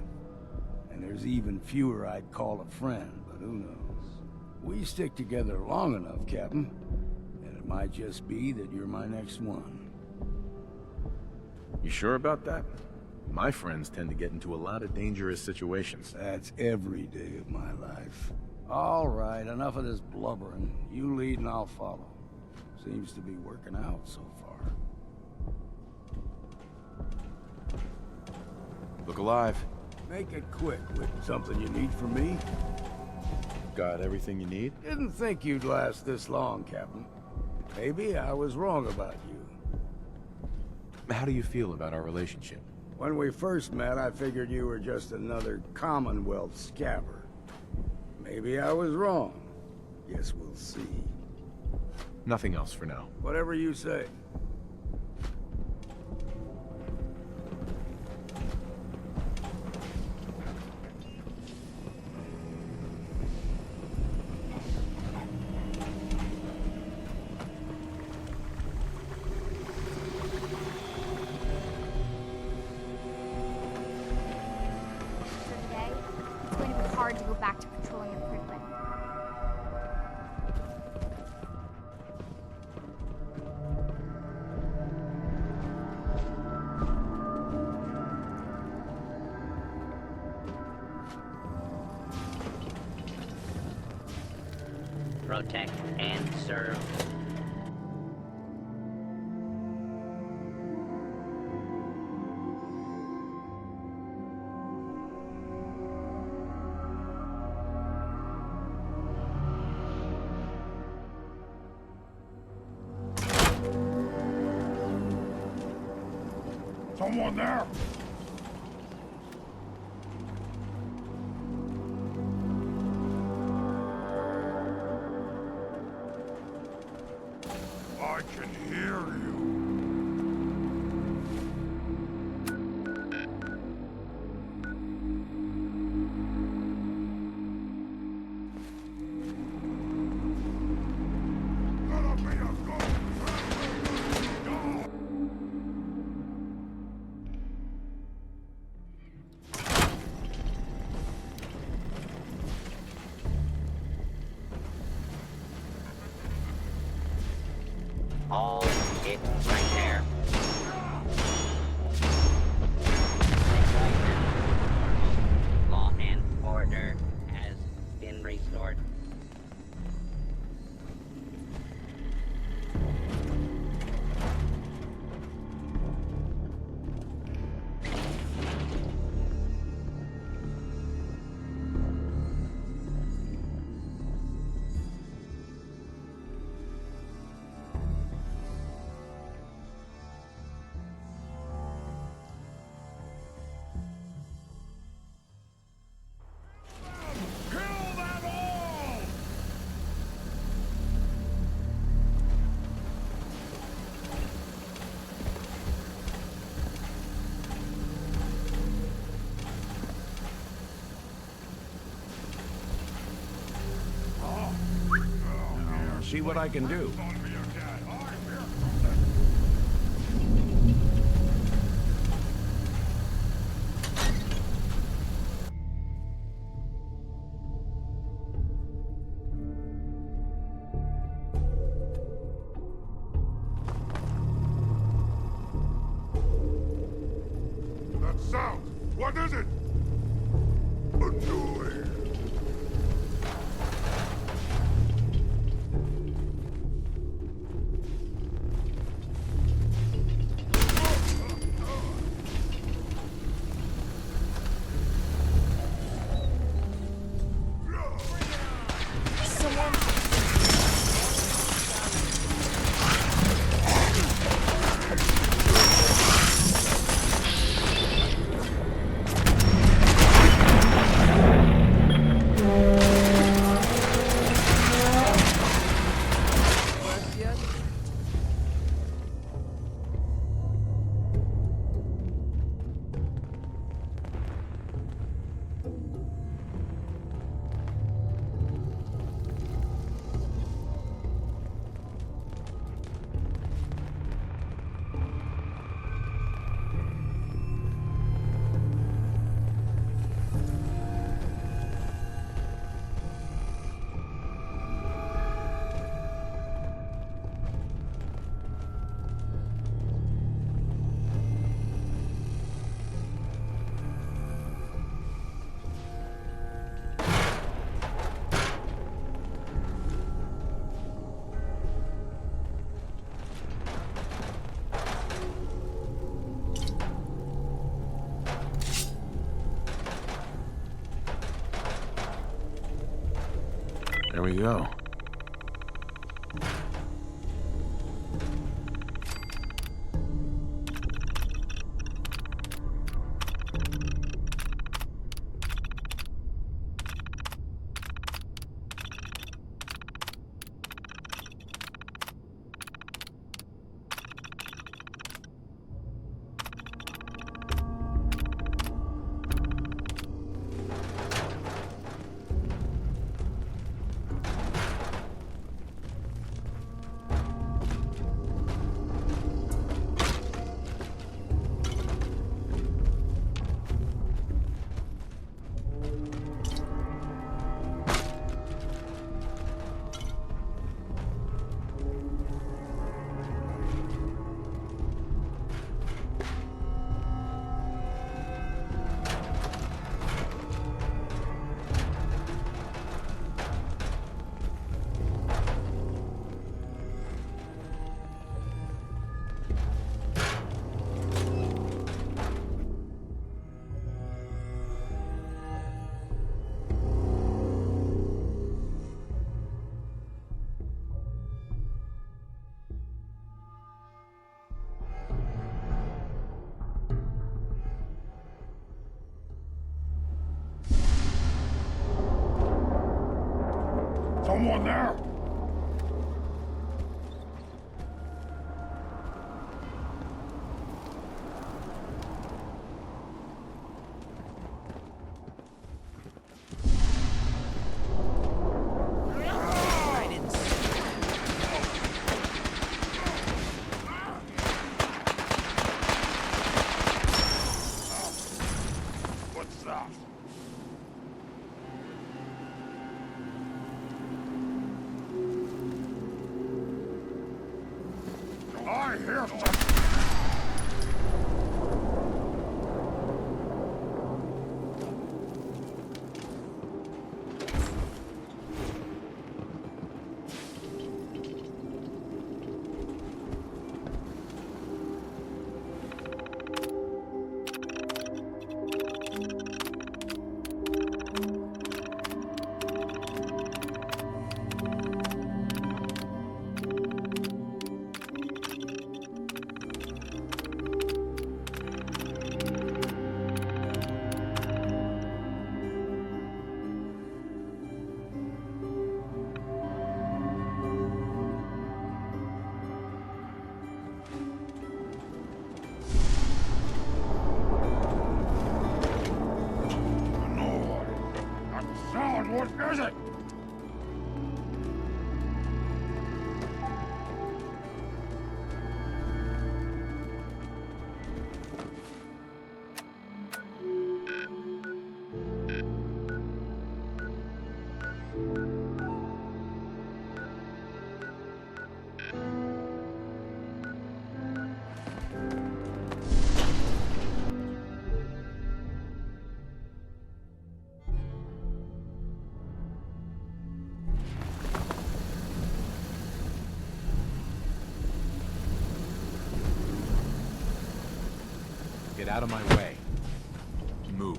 And there's even fewer I'd call a friend, but who knows? We stick together long enough, Captain. And it might just be that you're my next one. You sure about that? My friends tend to get into a lot of dangerous situations. That's every day of my life. All right, enough of this blubbering. You lead and I'll follow. Seems to be working out so far. Look alive. Make it quick with something you need from me. Got everything you need? Didn't think you'd last this long, Captain. Maybe I was wrong about you. How do you feel about our relationship? When we first met, I figured you were just another Commonwealth scabber. Maybe I was wrong. Guess we'll see. Nothing else for now. Whatever you say. Today, it's going to be hard to go back to patrolling the Priglet. Protect and serve. Someone there! I can hear you. All it right there. Law and order has been restored. See what I can do. That sound! What is it? A noise. Here we go. Someone there? What's that? I hear something. What is it? Get out of my way. Move.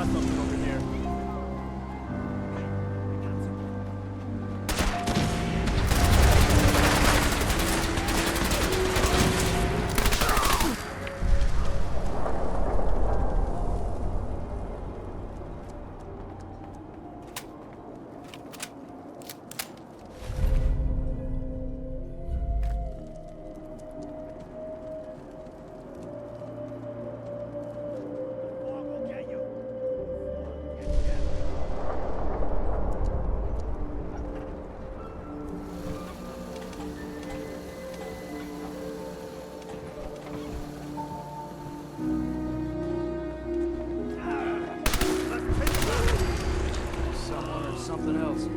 got something over here. Someone or something else.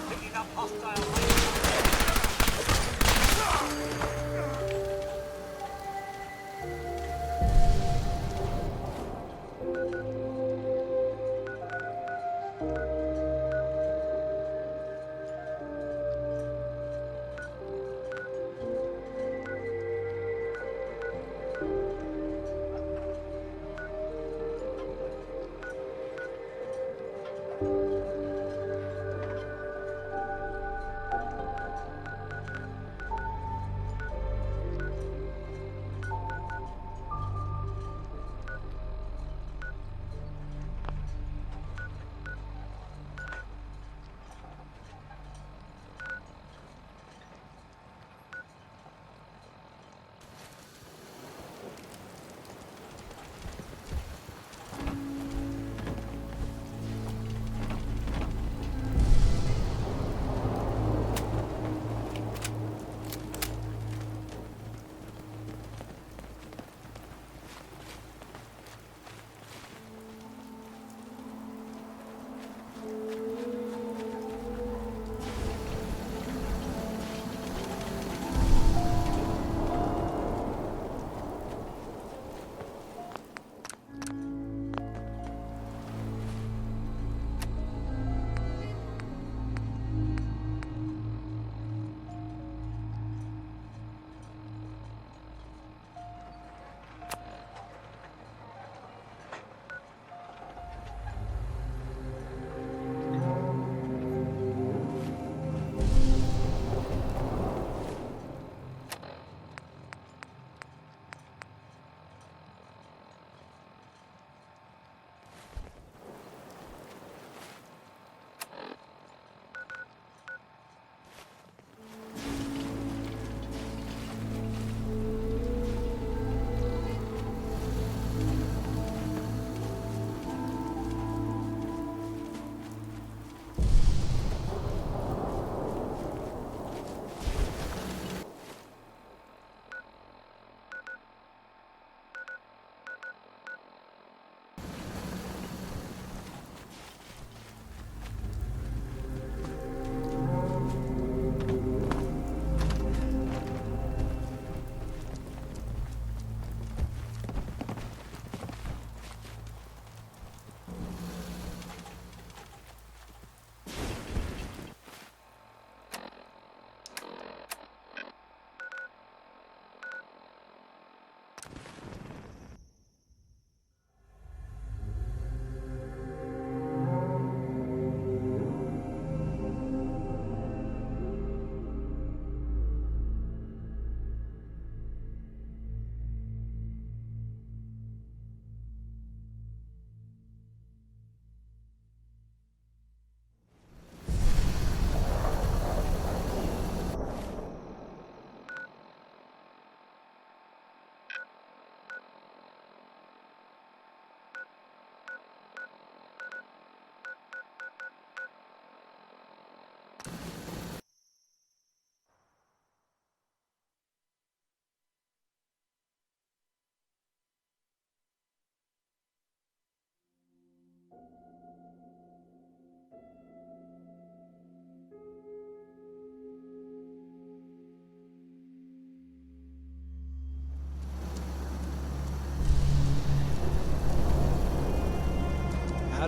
Picking up hostile.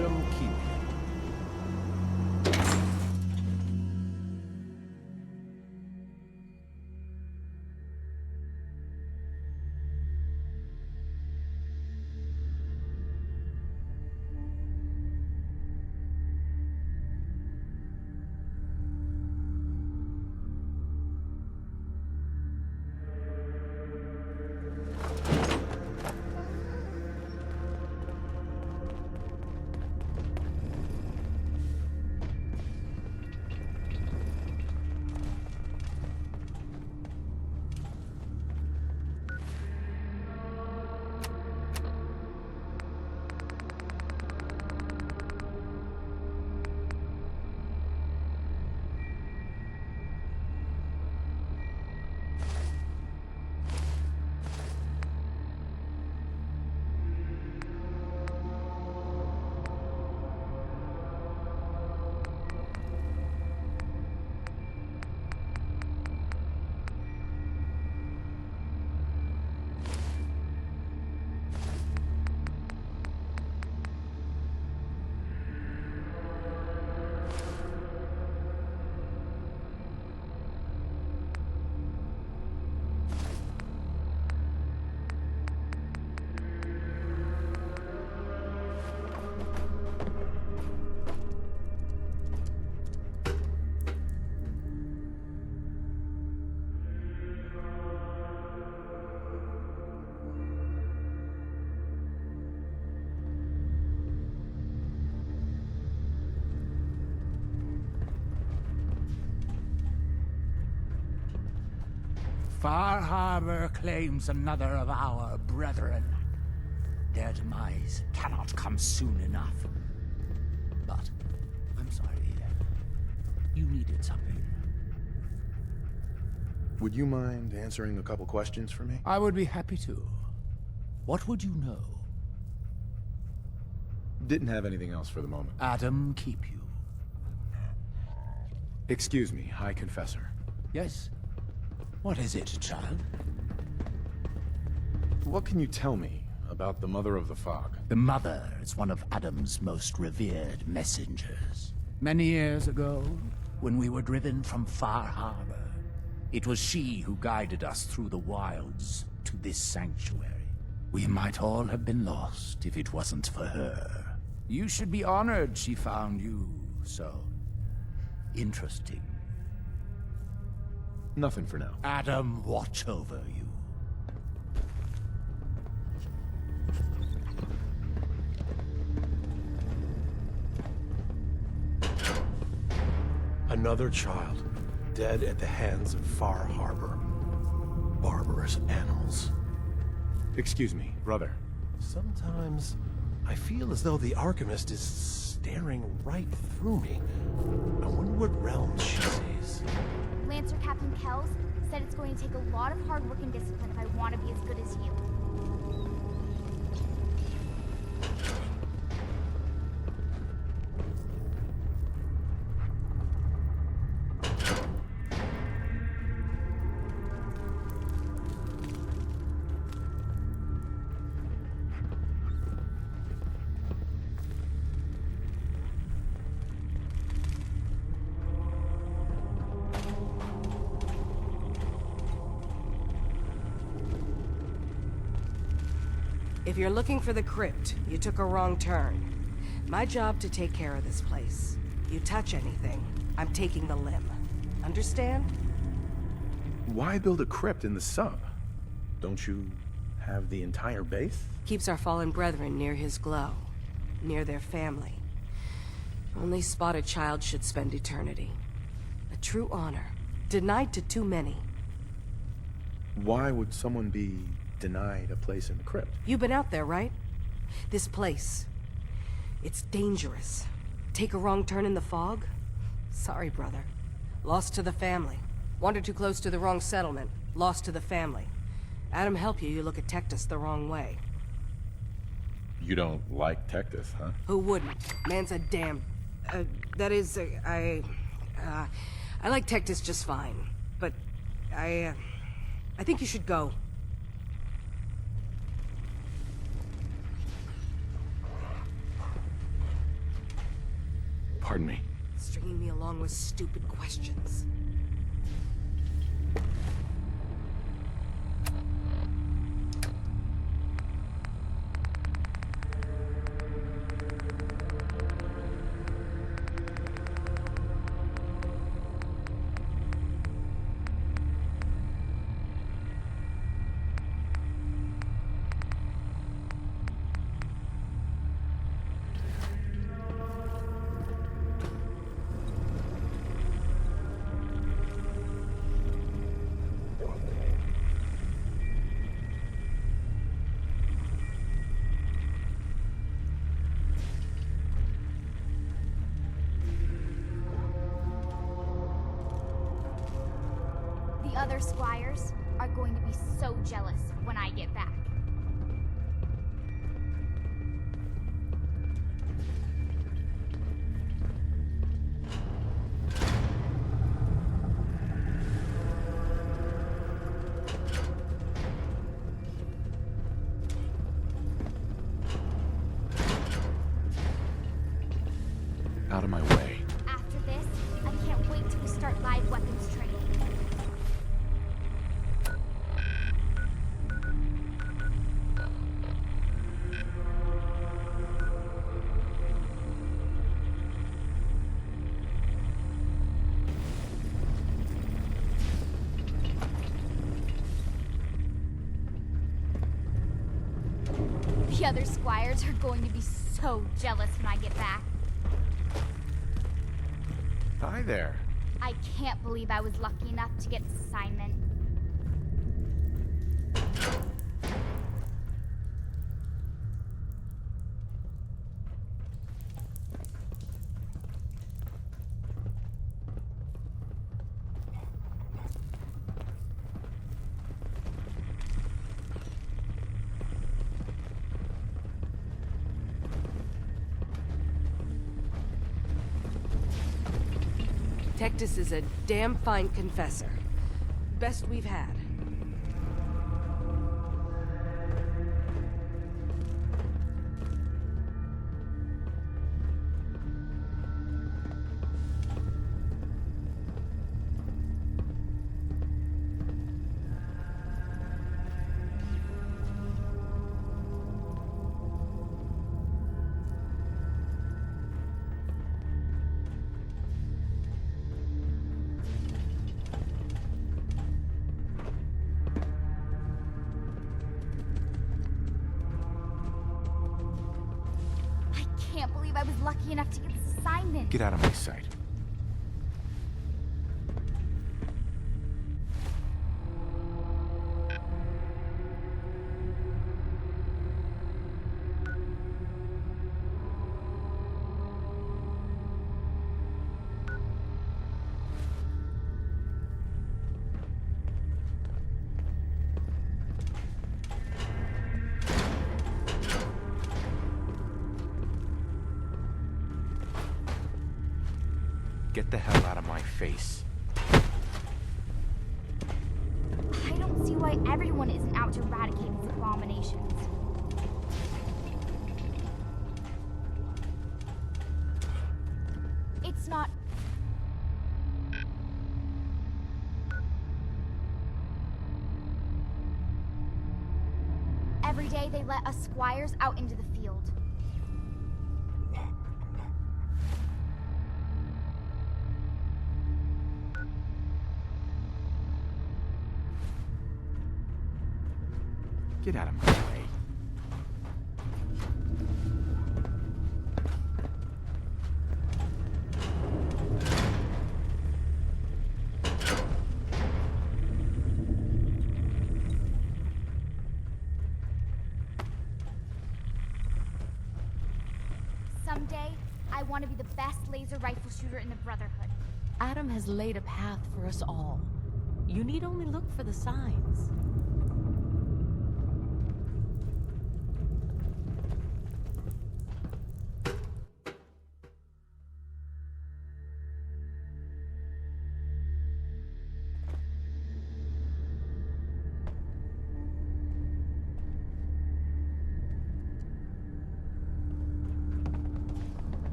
Adam keep. Far Harbor claims another of our brethren. Their demise cannot come soon enough. But, I'm sorry. You needed something. Would you mind answering a couple questions for me? I would be happy to. What would you know? Didn't have anything else for the moment. Adam keep you. Excuse me, High Confessor. Yes? What is it, child? What can you tell me about the Mother of the Fog? The Mother is one of Adam's most revered messengers. Many years ago, when we were driven from Far Harbor, it was she who guided us through the wilds to this sanctuary. We might all have been lost if it wasn't for her. You should be honored she found you so interesting. Nothing for now. Adam, watch over you. Another child, dead at the hands of Far Harbor. Barbarous animals. Excuse me, brother. Sometimes I feel as though the Archimist is staring right through me. I wonder what realm she sees. Lancer Captain Kells said it's going to take a lot of hard work and discipline if I want to be as good as you. If you're looking for the crypt, you took a wrong turn. My job to take care of this place. You touch anything, I'm taking the limb. Understand? Why build a crypt in the sub? Don't you have the entire base? Keeps our fallen brethren near his glow. Near their family. Only spotted child should spend eternity. A true honor. Denied to too many. Why would someone be denied a place in the crypt? You've been out there, right? This place. It's dangerous. Take a wrong turn in the fog? Sorry, brother. Lost to the family. Wandered too close to the wrong settlement. Lost to the family. Adam help you, you look at Tectus the wrong way. You don't like Tectus, huh? Who wouldn't? Man's a damn... that is, I like Tectus just fine. But, I think you should go. Pardon me. Stringing me along with stupid questions. The other squires are going to be so jealous when I get back. Out of my way. After this, I can't wait till we start live weapons training. The other squires are going to be so jealous when I get back. Hi there. I can't believe I was lucky enough to get this assignment. Tectus is a damn fine confessor. Best we've had. I can't believe I was lucky enough to get this assignment. Get out of my sight. Get the hell out of my face. I don't see why everyone isn't out to eradicate these abominations. It's not... Every day they let us squires out into the field. Get out of my way. Someday, I want to be the best laser rifle shooter in the Brotherhood. Adam has laid a path for us all. You need only look for the signs.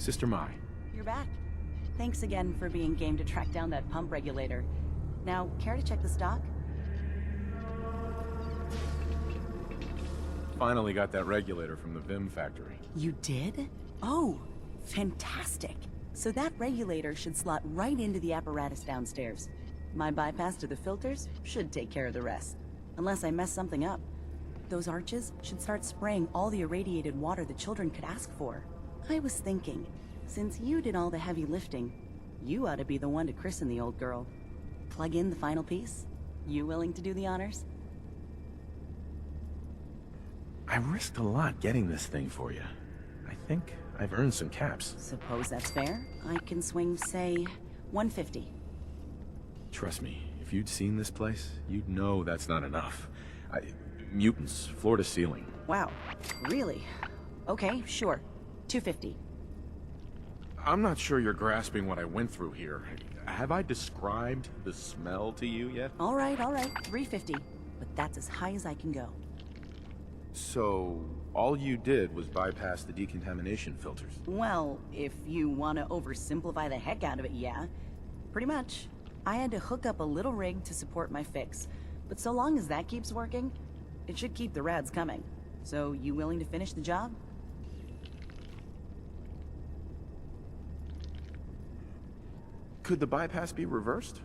Sister Mai. You're back. Thanks again for being game to track down that pump regulator. Now, care to check the stock? Finally got that regulator from the Vim factory. You did? Oh, fantastic. So that regulator should slot right into the apparatus downstairs. My bypass to the filters should take care of the rest. Unless I mess something up. Those arches should start spraying all the irradiated water the children could ask for. I was thinking, since you did all the heavy lifting, you ought to be the one to christen the old girl. Plug in the final piece? You willing to do the honors? I risked a lot getting this thing for you. I think I've earned some caps. Suppose that's fair. I can swing, say, 150. Trust me, if you'd seen this place, you'd know that's not enough. Mutants, floor to ceiling. Wow, really? Okay, sure. 250. I'm not sure you're grasping what I went through here. Have I described the smell to you yet? All right, 350. But that's as high as I can go. So, all you did was bypass the decontamination filters? Well, if you want to oversimplify the heck out of it, yeah. Pretty much. I had to hook up a little rig to support my fix. But so long as that keeps working, it should keep the rads coming. So, you willing to finish the job? Could the bypass be reversed?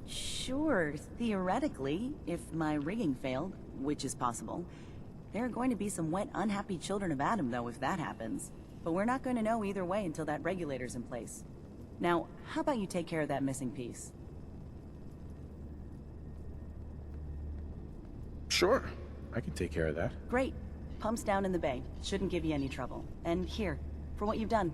Sure. Theoretically, if my rigging failed, which is possible. There are going to be some wet, unhappy children of Adam, though, if that happens. But we're not going to know either way until that regulator's in place. Now, how about you take care of that missing piece? Sure. I can take care of that. Great. Pump's down in the bay. Shouldn't give you any trouble. And here, for what you've done.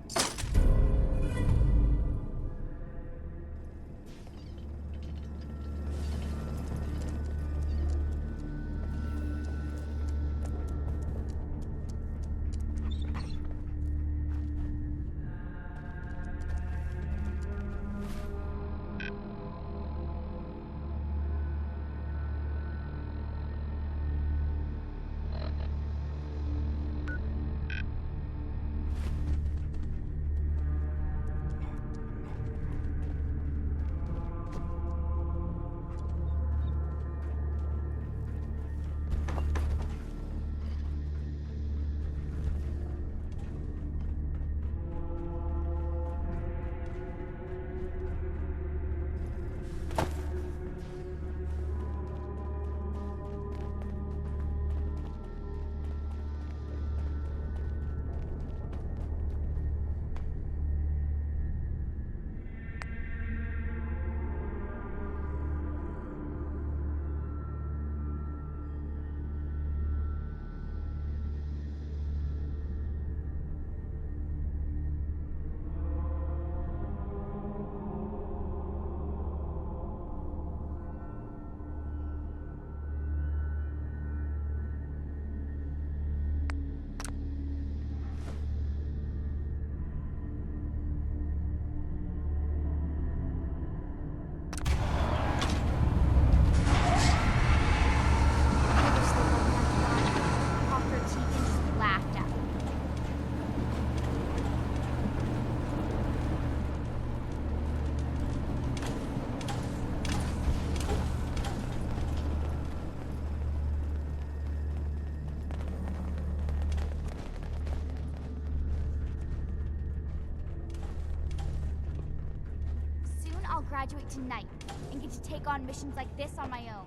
I'll graduate tonight and get to take on missions like this on my own.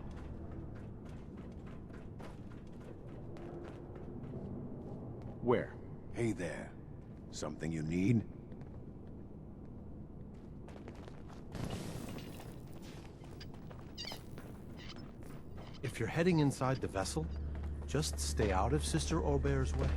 Where? Hey there. Something you need? If you're heading inside the vessel, just stay out of Sister Aubert's way.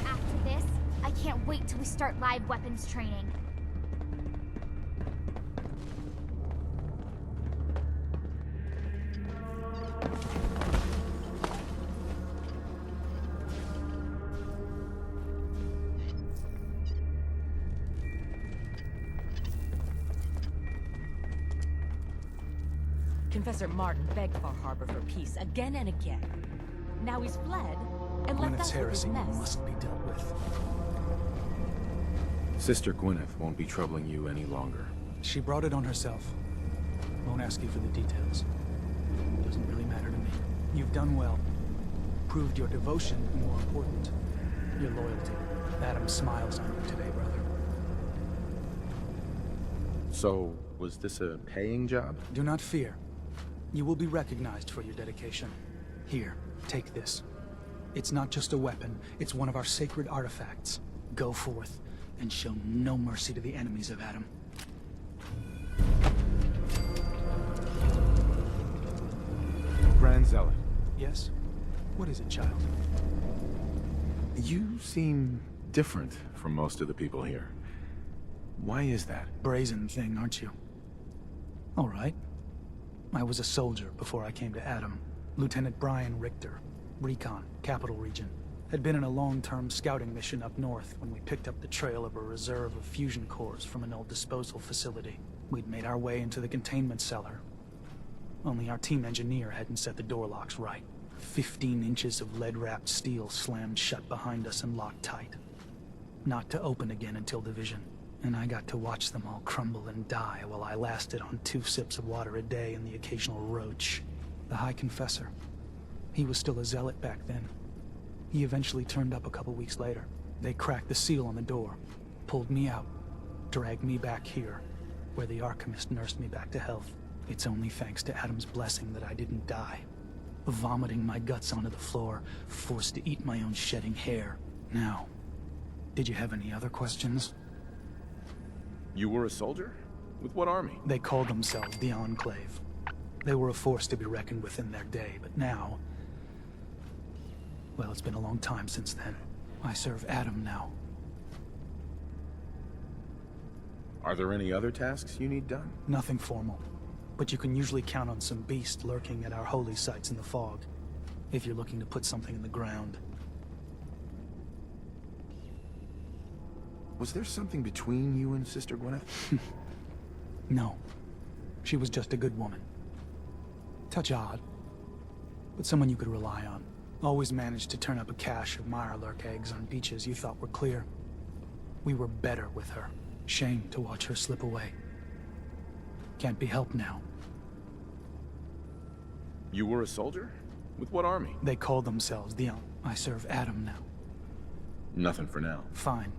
After this, I can't wait till we start live weapons training. Confessor Martin begged Far Harbor for peace again and again. Now he's fled and left Gwyneth's us with his heresy mess. must be dealt with. Sister Gwyneth won't be troubling you any longer. She brought it on herself. Won't ask you for the details. Doesn't really matter to me. You've done well. Proved your devotion, and more important, your loyalty. Adam smiles on you today, brother. So, was this a paying job? Do not fear. You will be recognized for your dedication. Here, take this. It's not just a weapon, it's one of our sacred artifacts. Go forth, and show no mercy to the enemies of Adam. Grand Zealot. Yes? What is it, child? You seem different from most of the people here. Why is that? Brazen thing, aren't you? All right. I was a soldier before I came to Adam. Lieutenant Brian Richter, Recon, Capital Region. Had been in a long-term scouting mission up north when we picked up the trail of a reserve of fusion cores from an old disposal facility. We'd made our way into the containment cellar. Only our team engineer hadn't set the door locks right. 15 inches of lead-wrapped steel slammed shut behind us and locked tight. Not to open again until division. And I got to watch them all crumble and die while I lasted on 2 sips of water a day and the occasional roach. The High Confessor. He was still a zealot back then. He eventually turned up a couple weeks later. They cracked the seal on the door, pulled me out, dragged me back here, where the Archimist nursed me back to health. It's only thanks to Adam's blessing that I didn't die. Vomiting my guts onto the floor, forced to eat my own shedding hair. Now, did you have any other questions? You were a soldier? With what army? They called themselves the Enclave. They were a force to be reckoned with in their day, but now... well, it's been a long time since then. I serve Adam now. Are there any other tasks you need done? Nothing formal. But you can usually count on some beast lurking at our holy sites in the fog, if you're looking to put something in the ground. Was there something between you and Sister Gwyneth? No. She was just a good woman. Touch odd, but someone you could rely on. Always managed to turn up a cache of mirelurk eggs on beaches you thought were clear. We were better with her. Shame to watch her slip away. Can't be helped now. You were a soldier? With what army? They called themselves the I serve Adam now. Nothing for now. Fine.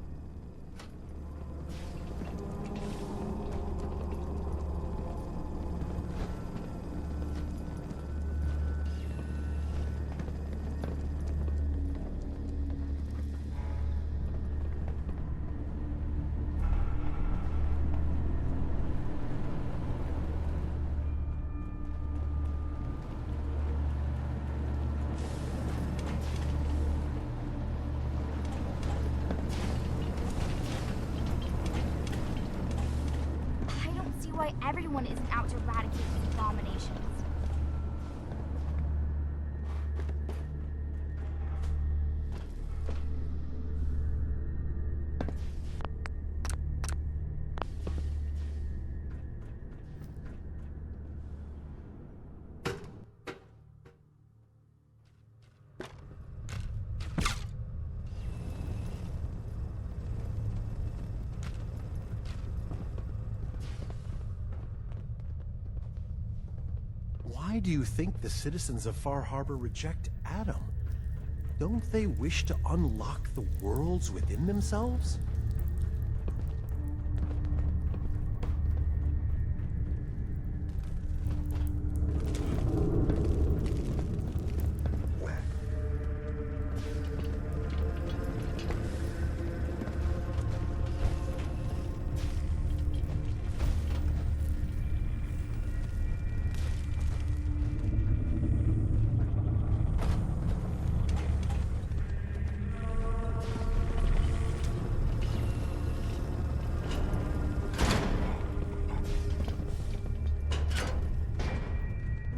Why everyone isn't out to eradicate these abominations. Why do you think the citizens of Far Harbor reject Adam? Don't they wish to unlock the worlds within themselves?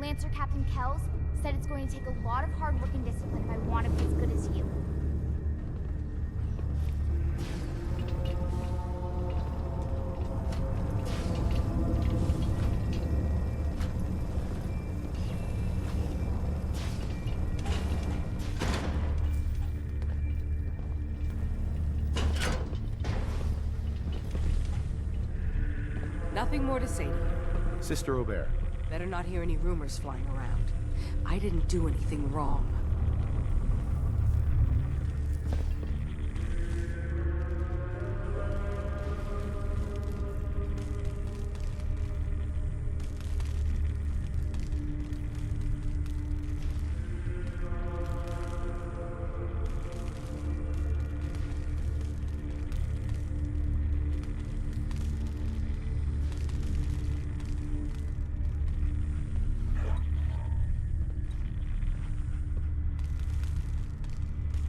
Lancer Captain Kells said it's going to take a lot of hard work and discipline if I want to be as good as you. Nothing more to say to you. Sister Aubert. Better not hear any rumors flying around. I didn't do anything wrong.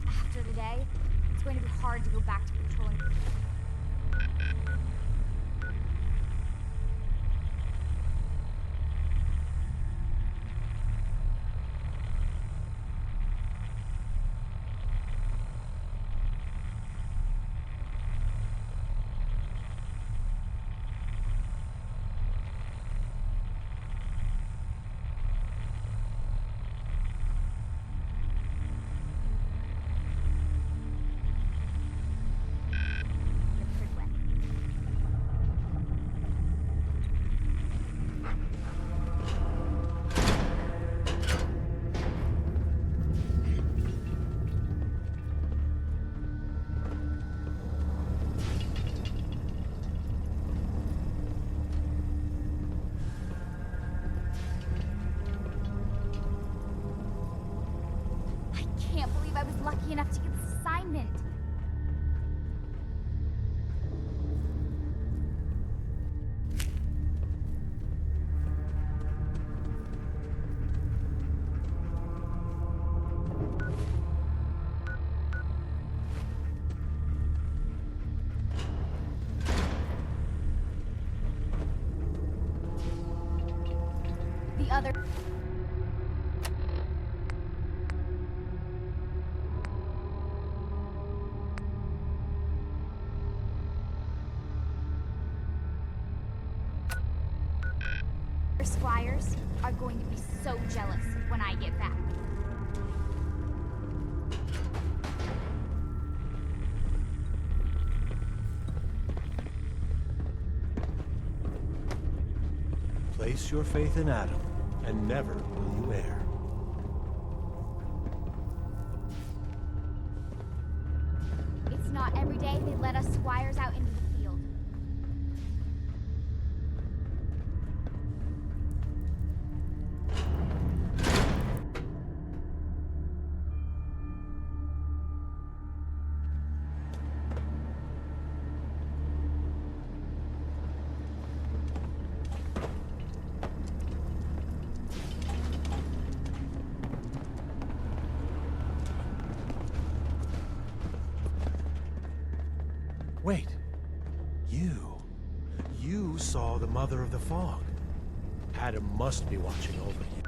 After today, it's going to be hard to go back to patrolling. I can't believe I was lucky enough to get this assignment. The other... Squires are going to be so jealous when I get back. Place your faith in Adam, and never will you err. It's not every day they let us squires out into the field. Wait. You saw the Mother of the Fog. Adam must be watching over you.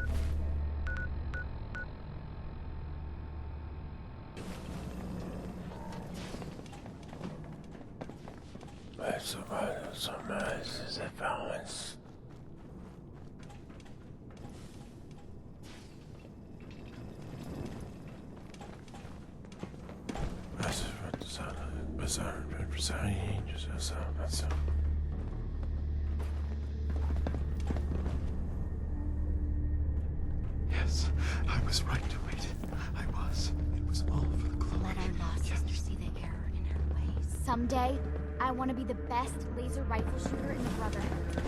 Yes, I was right to wait. I was. It was all for the glory. Let our lost sister see the error in her ways. Someday, I want to be the best laser rifle shooter in the Brotherhood.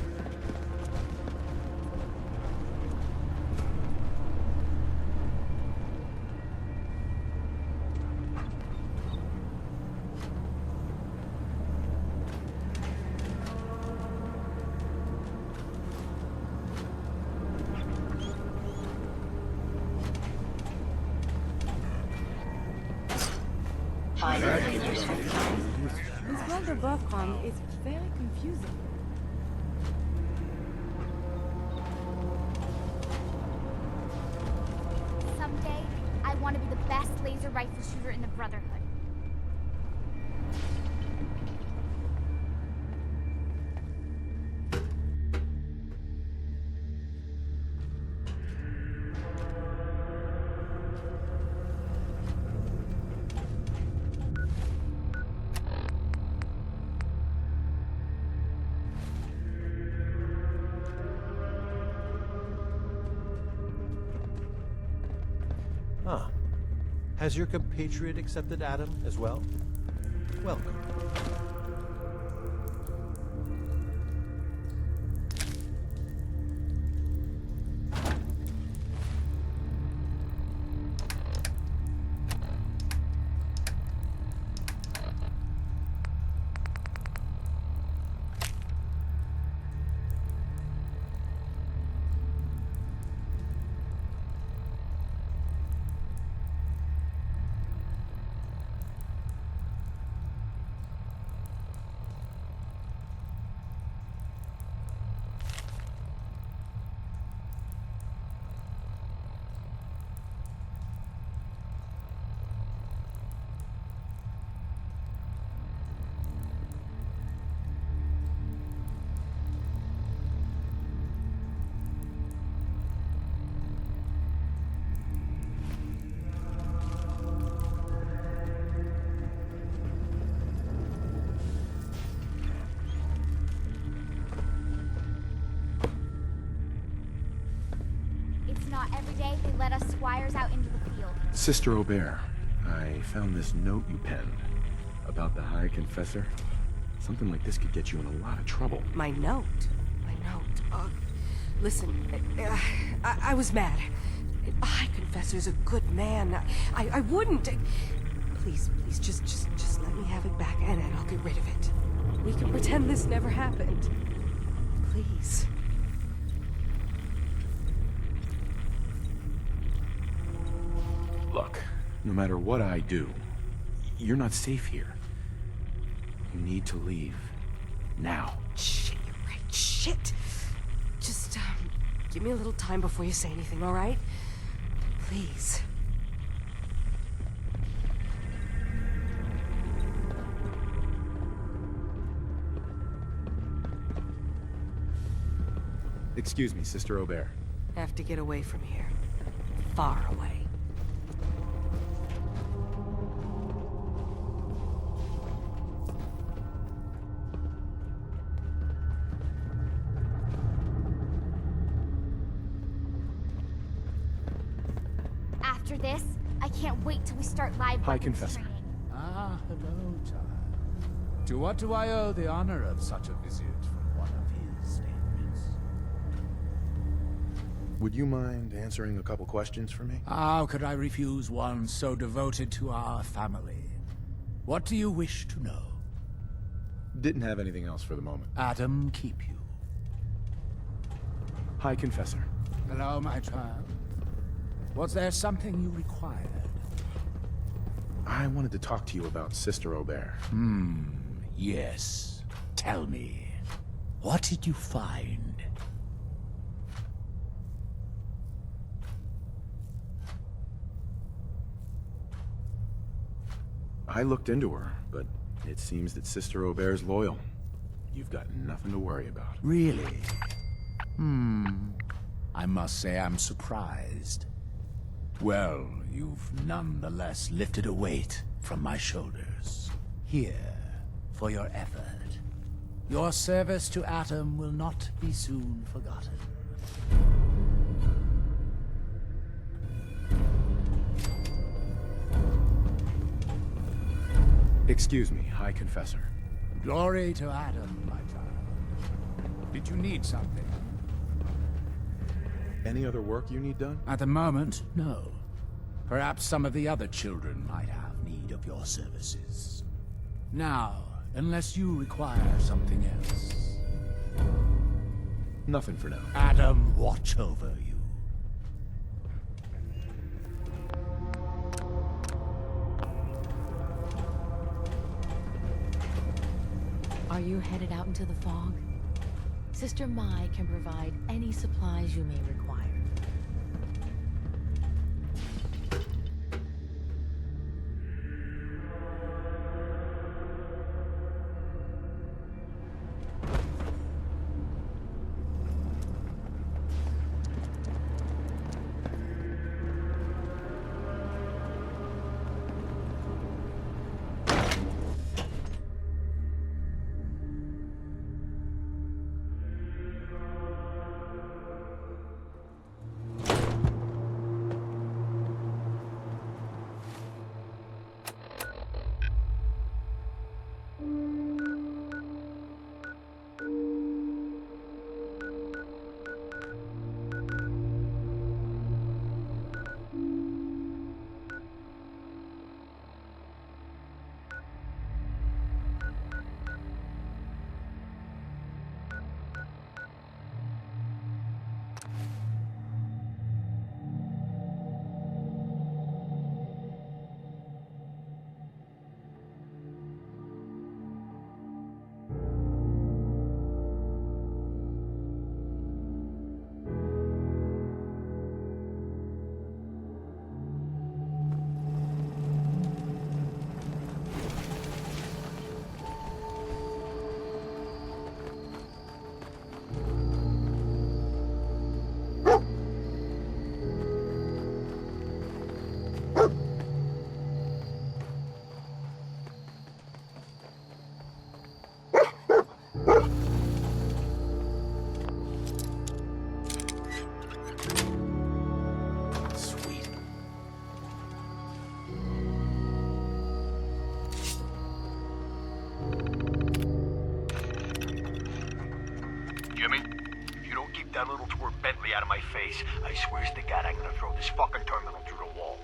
This world above Kong is very confusing. Someday, I want to be the best laser rifle shooter in the Brotherhood. Has your compatriot accepted Adam as well? Welcome. Not every day they let us squires out into the field. Sister Aubert, I found this note you penned about the High Confessor. Something like this could get you in a lot of trouble. My note? Listen, I was mad. The High Confessor's a good man. I wouldn't... Please, just let me have it back and I'll get rid of it. We can pretend this never happened. Please. Look, no matter what I do, you're not safe here. You need to leave. Now. Shit, you're right. Shit. Just, give me a little time before you say anything, all right? Please. Excuse me, Sister Aubert. Have to get away from here. Far away. After this, I can't wait till we start live High weapons Confessor. training. Ah, hello, child. To what do I owe the honor of such a visit from one of his favorites? Would you mind answering a couple questions for me? How could I refuse one so devoted to our family? What do you wish to know? Didn't have anything else for the moment. Adam, keep you. High Confessor. Hello, my child. Was there something you required? I wanted to talk to you about Sister Aubert. Yes. Tell me. What did you find? I looked into her, but it seems that Sister Aubert's loyal. You've got nothing to worry about. Really? I must say I'm surprised. Well, you've nonetheless lifted a weight from my shoulders. Here, for your effort. Your service to Atom will not be soon forgotten. Excuse me, High Confessor. Glory to Adam, my child. Did you need something? Any other work you need done? At the moment, no. Perhaps some of the other children might have need of your services. Now, unless you require something else. Nothing for now. Adam, watch over you. Are you headed out into the fog? Sister Mai can provide any supplies you may require. that little twerp Bentley out of my face, I swears to God I'm gonna throw this fucking terminal through the wall.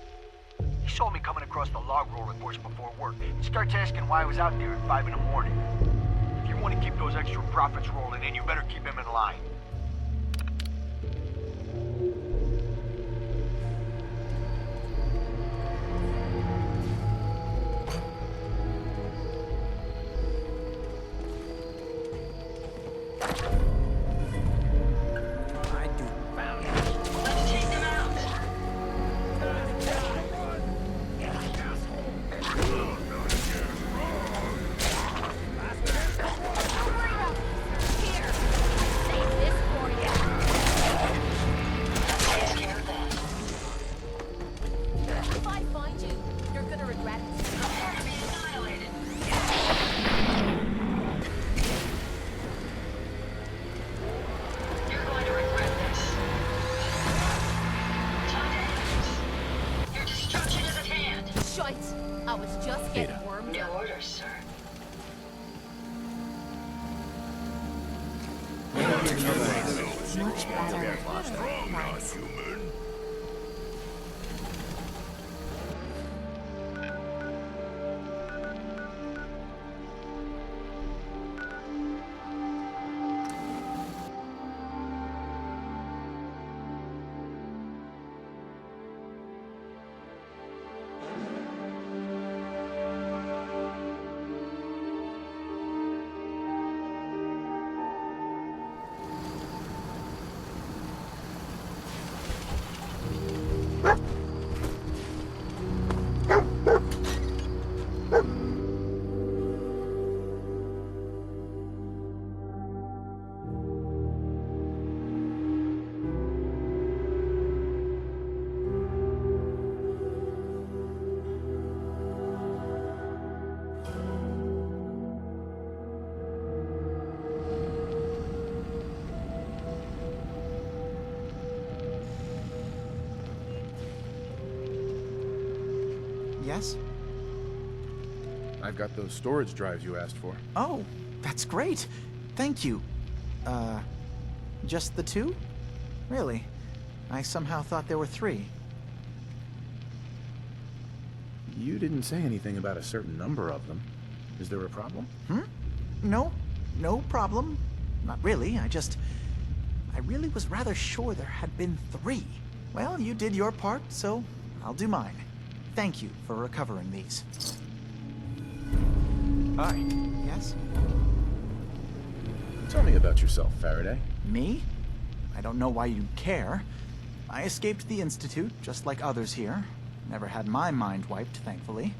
He saw me coming across the log rolling course before work and starts asking why I was out there at 5 in the morning. If you want to keep those extra profits rolling in, you better keep him in line. I was just getting wormed up. New orders, sir. Much better. Nice. Yes? I've got those storage drives you asked for. Oh, that's great. Thank you. Just the 2? Really? I somehow thought there were 3. You didn't say anything about a certain number of them. Is there a problem? No. No problem. Not really. I really was rather sure there had been 3. Well, you did your part, so I'll do mine. Thank you for recovering these. Hi. Yes? Tell me about yourself, Faraday. Me? I don't know why you'd care. I escaped the Institute, just like others here. Never had my mind wiped, thankfully.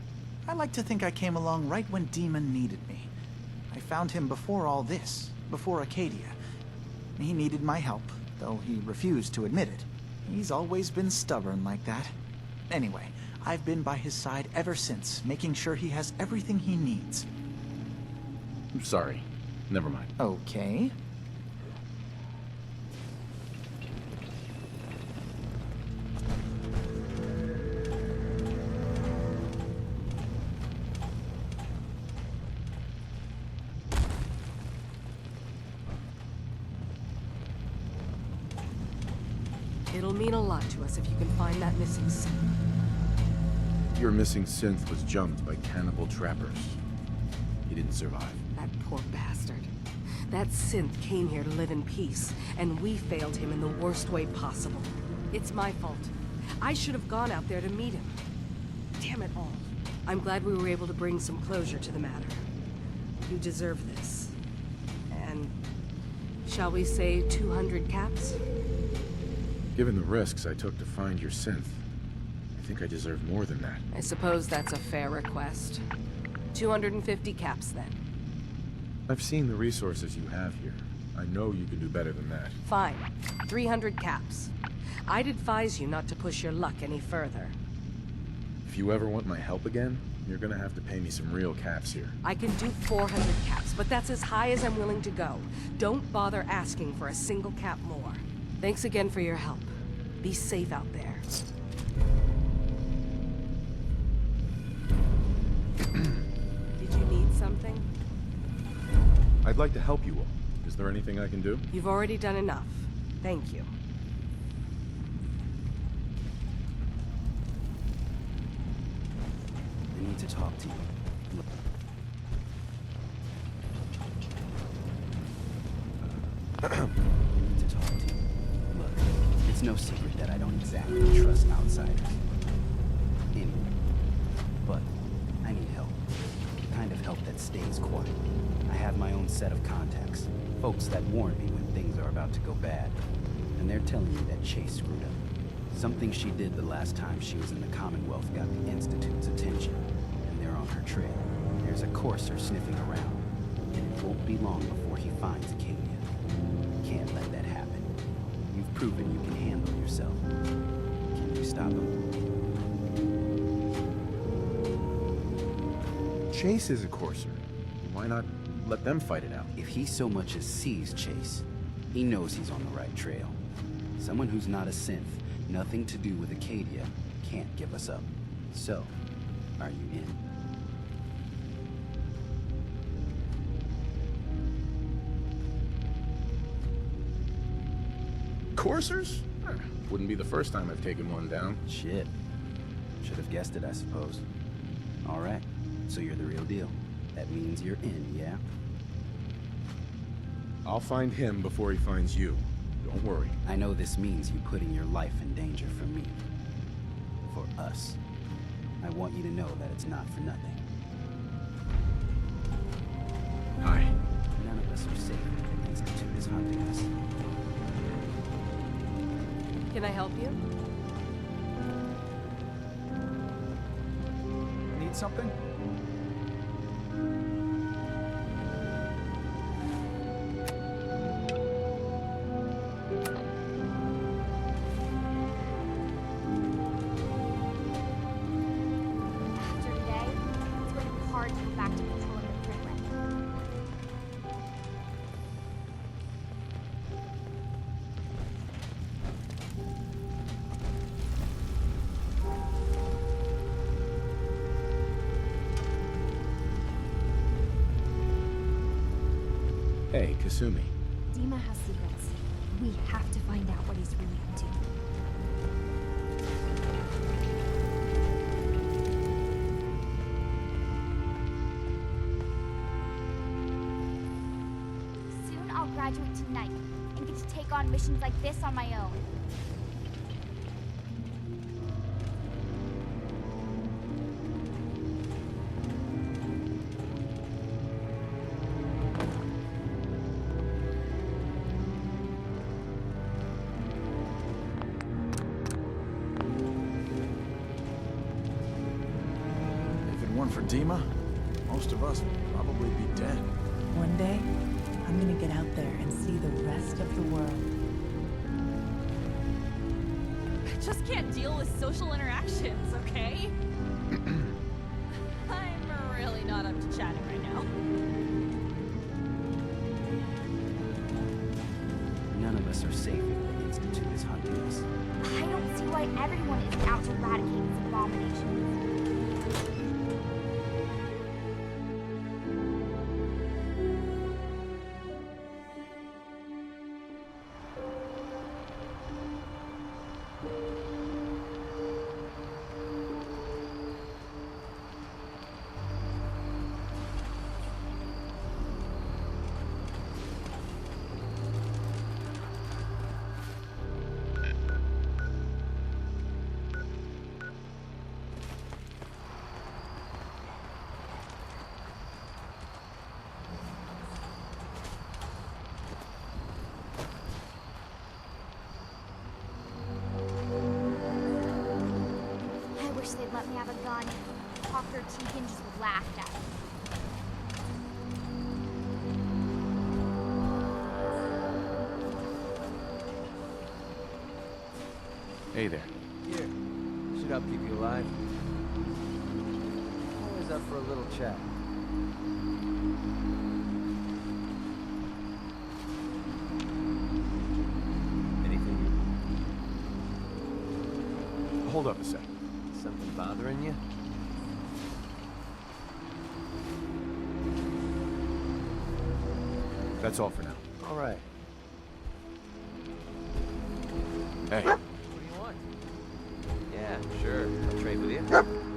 I like to think I came along right when Demon needed me. I found him before all this, before Acadia. He needed my help, though he refused to admit it. He's always been stubborn like that. Anyway, I've been by his side ever since, making sure he has everything he needs. I'm sorry. Never mind. Okay. It'll mean a lot to us if you can find that missing synth. Your missing synth was jumped by cannibal trappers. He didn't survive. That poor bastard. That synth came here to live in peace, and we failed him in the worst way possible. It's my fault. I should have gone out there to meet him. Damn it all. I'm glad we were able to bring some closure to the matter. You deserve this. And shall we say 200 caps? Given the risks I took to find your synth, I think I deserve more than that. I suppose that's a fair request. 250 caps, then. I've seen the resources you have here. I know you can do better than that. Fine. 300 caps. I'd advise you not to push your luck any further. If you ever want my help again, you're gonna have to pay me some real caps here. I can do 400 caps, but that's as high as I'm willing to go. Don't bother asking for a single cap more. Thanks again for your help. Be safe out there. Did you need something? I'd like to help you all. Is there anything I can do? You've already done enough. Thank you. I need to talk to you. I need to talk to you. Look, it's no secret that I don't exactly trust outsiders. Anyway, but I need help. The kind of help that stays quiet. I have my own set of contacts. Folks that warn me when things are about to go bad. And they're telling me that Chase screwed up. Something she did the last time she was in the Commonwealth got the Institute's attention. And they're on her trail. There's a courser sniffing around. And it won't be long before he finds Acadia. Can't let that happen. You've proven you can handle yourself. Can you stop him? Chase is a courser. Why not let them fight it out? If he so much as sees Chase, he knows he's on the right trail. Someone who's not a synth, nothing to do with Acadia, can't give us up. So, are you in? Coursers? Wouldn't be the first time I've taken one down. Shit. Should have guessed it, I suppose. All right, so you're the real deal. That means you're in, yeah? I'll find him before he finds you. Don't worry. I know this means you putting your life in danger for me. For us. I want you to know that it's not for nothing. Hi. None of us are safe if the Institute is hunting us. Can I help you? Need something? After today, it's going to be hard to go back to controlling the freeway. Hey, Kasumi. Dima has secrets. We have to find out what he's really up to. Soon I'll graduate tonight and get to take on missions like this on my own. If it weren't for Dima, most of us would probably be dead. One day, I'm gonna get out there and see the rest of the world. I just can't deal with social interactions, okay? I'm really not up to chatting right now. None of us are safe if the Institute is hunting us. I don't see why everyone is out to eradicate these abominations. I wish they'd let me have a gun. Talk 13 hinges would laugh at me. Hey there. Here. Should help keep you alive. Always up for a little chat. Anything? Hold up a sec. Something bothering you? That's all for now. All right. Hey. What do you want? Yeah, sure. I'll trade with you.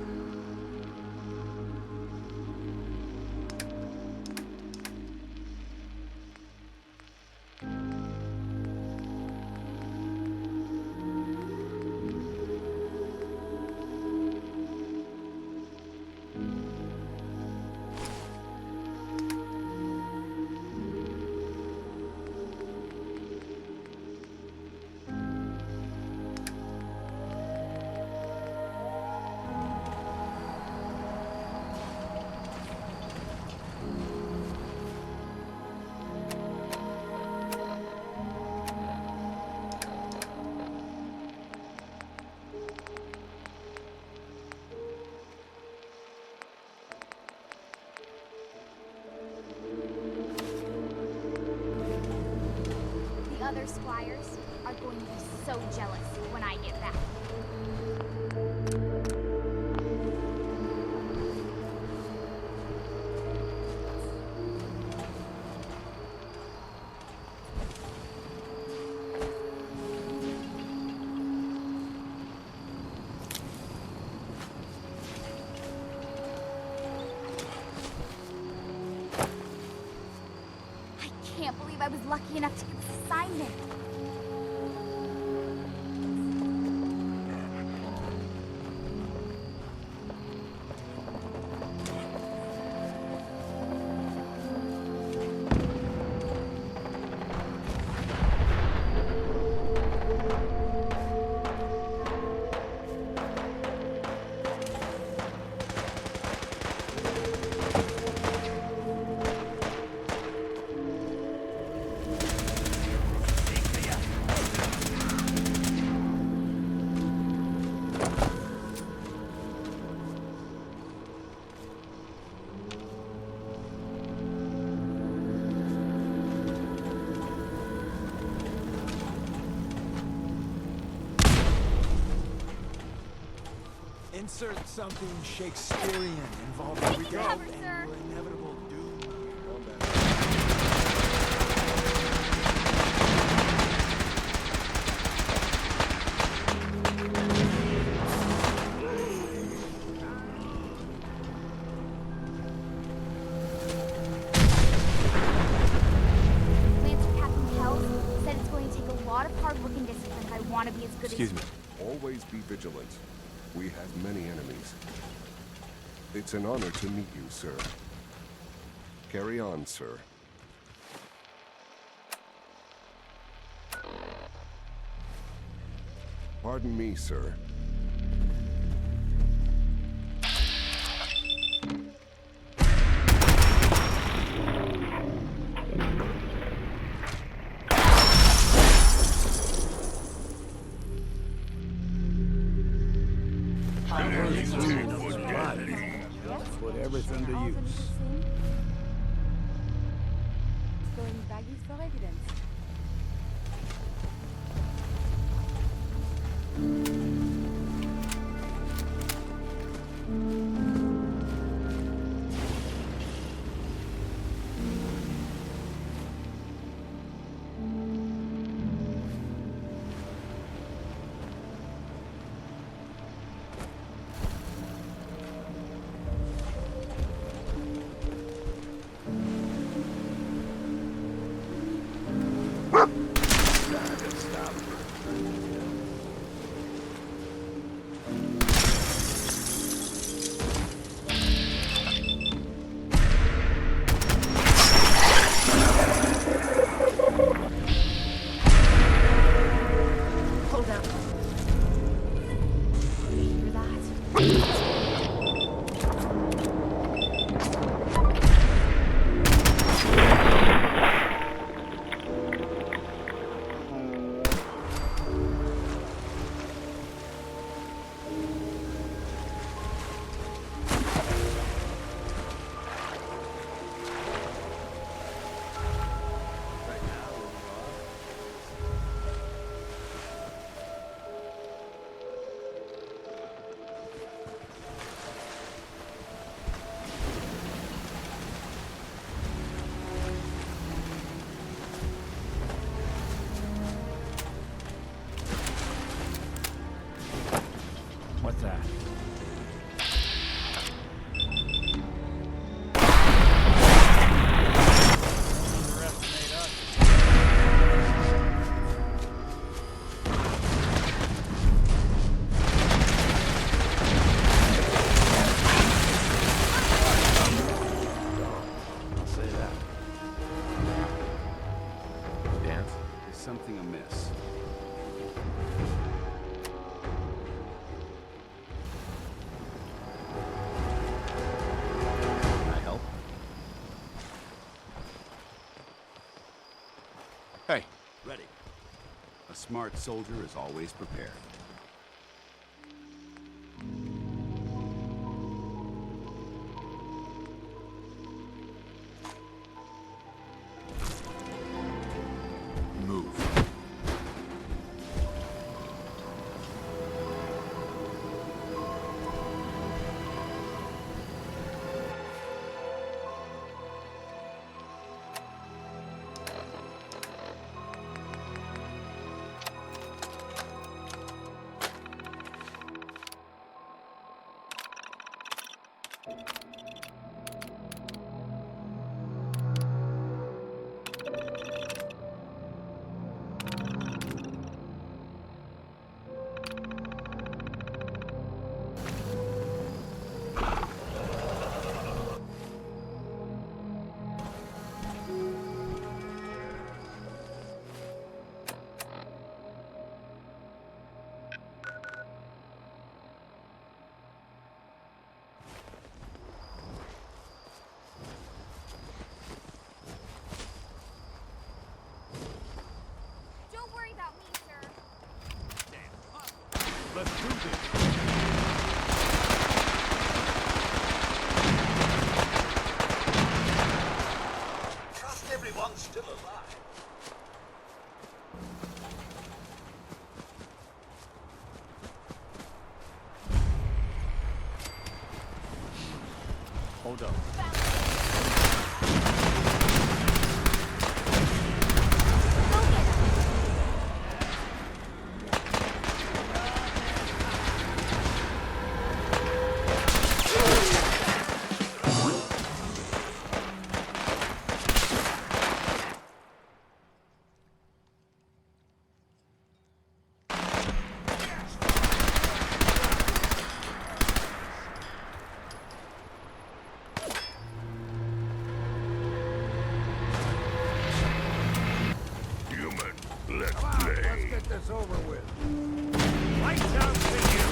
The other squires are going to be so jealous when I get back. I can't believe I was lucky enough to get this assignment. Insert something Shakespearean involving regret Cover, and sir. your inevitable doom. Lancer Captain Kells said it's going to take a lot of hard work and discipline if I want to be as good Excuse as... me. Always be vigilant. We have many enemies. It's an honor to meet you, sir. Carry on, sir. Pardon me, sir. Put everything to use. Storing baggies for evidence. Hey. Ready. A smart soldier is always prepared. Move. Don't worry about me, sir. Let's do this. Trust everyone's still alive. Hold up. Let's get this over with. Lights out to you.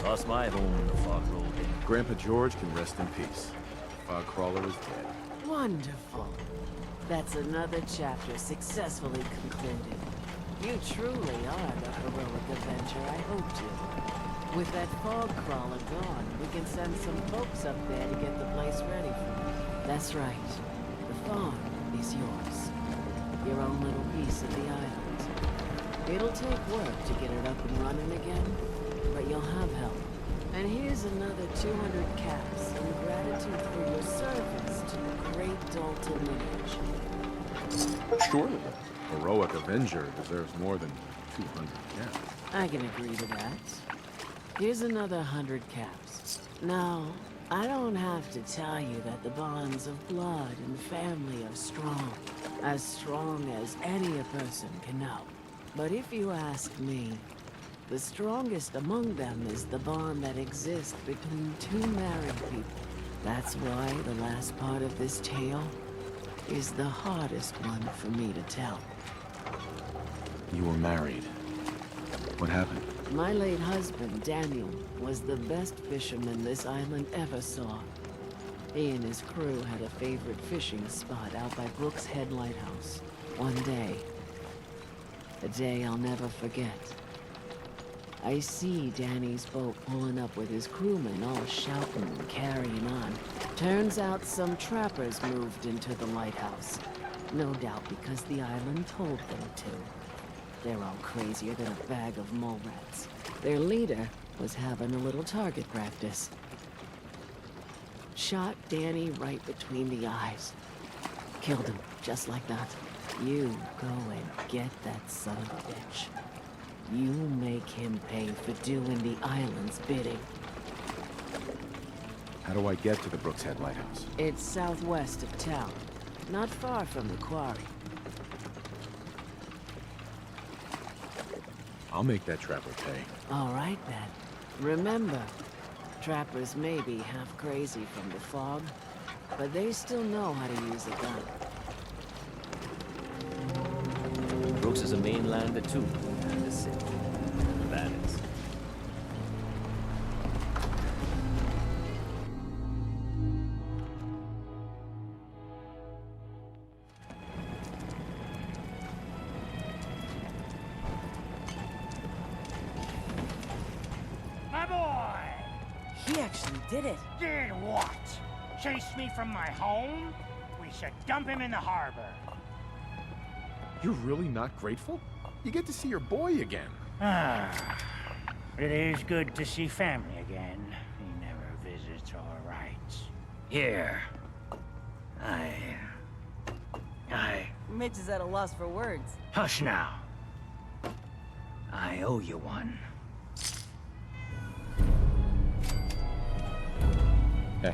Lost my home when the fog rolled in. Grandpa George can rest in peace. The fog crawler is dead. Wonderful. That's another chapter successfully concluded. You truly are the heroic avenger I hoped you were. With that fog crawler gone, we can send some folks up there to get the place ready for you. That's right. The farm is yours. Your own little piece of the island. It'll take work to get it up and running again, but you'll have help. And here's another 200 caps in gratitude for your service to the great Dalton lineage. Surely, a heroic Avenger deserves more than 200 caps. I can agree to that. Here's another 100 caps. Now, I don't have to tell you that the bonds of blood and family are strong. As strong as any a person can know. But if you ask me, the strongest among them is the bond that exists between two married people. That's why the last part of this tale is the hardest one for me to tell. You were married. What happened? My late husband, Daniel, was the best fisherman this island ever saw. He and his crew had a favorite fishing spot out by Brooks Head Lighthouse. One day, a day I'll never forget. I see Danny's boat pulling up with his crewmen all shouting and carrying on. Turns out some trappers moved into the lighthouse. No doubt because the island told them to. They're all crazier than a bag of mole rats. Their leader was having a little target practice. Shot Danny right between the eyes. Killed him, just like that. You go and get that son of a bitch. You make him pay for doing the island's bidding. How do I get to the Brooks Head Lighthouse? It's southwest of town, not far from the quarry. I'll make that trapper pay. All right, then. Remember, trappers may be half crazy from the fog, but they still know how to use a gun. Brooks is a mainlander too, and a city. That is. My boy! He actually did it. Did what? Chase me from my home? We should dump him in the harbor. You're really not grateful? You get to see your boy again. Ah, it is good to see family again. He never visits or writes. Here. Mitch is at a loss for words. Hush now. I owe you one. Hey.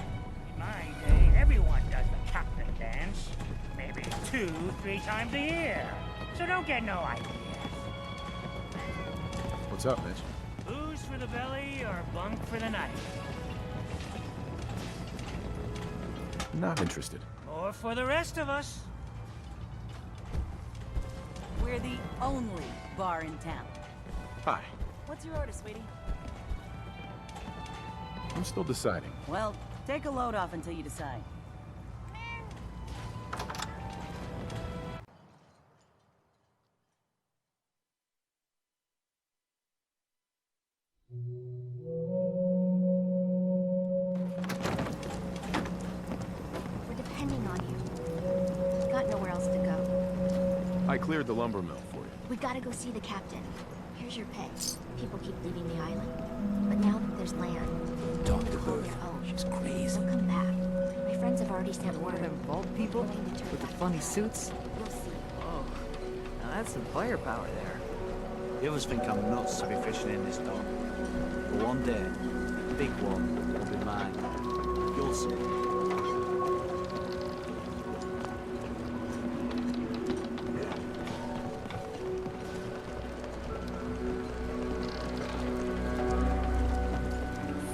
In my day, everyone does the captain dance. Maybe 2-3 times a year. So don't get no ideas. What's up, Mitch? Booze for the belly or bunk for the night? Not interested. Or for the rest of us. We're the only bar in town. Hi. What's your order, sweetie? I'm still deciding. Well, take a load off until you decide. We're depending on you. Got nowhere else to go. I cleared the lumber mill for you. We gotta go see the captain. Here's your pay. People keep leaving the island. But now that there's land, Talk to hold her. their own. She's crazy. They'll come back. My friends have already sent One word. of them vault people Looking to turn with the back funny the suits? We'll see. Oh, now that's some firepower there. The others think I'm nuts to be fishing in this dock. But one day, the big one will be mine. You'll see.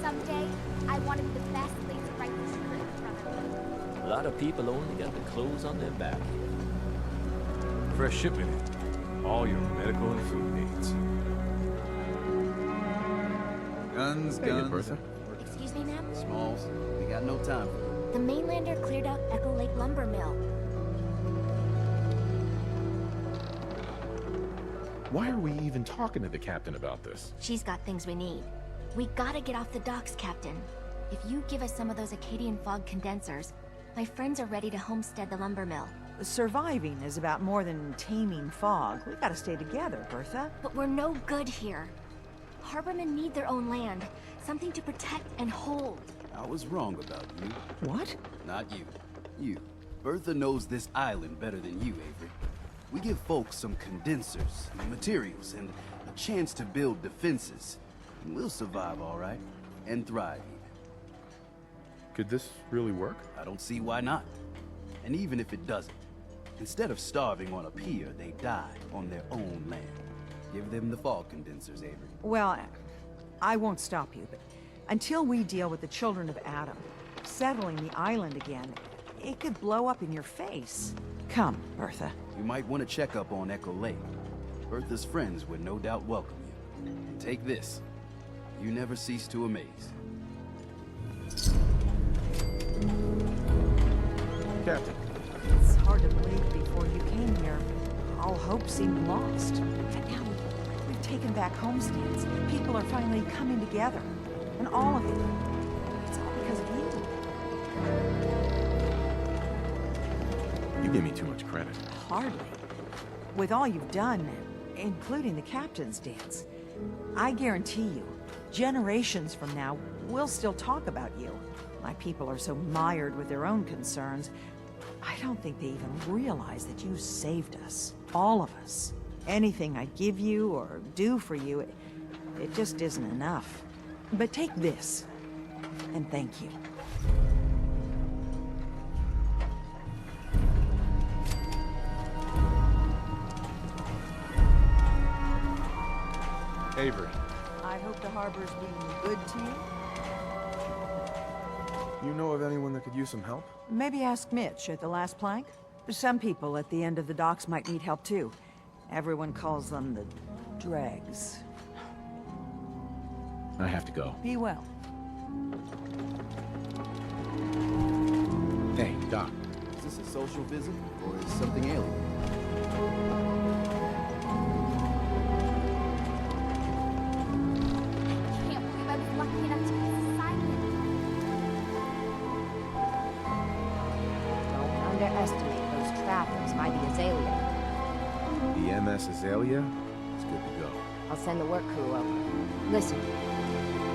Someday, I want to be the best laser rifle shooter in front of A lot of people only got the clothes on their back. Fresh shipment in. All your medical and food needs. Guns, Hey, guns. Bertha. Excuse me, ma'am? Smalls, we got no time for it. The mainlander cleared out Echo Lake Lumber Mill. Why are we even talking to the captain about this? She's got things we need. We gotta get off the docks, Captain. If you give us some of those Acadian fog condensers, my friends are ready to homestead the lumber mill. Surviving is about more than taming fog. We gotta stay together, Bertha. But we're no good here. Harbormen need their own land. Something to protect and hold. I was wrong about you. What? Not you. You. Bertha knows this island better than you, Avery. We give folks some condensers, and materials, and a chance to build defenses. And we'll survive all right. And thrive even. Could this really work? I don't see why not. And even if it doesn't, instead of starving on a pier, they die on their own land. Give them the fog condensers, Avery. Well, I won't stop you, but until we deal with the children of Adam, settling the island again, it could blow up in your face. Come, Bertha. You might want to check up on Echo Lake. Bertha's friends would no doubt welcome you. And take this. You never cease to amaze. Captain. It's hard to believe before you came here, all hope seemed lost. But now we've taken back homesteads. People are finally coming together. And all of it, it's all because of you. You give me too much credit. Hardly. With all you've done, including the captain's dance, I guarantee you, generations from now, we'll still talk about you. My people are so mired with their own concerns, I don't think they even realize that you saved us. All of us. Anything I give you or do for you, it just isn't enough. But take this, and thank you. Avery. I hope the harbor's being good to you. You know of anyone that could use some help? Maybe ask Mitch at the last plank. Some people at the end of the docks might need help too. Everyone calls them the dregs. I have to go. Be well. Hey, Doc. Is this a social visit, or is something alien? Can't believe I was lucky enough to be assignment. Don't underestimate those trappers by the Azalea. The MS Azalea? It's good to go. I'll send the work crew over. Listen,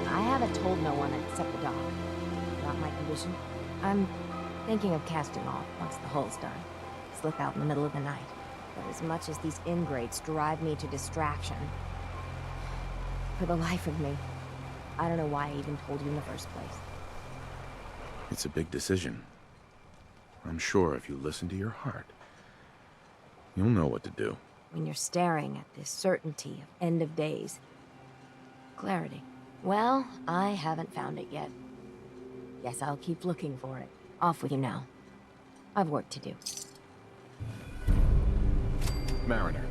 I haven't told no one except the doc. Got my condition? I'm thinking of casting off once the hull's done. Slip out in the middle of the night. But as much as these ingrates drive me to distraction, for the life of me, I don't know why I even told you in the first place. It's a big decision. I'm sure if you listen to your heart, you'll know what to do. When you're staring at this certainty of end of days. Clarity. Well, I haven't found it yet. Guess I'll keep looking for it. Off with you now. I've work to do. Mariner.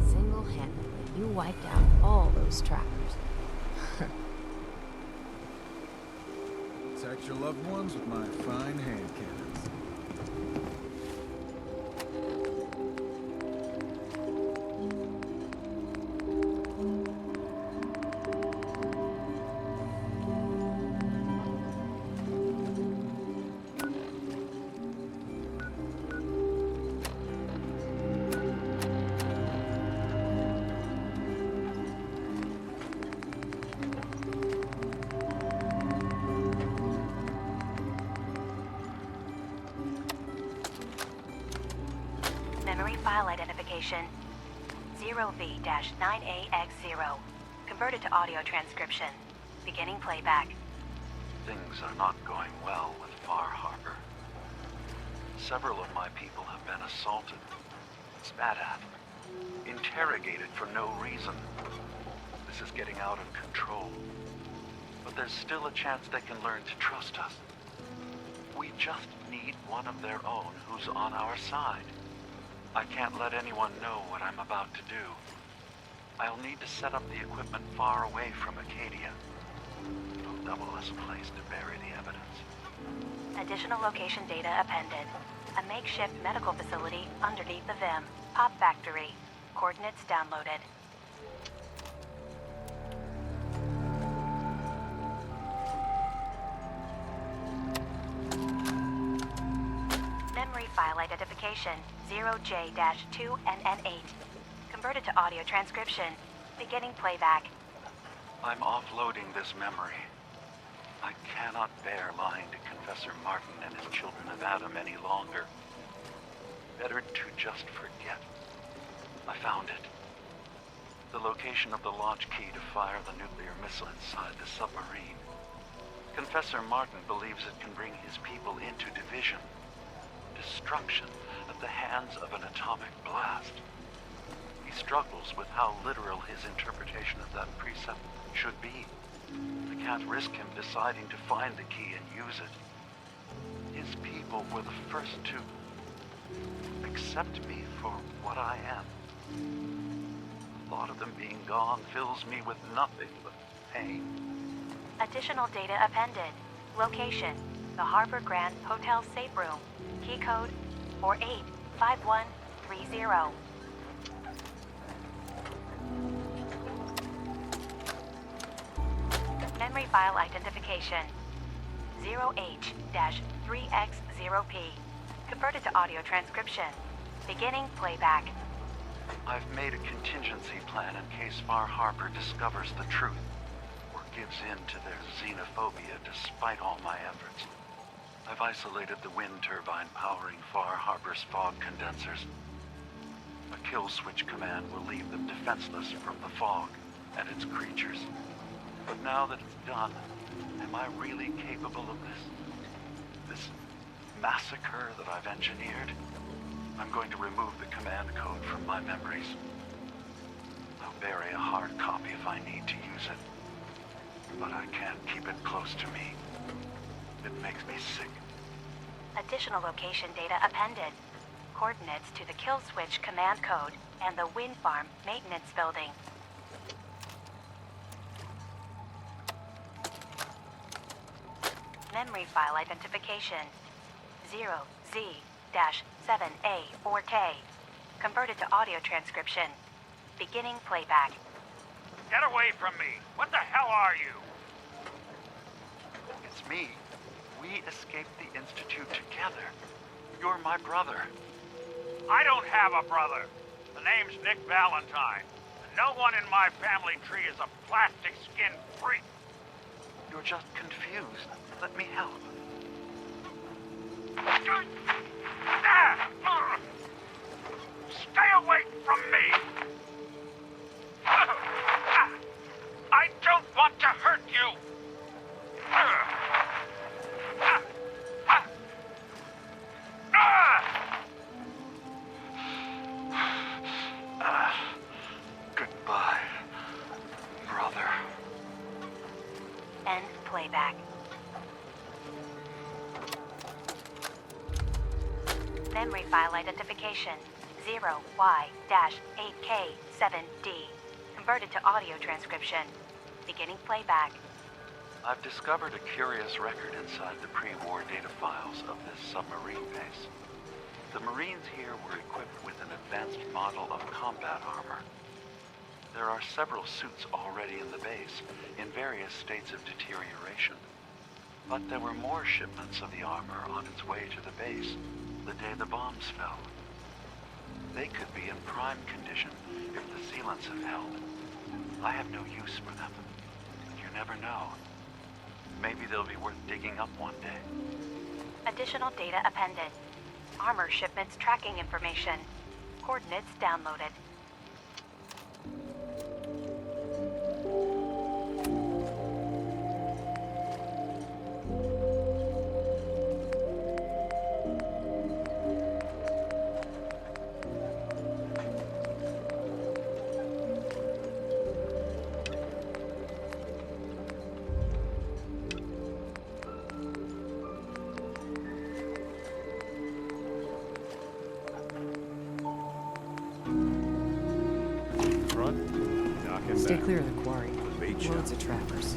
Single-handedly, you wiped out all those trappers. Protect your loved ones with my fine hand cannons. Memory file identification 0V-9AX0. Converted to audio transcription. Beginning playback. Things are not going well with Far Harbor. Several of my people have been assaulted, spat at, interrogated for no reason. This is getting out of control. But there's still a chance they can learn to trust us. We just need one of their own who's on our side. I can't let anyone know what I'm about to do. I'll need to set up the equipment far away from Acadia. It'll double as a place to bury the evidence. Additional location data appended. A makeshift medical facility underneath the VIM. Pop factory. Coordinates downloaded. Memory file identification 0J-2NN8. Converted to audio transcription. Beginning playback. I'm offloading this memory. I cannot bear lying to Confessor Martin and his children of Adam any longer. Better to just forget. I found it. The location of the launch key to fire the nuclear missile inside the submarine. Confessor Martin believes it can bring his people into division. Destruction at the hands of an atomic blast. He struggles with how literal his interpretation of that precept should be. I can't risk him deciding to find the key and use it. His people were the first to accept me for what I am. The thought of them being gone fills me with nothing but pain. Additional data appended. Location: the Harbor Grand Hotel Safe Room. Key code 485130. Memory file identification 0H-3X0P. Converted to audio transcription. Beginning playback. I've made a contingency plan in case Far Harbor discovers the truth, or gives in to their xenophobia despite all my efforts. I've isolated the wind turbine powering Far Harbor's fog condensers. A kill switch command will leave them defenseless from the fog and its creatures. But now that it's done, am I really capable of this massacre that I've engineered? I'm going to remove the command code from my memories. I'll bury a hard copy if I need to use it. But I can't keep it close to me. It makes me sick. Additional location data appended. Coordinates to the kill switch command code and the wind farm maintenance building. Memory file identification 0Z-7A4K. Converted to audio transcription. Beginning playback. Get away from me! What the hell are you? It's me. We escaped the Institute together. You're my brother. I don't have a brother. The name's Nick Valentine. And no one in my family tree is a plastic skin freak. You're just confused. Let me help. Stay away from me! I don't want to hurt you! Goodbye, brother. End playback. Memory file identification 0Y-8K7D. Converted to audio transcription. Beginning playback. I've discovered a curious record inside the pre-war data files of this submarine base. The Marines here were equipped with an advanced model of combat armor. There are several suits already in the base, in various states of deterioration. But there were more shipments of the armor on its way to the base the day the bombs fell. They could be in prime condition if the sealants have held. I have no use for them. You never know. Maybe they'll be worth digging up one day. Additional data appended. Armor shipments tracking information. Coordinates downloaded. Stay clear of the quarry. Loads of trappers.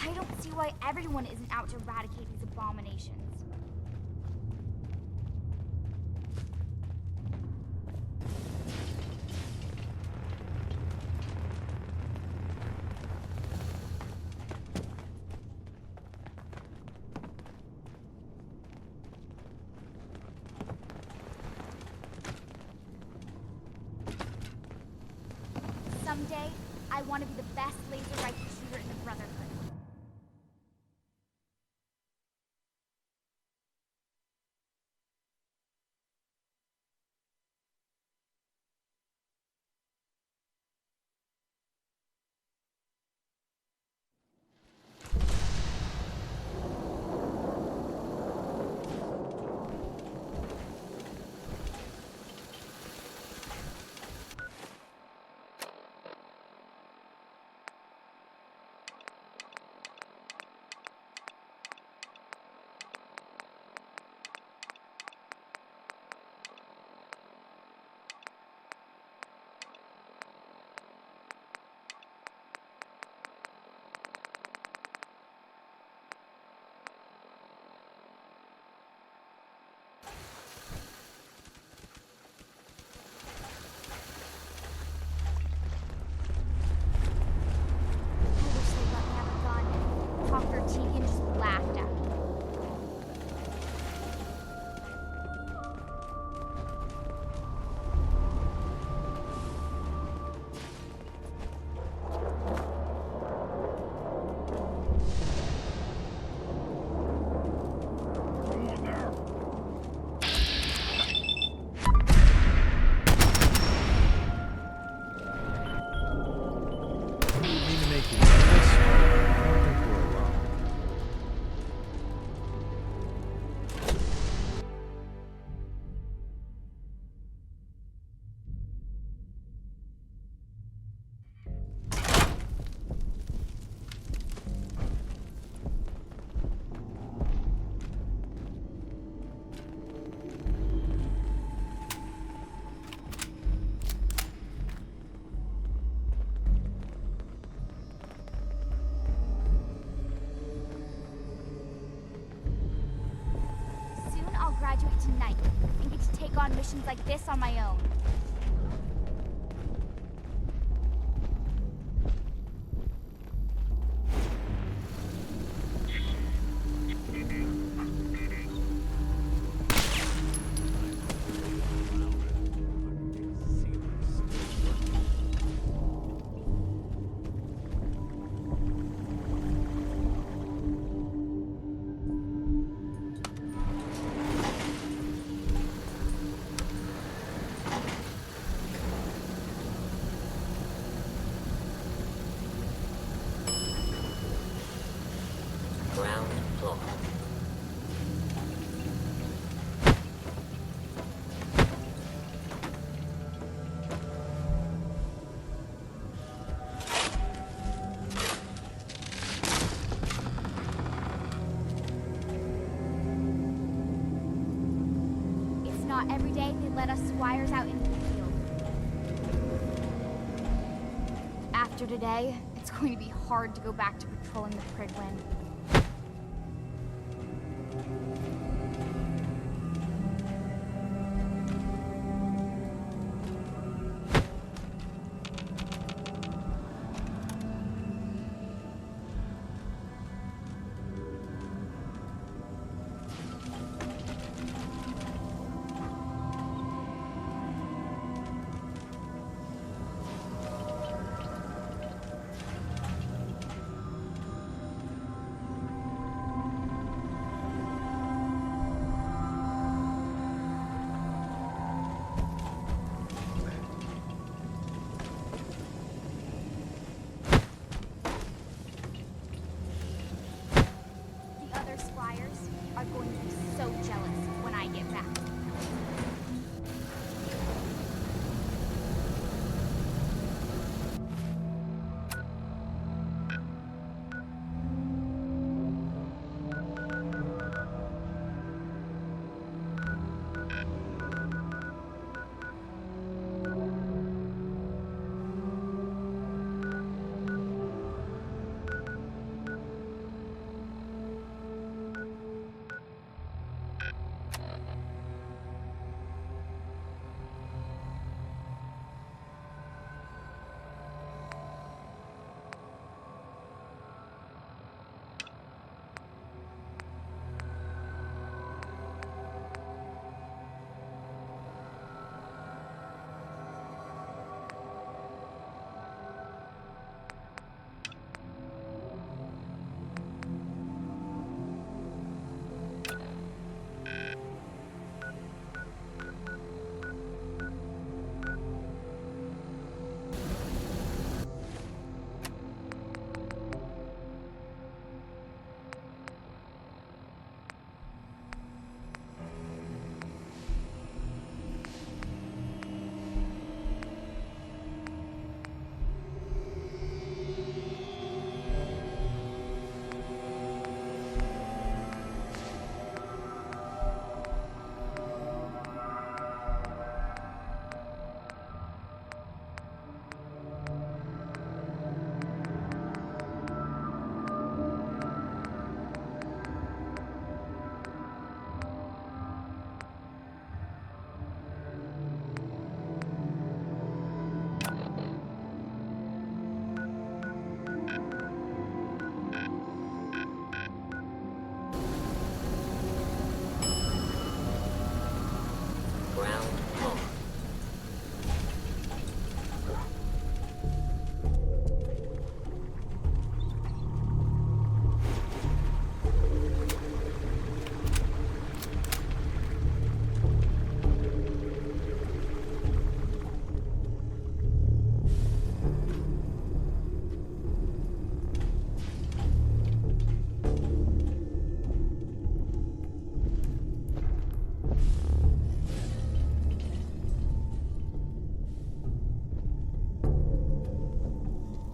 I don't see why everyone isn't out to eradicate these abominations. Someday, I want to be the best laser rifle shooter in the Brotherhood. Tegan just laughed at me. Soon I'll graduate tonight and get to take on missions like this on my own. thought every day they'd let us squires out into the field. After today, it's going to be hard to go back to patrolling the Pridwin. Are going to be so jealous when I get back.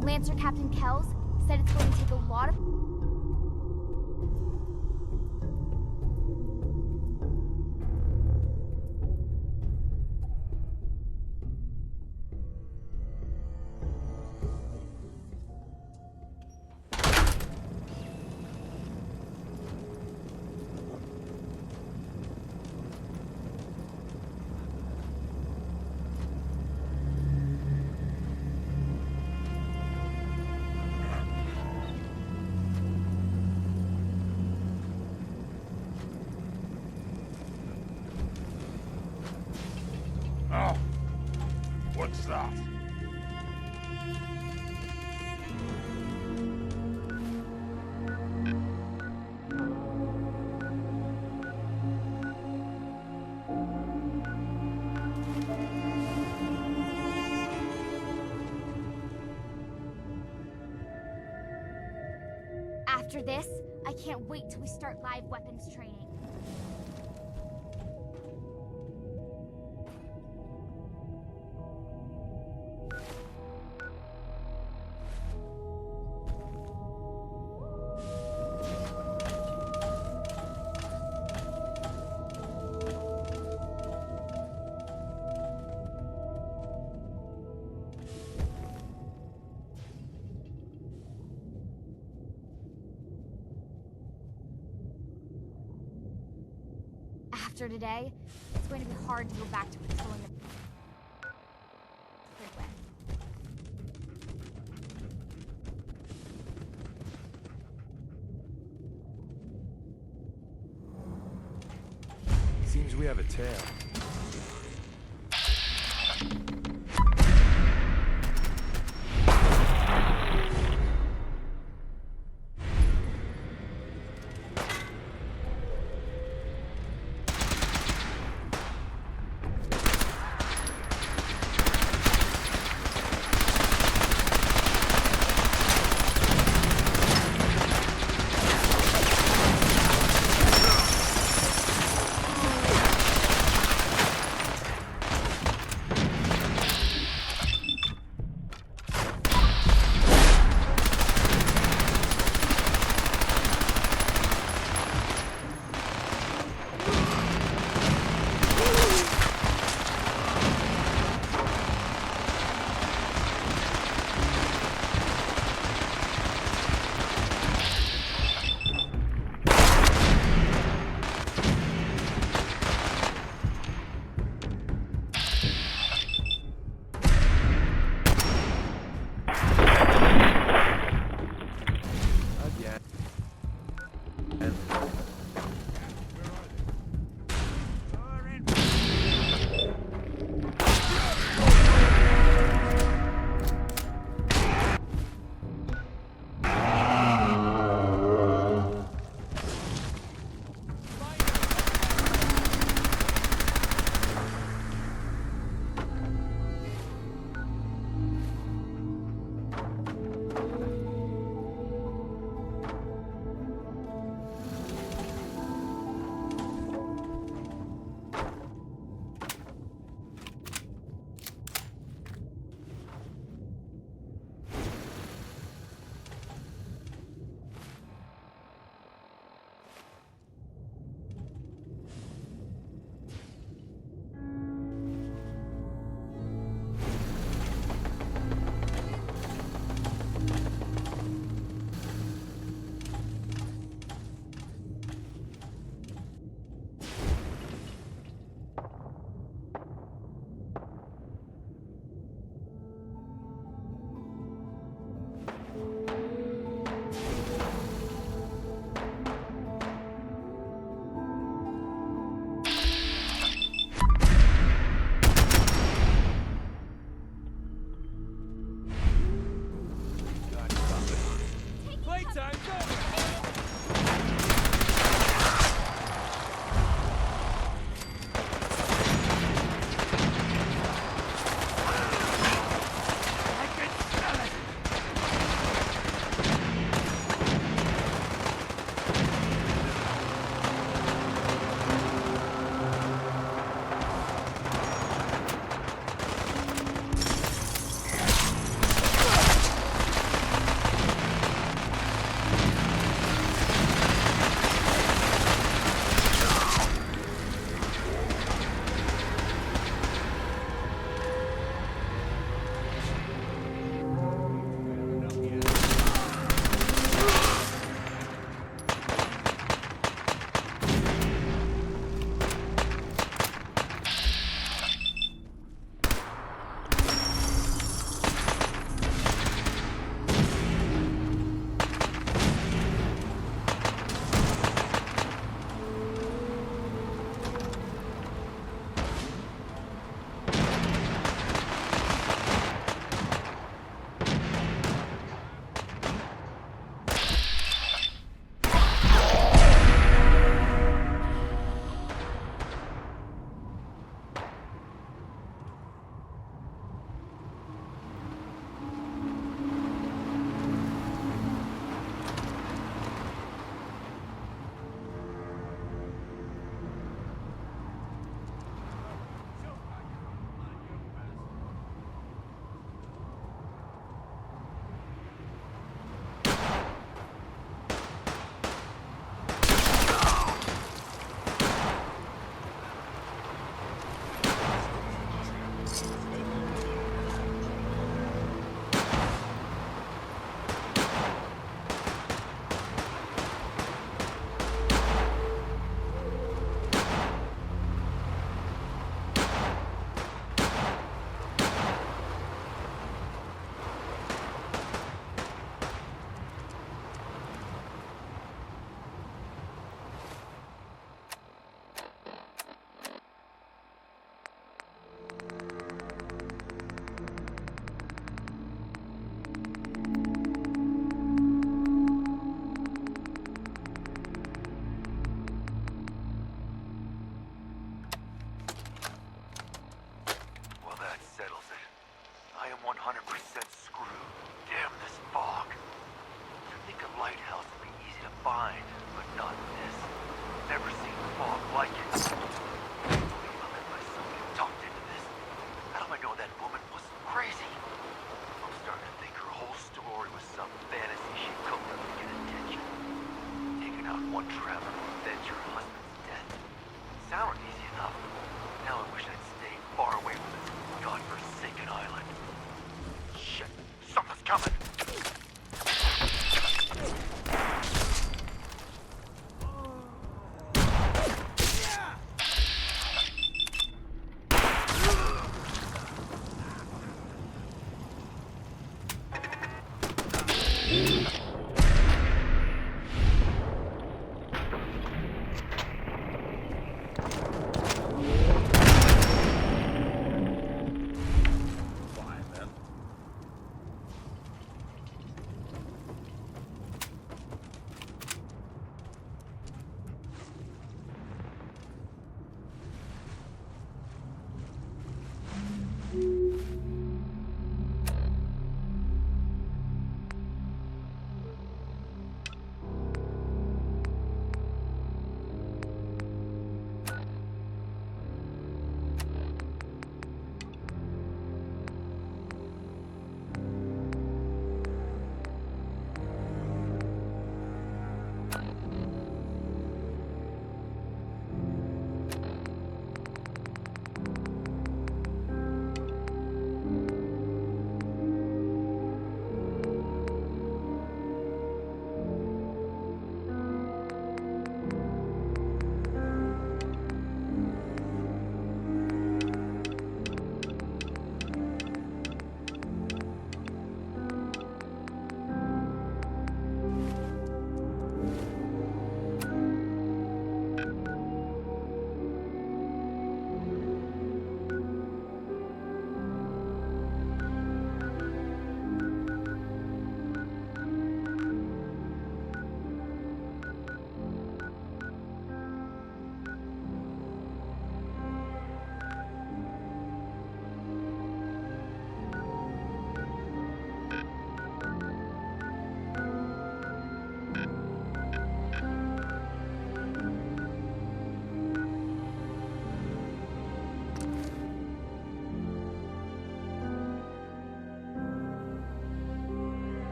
Lancer Captain Kells said it's going to take a lot of... Oh, what's that? After this, I can't wait till we start live weapons training. faster today, it's going to be hard to go back to patrolling the freeway. Seems we have a tail. never seen fog like it. I let myself get talked into this. How do I know that woman wasn't crazy? I'm starting to think her whole story was some fantasy she cooked up to get attention. Taking out one traveler to avenge her husband's death. Sounded easy enough. Now I wish I'd stayed far away from this godforsaken island. Shit, something's coming!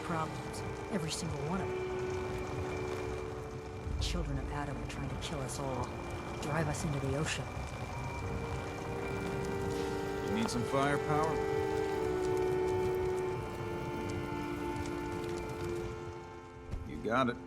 Problems. Every single one of them. Children of Adam are trying to kill us all. Drive us into the ocean. You need some firepower? You got it.